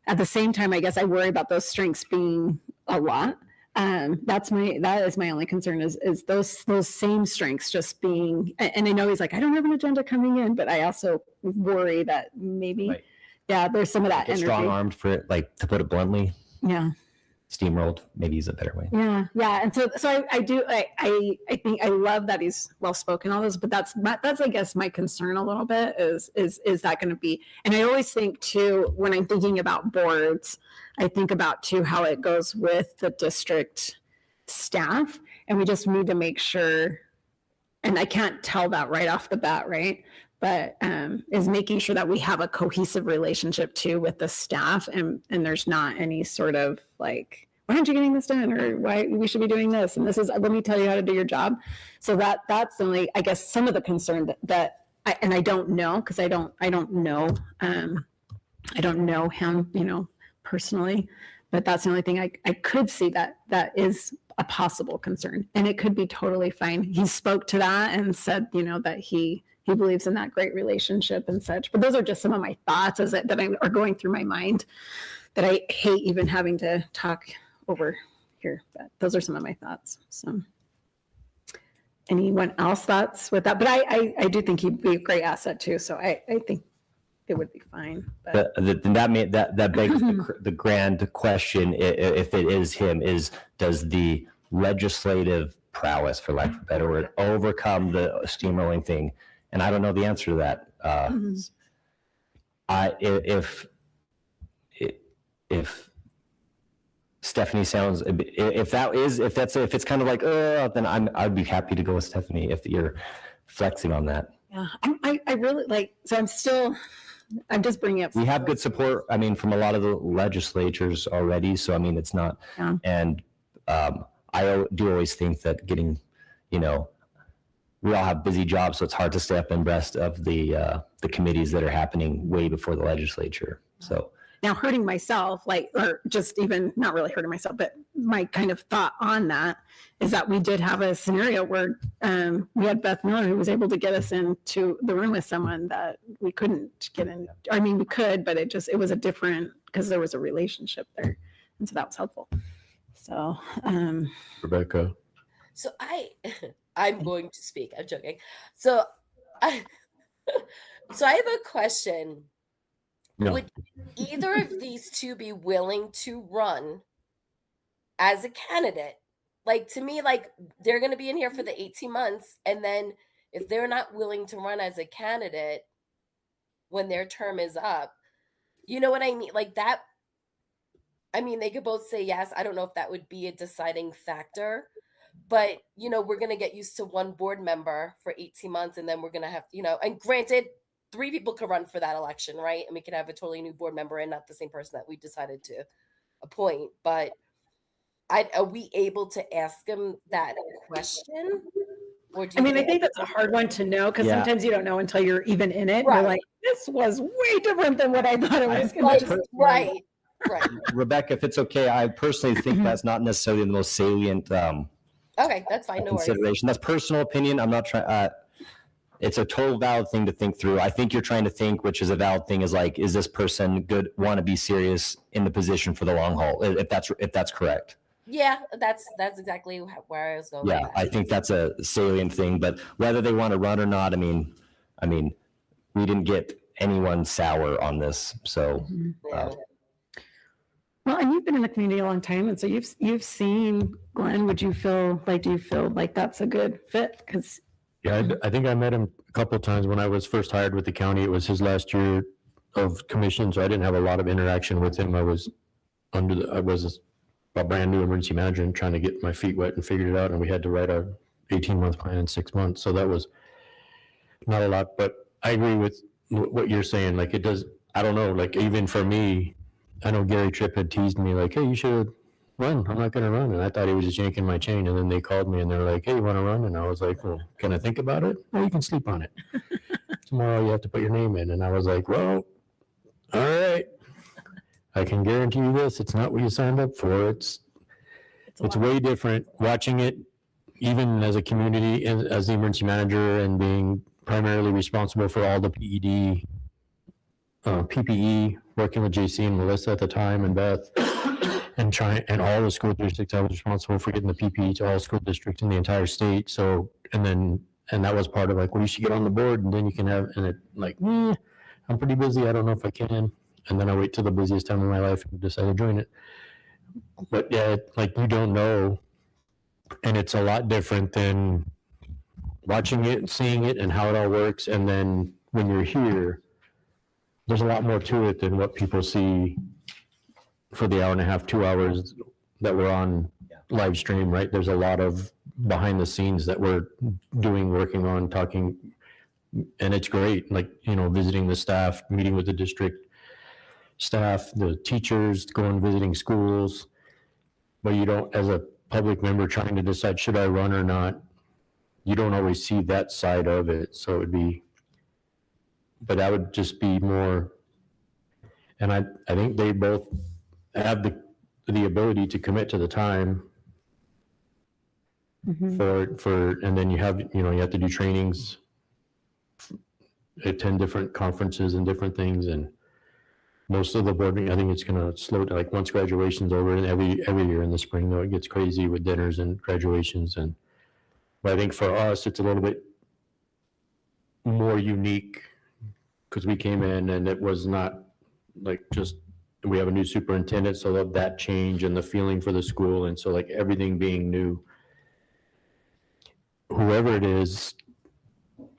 At the same time, I guess I worry about those strengths being a lot. That is my only concern is those same strengths just being, and I know he's like, I don't have an agenda coming in, but I also worry that maybe, Right. yeah, there's some of that Get energy. strong armed for it, like to put it bluntly. Yeah. Steamrolled, maybe is a better way. Yeah. And so I think I love that he's well spoken, all those, but that's I guess my concern a little bit is that going to be, and I always think too, when I'm thinking about boards, I think about too how it goes with the district staff, and we just need to make sure, and I can't tell that right off the bat, right? But is making sure that we have a cohesive relationship too with the staff, and there's not any sort of like, why aren't you getting this done, or why we should be doing this, and this is, let me tell you how to do your job. So that's only, I guess, some of the concern that I don't know, because I don't know him, personally, but that's the only thing I could see that is a possible concern, and it could be totally fine. He spoke to that and said, that he believes in that great relationship and such. But those are just some of my thoughts that are going through my mind that I hate even having to talk over here. But those are some of my thoughts. So anyone else thoughts with that? But I do think he'd be a great asset too. So I think it would be fine. But That begs the grand question, if it is him, does the legislative prowess, for lack of a better word, overcome the steamrolling thing? And I don't know the answer to that. If Stephanie sounds, if it's kind of like, then I'd be happy to go with Stephanie if you're flexing on that. yeah, I really like. So I'm just bringing up. We have good support, from a lot of the legislatures already. So, it's not, Yeah. and I do always think that getting, we all have busy jobs, so it's hard to stay up and abreast of the committees that are happening way before the legislature. So Now hurting myself, or just even not really hurting myself, but my kind of thought on that is that we did have a scenario where we had Beth Miller who was able to get us into the room with someone that we couldn't get in. We could, but it was a different, because there was a relationship there. And so that was helpful. So, Rebecca. So I'm going to speak. I'm joking. So I have a question. No. Would either of these two be willing to run as a candidate? Like, to me, like, they're going to be in here for the 18 months. And then if they're not willing to run as a candidate when their term is up, you know what I mean? Like that, they could both say yes. I don't know if that would be a deciding factor. But, we're going to get used to one board member for 18 months, and then we're going to have, and granted, 3 people could run for that election, right? And we could have a totally new board member and not the same person that we decided to appoint. But are we able to ask them that question? Or do you I think that's a hard one to know, because Yeah. sometimes you don't know until you're even in it. Right. You're like, this was way different than what I thought it was going to be. Right. Rebecca, if it's okay, I personally think that's not necessarily the most salient Okay, that's fine. No worries. consideration. That's personal opinion. I'm not trying. It's a total valid thing to think through. I think you're trying to think, which is a valid thing, is like, is this person want to be serious in the position for the long haul? If that's correct. Yeah, that's exactly where I was going. Yeah, with that. I think that's a salient thing. But whether they want to run or not, we didn't get anyone sour on this. So. Yeah. Well, and you've been in the community a long time, and so you've seen Glenn. Do you feel like that's a good fit? Because Yeah, I think I met him a couple of times when I was first hired with the county. It was his last year of commission, so I didn't have a lot of interaction with him. I was a brand new emergency manager and trying to get my feet wet and figured it out. And we had to write a 18-month plan in 6 months. So that was not a lot, but I agree with what you're saying. Like it does, I don't know, like even for me, I know Gary Tripp had teased me like, hey, you should run. I'm not going to run. And I thought he was just yanking my chain. And then they called me and they're like, hey, you want to run? And I was like, well, can I think about it? Well, you can sleep on it. Tomorrow you have to put your name in. And I was like, well, all right. I can guarantee you this. It's not what you signed up for. It's way different. Watching it, even as a community, as the emergency manager and being primarily responsible for all the PPE, working with JC and Melissa at the time and Beth, and all the school districts. I was responsible for getting the PPE to all school districts in the entire state. So, and that was part of like, well, you should get on the board and then you can have, and it like, I'm pretty busy. I don't know if I can. And then I wait till the busiest time of my life and decide to join it. But yeah, like you don't know. And it's a lot different than watching it, seeing it and how it all works. And then when you're here, there's a lot more to it than what people see for the hour and a half, 2 hours that we're on live stream, right? There's a lot of behind the scenes that we're doing, working on, talking, and it's great. Like, visiting the staff, meeting with the district staff, the teachers, going visiting schools. But you don't, as a public member trying to decide, should I run or not? You don't always see that side of it. So it would be, but that would just be more, and I think they both have the ability to commit to the time for, and then you have to do trainings, attend different conferences and different things. And most of the board meeting, I think it's going to slow down. Like once graduation's over, and every year in the spring, though, it gets crazy with dinners and graduations. But I think for us, it's a little bit more unique because we came in and it was not like just, we have a new superintendent, so that change and the feeling for the school. And so like everything being new, whoever it is,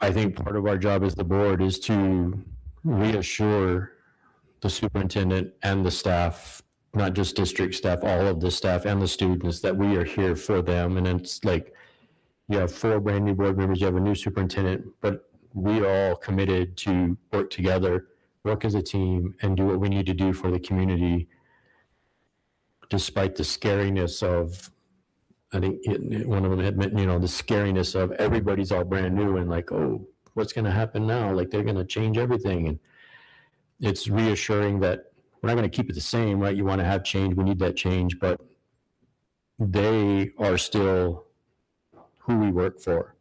I think part of our job as the board is to reassure the superintendent and the staff, not just district staff, all of the staff and the students, that we are here for them. And it's like, you have 4 brand new board members, you have a new superintendent, but we all committed to work together, work as a team, and do what we need to do for the community, despite the scariness of, I think one of them had meant, the scariness of everybody's all brand new and like, oh, what's going to happen now? Like they're going to change everything. And it's reassuring that we're not going to keep it the same, right? You want to have change. We need that change, but they are still who we work for.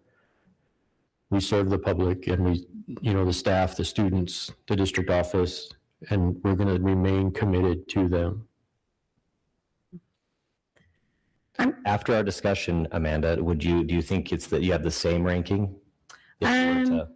We serve the public and we, the staff, the students, the district office, and we're going to remain committed to them. After our discussion, Amanda, do you think it's that you have the same ranking? If you were to-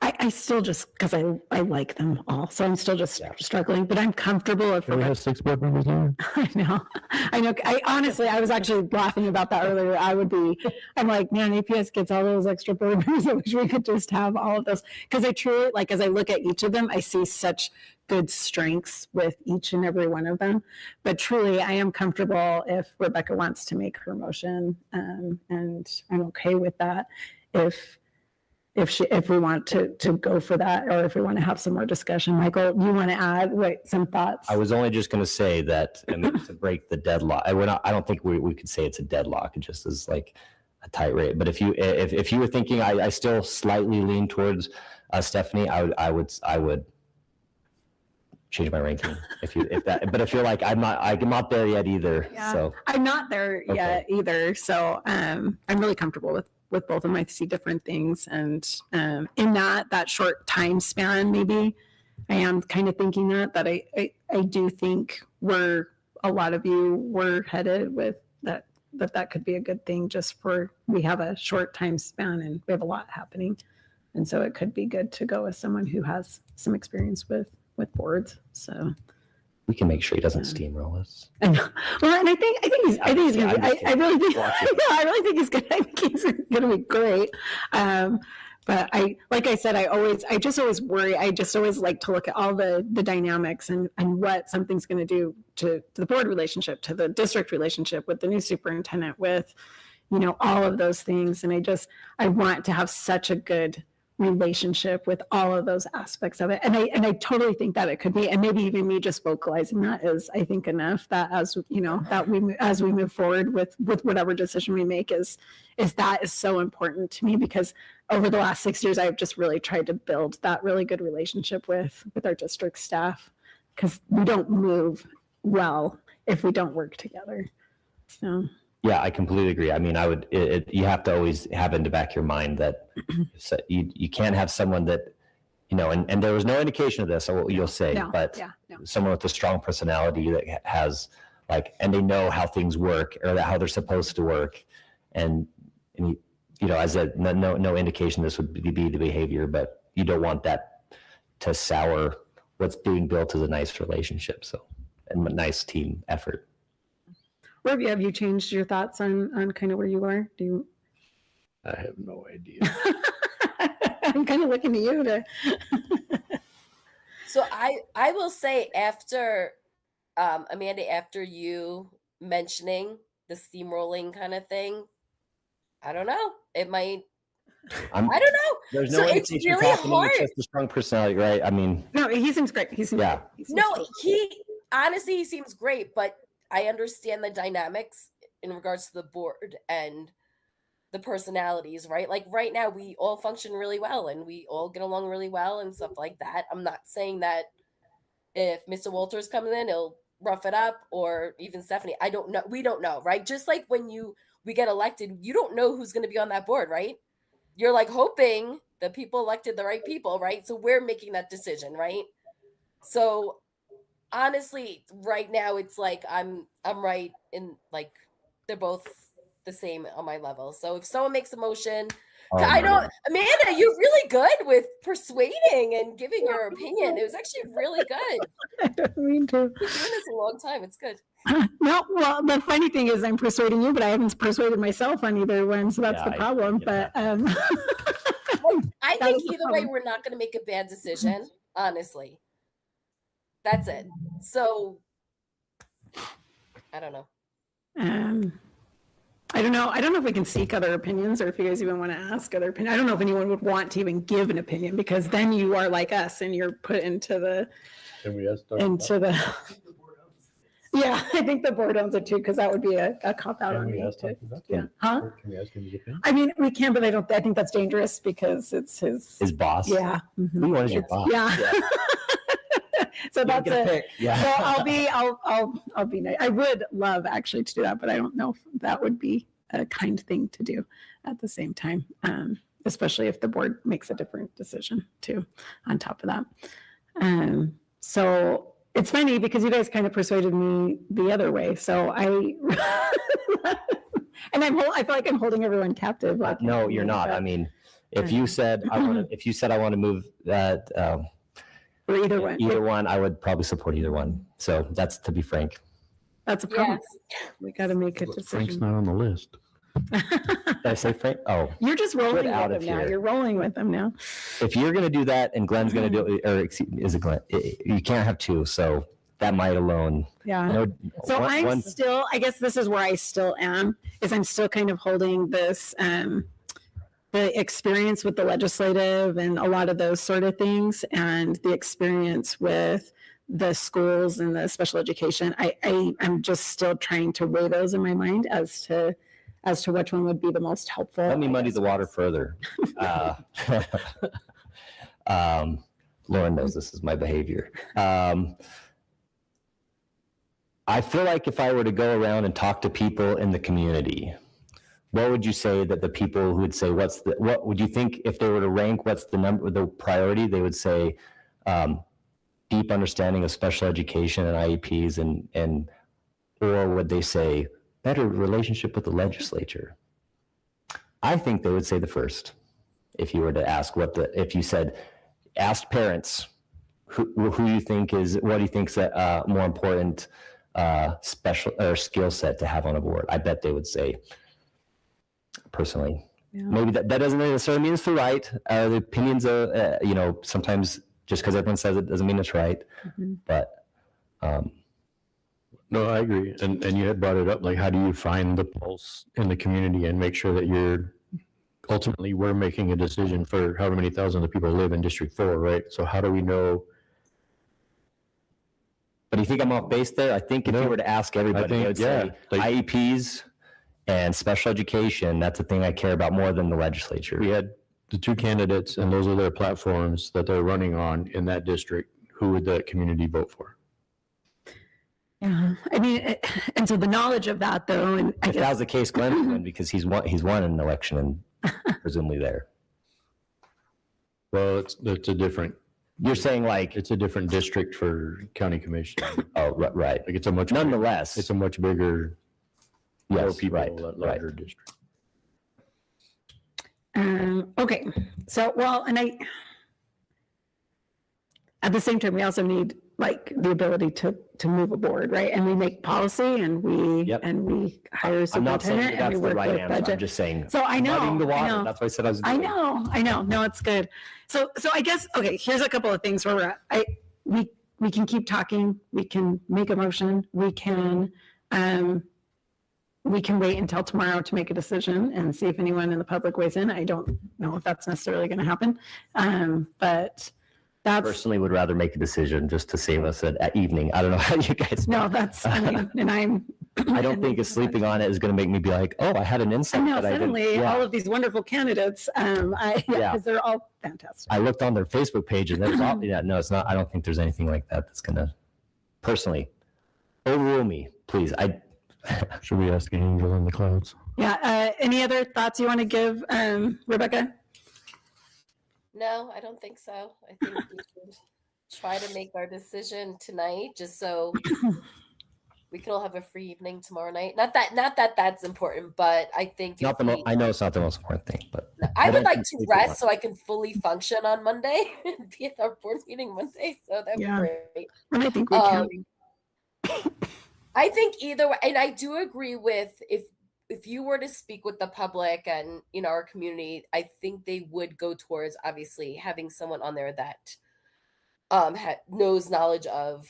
I still just, because I like them all, so I'm still just struggling, but I'm comfortable if we have 6 board members now. I know. I honestly, I was actually laughing about that earlier. I'm like, man, APS gets all those extra board members. I wish we could just have all of those. Because I truly, like, as I look at each of them, I see such good strengths with each and every one of them. But truly, I am comfortable if Rebecca wants to make her motion, and I'm okay with that. If we want to go for that, or if we want to have some more discussion. Michael, you want to add some thoughts? I was only just going to say that, to break the deadlock, I don't think we could say it's a deadlock. It just is like a tight rate. But if you were thinking, I still slightly lean towards Stephanie, I would change my ranking but if you're like, I'm not there yet either. Yeah, so I'm not there yet either. So I'm really comfortable with both of them. I see different things, and in that short time span, maybe I am kind of thinking that I do think a lot of you were headed with that could be a good thing, just for, we have a short time span and we have a lot happening. And so it could be good to go with someone who has some experience with boards. So We can make sure he doesn't steamroll us. I know. Well, and I think he's gonna be, I'm just I really think, Watch it. I really think I think he's gonna be great. But like I said, I just always worry. I just always like to look at all the dynamics and what something's going to do to the board relationship, to the district relationship, with the new superintendent, with, all of those things. And I want to have such a good relationship with all of those aspects of it. And I totally think that it could be, and maybe even me just vocalizing that is, I think, enough, that as we move forward with whatever decision we make is so important to me, because over the last 6 years, I've just really tried to build that really good relationship with our district staff, because we don't move well if we don't work together. So. Yeah, I completely agree. I mean, you have to always have in the back of your mind that you can't have someone that, and there was no indication of this, or what you'll say, but someone with a strong personality that has and they know how things work, or how they're supposed to work. And as no indication this would be the behavior, but you don't want that to sour what's being built as a nice relationship. So, and a nice team effort. Where have you changed your thoughts on kind of where you are? I have no idea. I'm kind of looking to you to. So I will say, after Amanda, after you mentioning the steamrolling kind of thing, I don't know. It might. I don't know. There's no it's indication really happening. hard. It's just a strong personality, right? I mean, No, he seems great. He seems great. He seems great, but I understand the dynamics in regards to the board and the personalities, right? Like right now, we all function really well and we all get along really well and stuff like that. I'm not saying that if Mr. Walters comes in, he'll rough it up, or even Stephanie. I don't know. We don't know, right? Just like when we get elected, you don't know who's going to be on that board, right? You're hoping the people elected the right people, right? So we're making that decision, right? So honestly, right now it's I'm right in they're both the same on my level. So if someone makes a motion, I know, Amanda, you're really good with persuading and giving your opinion. It was actually really good. I don't mean to. You've been doing this a long time. It's good. No, well, the funny thing is I'm persuading you, but I haven't persuaded myself on either one, so that's the problem. But I think either way, we're not going to make a bad decision, honestly. That's it. So I don't know. I don't know. I don't know if we can seek other opinions, or if you guys even want to ask other opinions. I don't know if anyone would want to even give an opinion, because then you are like us and you're put into the. Can we ask Yeah, I think the board owns it too, because that would be a cop out on me too. Yeah. Huh? Can we ask him his opinion? I mean, we can, but I think that's dangerous, because it's his boss. Yeah. Who was your boss? Yeah. So that's it. Yeah. So I'll be nice. I would love actually to do that, but I don't know if that would be a kind thing to do at the same time, especially if the board makes a different decision too, on top of that. So it's funny, because you guys kind of persuaded me the other way. So and I feel like I'm holding everyone captive. No, you're not. I mean, if you said I want to move that. Or either one. Either one, I would probably support either one. So that's, to be frank. That's a problem. We got to make a decision. Frank's not on the list. Did I say Frank? Oh, you're just rolling out with of him now. here. You're rolling with him now. If you're going to do that and Glenn's going to do it, or is it Glenn? You can't have two. So that might alone. Yeah. So I'm still, I guess this is where I still am, is I'm still kind of holding this, the experience with the legislative and a lot of those sort of things, and the experience with the schools and the special education. I'm just still trying to weigh those in my mind as to which one would be the most helpful. Let me muddy the water further. Lauren knows this is my behavior. I feel like if I were to go around and talk to people in the community, what would you say that the people who would say, what would you think if they were to rank, what's the priority? They would say deep understanding of special education and IEPs, or would they say better relationship with the legislature? I think they would say the first. If you were to ask if you asked parents, who you think what do you think's a more important special or skill set to have on a board? I bet they would say, personally. Yeah. Maybe that doesn't necessarily mean it's the right. The opinions of, sometimes just because everyone says it doesn't mean it's right. Mhm. But No, I agree. And you had brought it up, like, how do you find the pulse in the community and make sure that ultimately we're making a decision for however many thousands of people live in District 4, right? So how do we know? But do you think I'm off base there? I think if you were to ask everybody, they would say IEPs and special education, that's the thing I care about more than the legislature. We had the two candidates, and those are their platforms that they're running on in that district. Who would the community vote for? Yeah, I mean, and so the knowledge of that, though, and I If that guess, was the case, Glenn would win because he's won an election and presumably there. Well, it's a different, You're saying like, it's a different district for county commission. oh, right. Like, it's a much, Nonetheless, it's a much bigger, more yes, people, right, larger right. district. okay, so, well, and at the same time, we also need like the ability to move a board, right? And we make policy and we Yep. hire a I'm not saying superintendent and that's we the work right with answer. I'm budget. just saying. So I know, Muddying the I water. know. That's what I said I was I doing. know. No, it's good. So I guess, okay, here's a couple of things where we're at. We can keep talking. We can make a motion. We can wait until tomorrow to make a decision and see if anyone in the public weighs in. I don't know if that's necessarily going to happen. But that's, Personally would rather make a decision just to save us at evening. I don't know how you guys. no, that's, I mean, and I don't think sleeping on it is going to make me be like, oh, I had an I insight. know, that I didn't- suddenly, yeah. all of these wonderful candidates, Yeah. because they're all fantastic. I looked on their Facebook page and there's all, yeah, no, it's not. I don't think there's anything like that that's going to personally overrule me. Please. Should we ask an angel in the clouds? Yeah, any other thoughts you want to give, Rebecca? No, I don't think so. I think we should try to make our decision tonight, just so we can all have a free evening tomorrow night. Not that that's important, but I think Not the I know it's not the most important thing, but I would don't like think to sleeping on rest so I can fully function on Monday and be at our board meeting Monday. So that'd Yeah. be great. And I think we can. I think either way, and I do agree with if you were to speak with the public and our community, I think they would go towards obviously having someone on there that knows knowledge of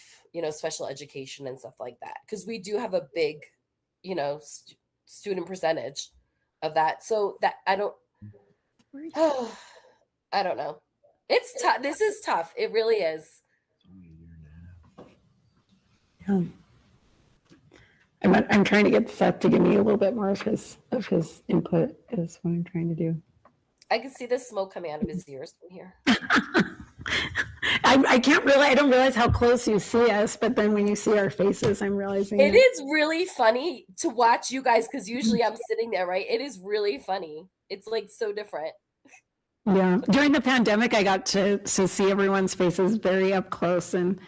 special education and stuff like that, because we do have a big student percentage of that. So that I don't know. It's tough. This is tough. It really is. Yeah. I'm trying to get Seth to give me a little bit more of his input is what I'm trying to do. I can see the smoke coming out of his ears from here. I don't realize how close you see us, but then when you see our faces, I'm realizing It is really funny to watch you guys, because usually I'm sitting there, right? It is really funny. It's like so different. Yeah. During the pandemic, I got to see everyone's faces very up close, and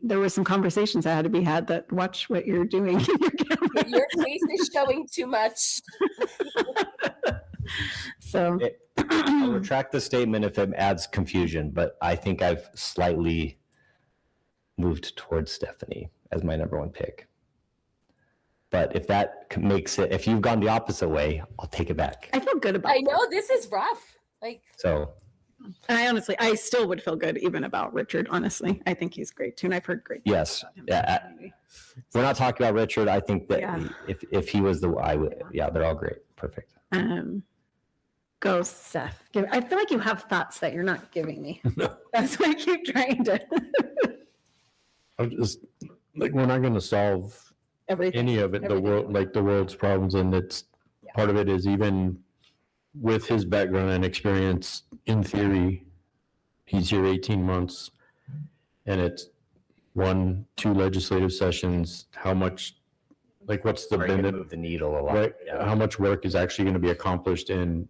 there were some conversations that had to be had that watch what you're doing in your camera. Your face is showing too much. So I'll retract the statement if it adds confusion, but I think I've slightly moved towards Stephanie as my number one pick. But if that makes it, if you've gone the opposite way, I'll take it back. I feel good about I know this is rough. Like, So and I still would feel good even about Richard, honestly. I think he's great too, and I've heard great things yes, about him. yeah, we're not talking about Richard. I think that Yeah. if he was they're all great. Perfect. Go, Seth. I feel like you have thoughts that you're not giving me. That's why I keep trying to. I'm just like, we're not going to solve Everything. any of it, the world's problems. And it's part of it is, even with his background and experience, in theory, he's here 18 months and it's 1-2 legislative sessions. How much, like, what's the We're gonna benefit? move the needle a lot. Right? Yeah. How much work is actually going to be accomplished in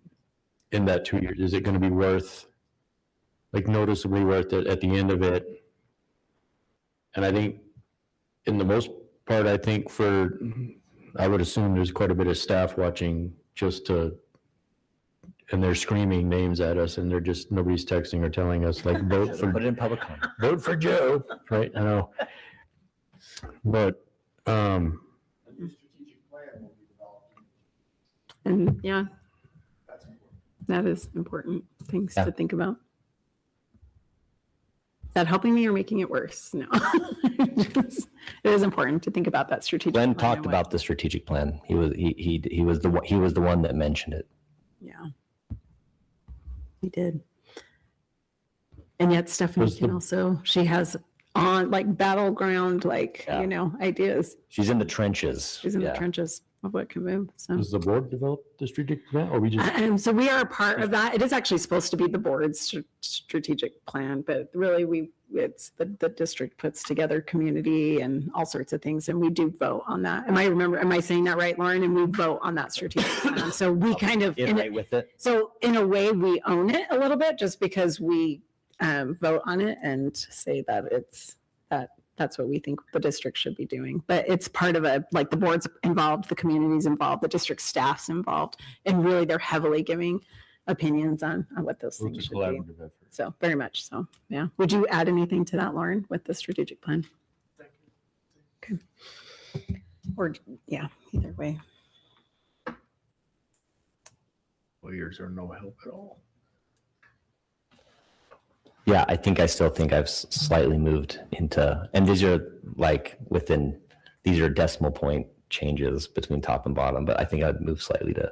that 2 years? Is it going to be noticeably worth it at the end of it? And I think, in the most part, I would assume there's quite a bit of staff watching just to and they're screaming names at us and they're just, nobody's texting or telling us like, vote Put for, it in public comment. vote for Joe, right? I know. But, A new strategic plan will be developed. And yeah, That's important. that is important things Yeah. to think about. Is that helping me or making it worse? No. It is important to think about that strategic. Glenn plan talked and what- about the strategic plan. He was the one that mentioned it. Yeah. He did. And yet Stephanie Was can the- also, she has on like battleground, like, Yeah. ideas. She's in the trenches. She's in the Yeah. trenches of what can move. So. does the board develop the strategic plan or we just? So we are a part of that. It is actually supposed to be the board's strategic plan, but really it's the district puts together community and all sorts of things, and we do vote on that. Am I saying that right, Lauren? And we vote on that strategic plan. So we kind of, Iterate with it. so in a way, we own it a little bit just because we vote on it and say that that's what we think the district should be doing. But it's part of like the board's involved, the community's involved, the district staff's involved, and really they're heavily giving opinions on what those It's a things should be. collaborative effort. So very much so, yeah. Would you add anything to that, Lauren, with the strategic plan? Thank you. Or, yeah, either way. Lawyers are no help at all. Yeah, I still think I've slightly moved into, and these are like these are decimal point changes between top and bottom, but I think I'd move slightly to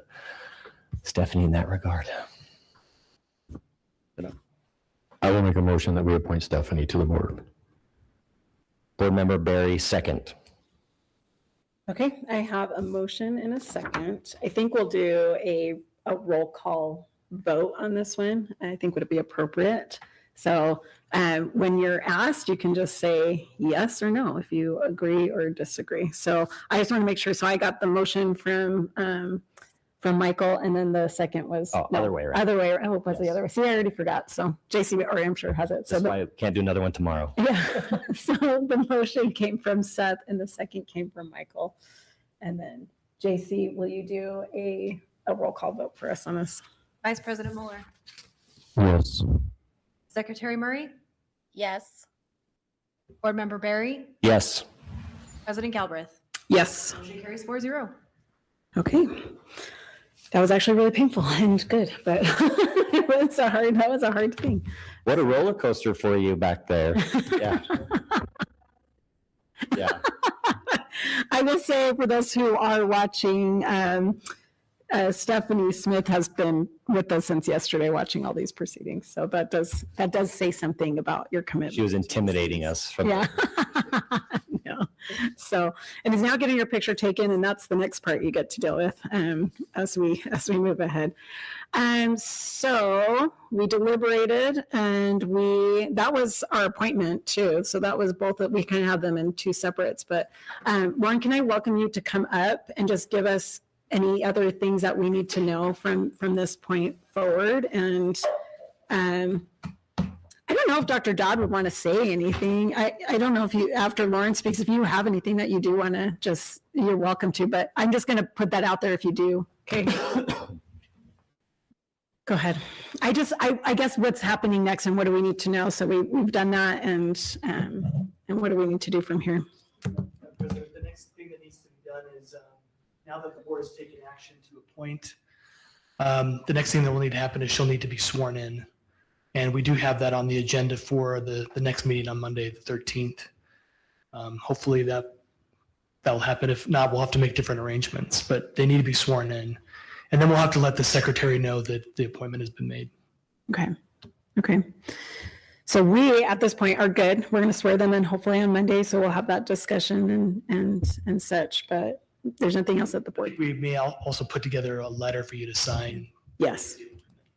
Stephanie in that regard. I will make a motion that we appoint Stephanie to the board. Board Member Barry, second. Okay, I have a motion and a second. I think we'll do a roll call vote on this one. I think would be appropriate. So when you're asked, you can just say yes or no if you agree or disagree. So I just want to make sure. So I got the motion from Michael, and then the second was Other way around. Other way. Oh, it was the Yes. other way. See, I already forgot. So JC, or I'm sure has it. So That's why I can't do another one tomorrow. yeah. So the motion came from Seth, and the second came from Michael. And then JC, will you do a roll call vote for us on this? Vice President Mueller, Yes. Secretary Murray, Yes. Board Member Barry, Yes. President Galbraith. Yes. Motion carries 4-0. Okay. That was actually really painful and good, but that was a hard thing. What a roller coaster for you back there. Yeah. Yeah. I will say for those who are watching, Stephanie Smith has been with us since yesterday watching all these proceedings. So that does say something about your commitment. She was intimidating us from Yeah. No. So, and is now getting your picture taken, and that's the next part you get to deal with as we move ahead. So we deliberated, and that was our appointment too. So that was both, we kind of have them in two separates. But Lauren, can I welcome you to come up and just give us any other things that we need to know from this point forward? And I don't know if Dr. Dodd would want to say anything. I don't know if you, after Lauren speaks, if you have anything that you do want to you're welcome to, but I'm just going to put that out there if you do. Okay. Go ahead. I guess what's happening next and what do we need to know? So we've done that, and what do we need to do from here? President, the next thing that needs to be done is, now that the board has taken action to appoint, the next thing that will need to happen is she'll need to be sworn in. And we do have that on the agenda for the next meeting on Monday, the 13th. Hopefully that will happen. If not, we'll have to make different arrangements, but they need to be sworn in. And then we'll have to let the secretary know that the appointment has been made. Okay. So we, at this point, are good. We're going to swear them in hopefully on Monday. So we'll have that discussion and such, but there's nothing else at the board. We may also put together a letter for you to sign. Yes.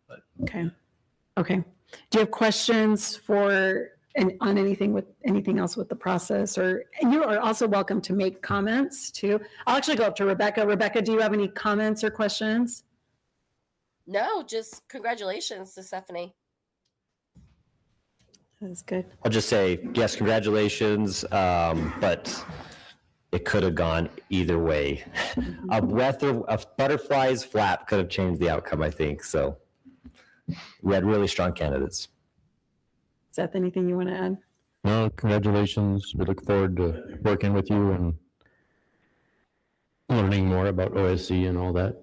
But Okay. Do you have questions on anything else with the process, and you are also welcome to make comments too. I'll actually go up to Rebecca. Rebecca, do you have any comments or questions? No, just congratulations to Stephanie. That's good. I'll just say, yes, congratulations, but it could have gone either way. A butterfly's flap could have changed the outcome, I think. So we had really strong candidates. Seth, anything you want to add? No, congratulations. We look forward to working with you and learning more about OSC and all that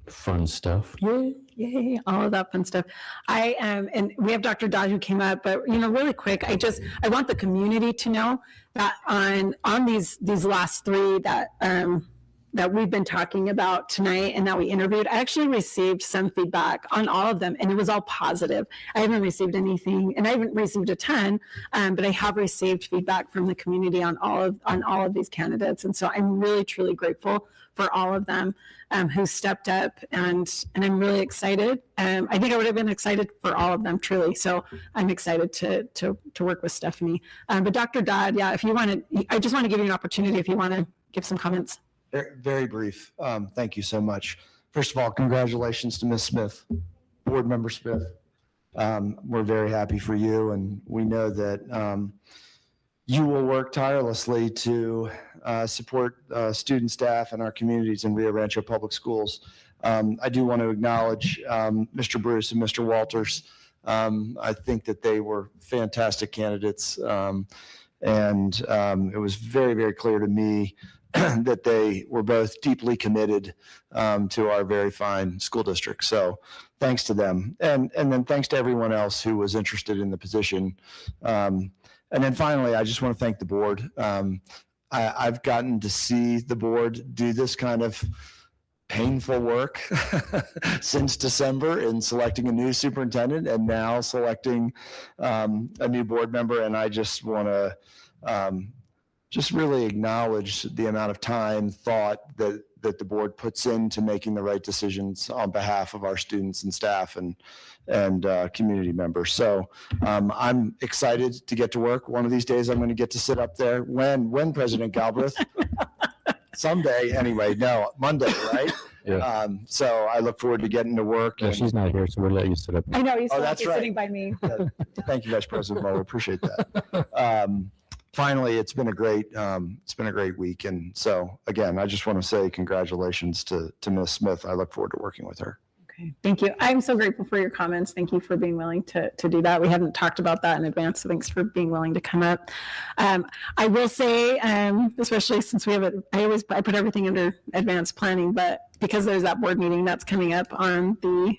fun stuff. Yay, yay, all of that fun stuff. And we have Dr. Dodd who came up, but really quick, I want the community to know that on these last three that we've been talking about tonight and that we interviewed, I actually received some feedback on all of them, and it was all positive. I haven't received anything, and I haven't received a ton, but I have received feedback from the community on all of these candidates, and so I'm really truly grateful for all of them who stepped up, and I'm really excited. I think I would have been excited for all of them, truly. So I'm excited to work with Stephanie. But Dr. Dodd, yeah, if you want to, I just want to give you an opportunity if you want to give some comments. Very brief. Thank you so much. First of all, congratulations to Ms. Smith, Board Member Smith. We're very happy for you, and we know that you will work tirelessly to support student, staff, and our communities in Rio Rancho Public Schools. I do want to acknowledge Mr. Bruce and Mr. Walters. I think that they were fantastic candidates, and it was very, very clear to me that they were both deeply committed to our very fine school district. So thanks to them. And then thanks to everyone else who was interested in the position. And then finally, I just want to thank the board. I've gotten to see the board do this kind of painful work since December in selecting a new superintendent and now selecting a new board member. And I just want to just really acknowledge the amount of time, thought that the board puts into making the right decisions on behalf of our students and staff and community members. So I'm excited to get to work. One of these days, I'm going to get to sit up there when President Galbraith, someday anyway, no, Monday, right? Yeah. So I look forward to getting to work. Yeah, she's not here, so we'll let you sit up. I know, he's that's right. sitting by me. Thank you, Vice President Mueller. Appreciate that. Finally, it's been a great week. And so again, I just want to say congratulations to Ms. Smith. I look forward to working with her. Okay, thank you. I'm so grateful for your comments. Thank you for being willing to do that. We hadn't talked about that in advance, so thanks for being willing to come up. I will say, especially since we have I put everything under advanced planning, but because there's that board meeting that's coming up on the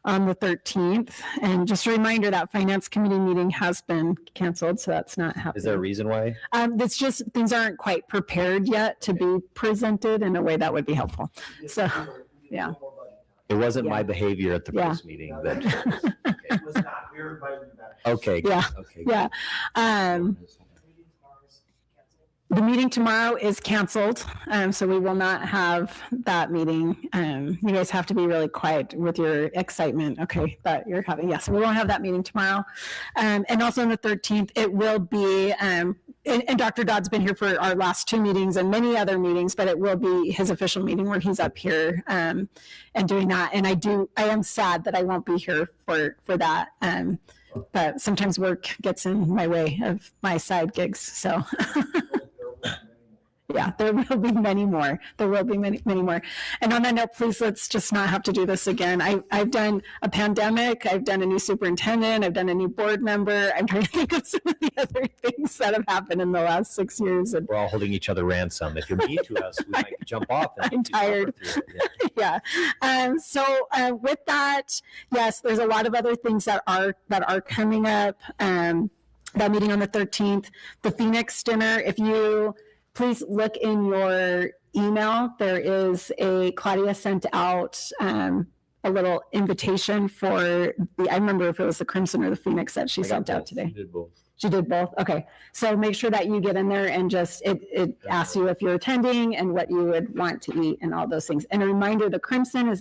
13th, and just a reminder that finance committee meeting has been canceled, so that's not happening. Is there a reason why? It's just things aren't quite prepared yet to be presented in a way that would be helpful. So, yeah. It wasn't my Yeah. behavior at the Yeah. first meeting that. It was not, we were invited back. Okay. Yeah. Okay. Yeah. The meeting tomorrow is canceled, so we will not have that meeting. You guys have to be really quiet with your excitement, okay, that you're having. Yes, we won't have that meeting tomorrow. And also on the 13th, it will be, and Dr. Dodd's been here for our last two meetings and many other meetings, but it will be his official meeting where he's up here and doing that. And I am sad that I won't be here for that. But sometimes work gets in my way of my side gigs, so. Yeah, there will be many more. There will be many, many more. And on that note, please, let's just not have to do this again. I've done a pandemic. I've done a new superintendent. I've done a new board member. I'm trying to think of some of the other things that have happened in the last 6 years. And We're all holding each other ransom. If you're mean to us, we might jump off. And I'm do suffer tired. through it. Yeah. yeah. So with that, yes, there's a lot of other things that are coming up. That meeting on the 13th, the Phoenix dinner. If you please look in your email. There is Claudia sent out a little invitation for I remember if it was the Crimson or the Phoenix that she sent out today. She did both. She did both? Okay. So make sure that you get in there and just, it asks you if you're attending and what you would want to eat and all those things. And a reminder, the Crimson is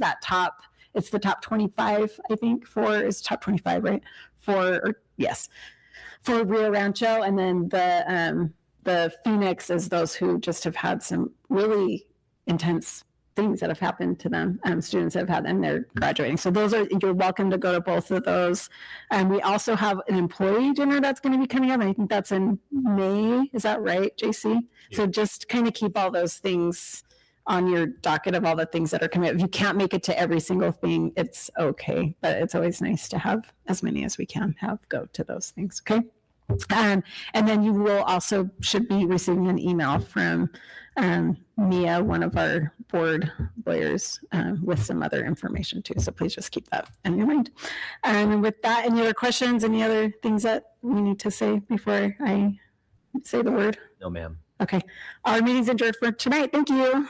it's the top 25, I think, it's top 25, right? For Rio Rancho. And then the Phoenix is those who just have had some really intense things that have happened to them, students have had, and they're graduating. So you're welcome to go to both of those. And we also have an employee dinner that's going to be coming up. I think that's in May. Is that right, JC? Yeah. So just kind of keep all those things on your docket of all the things that are coming up. If you can't make it to every single thing, it's okay, but it's always nice to have as many as we can have go to those things, okay? And then you will also should be receiving an email from Mia, one of our board lawyers, with some other information too. So please just keep that in your mind. And with that, any other questions, any other things that we need to say before I say the word? No, ma'am. Okay. Our meeting's adjourned for tonight. Thank you.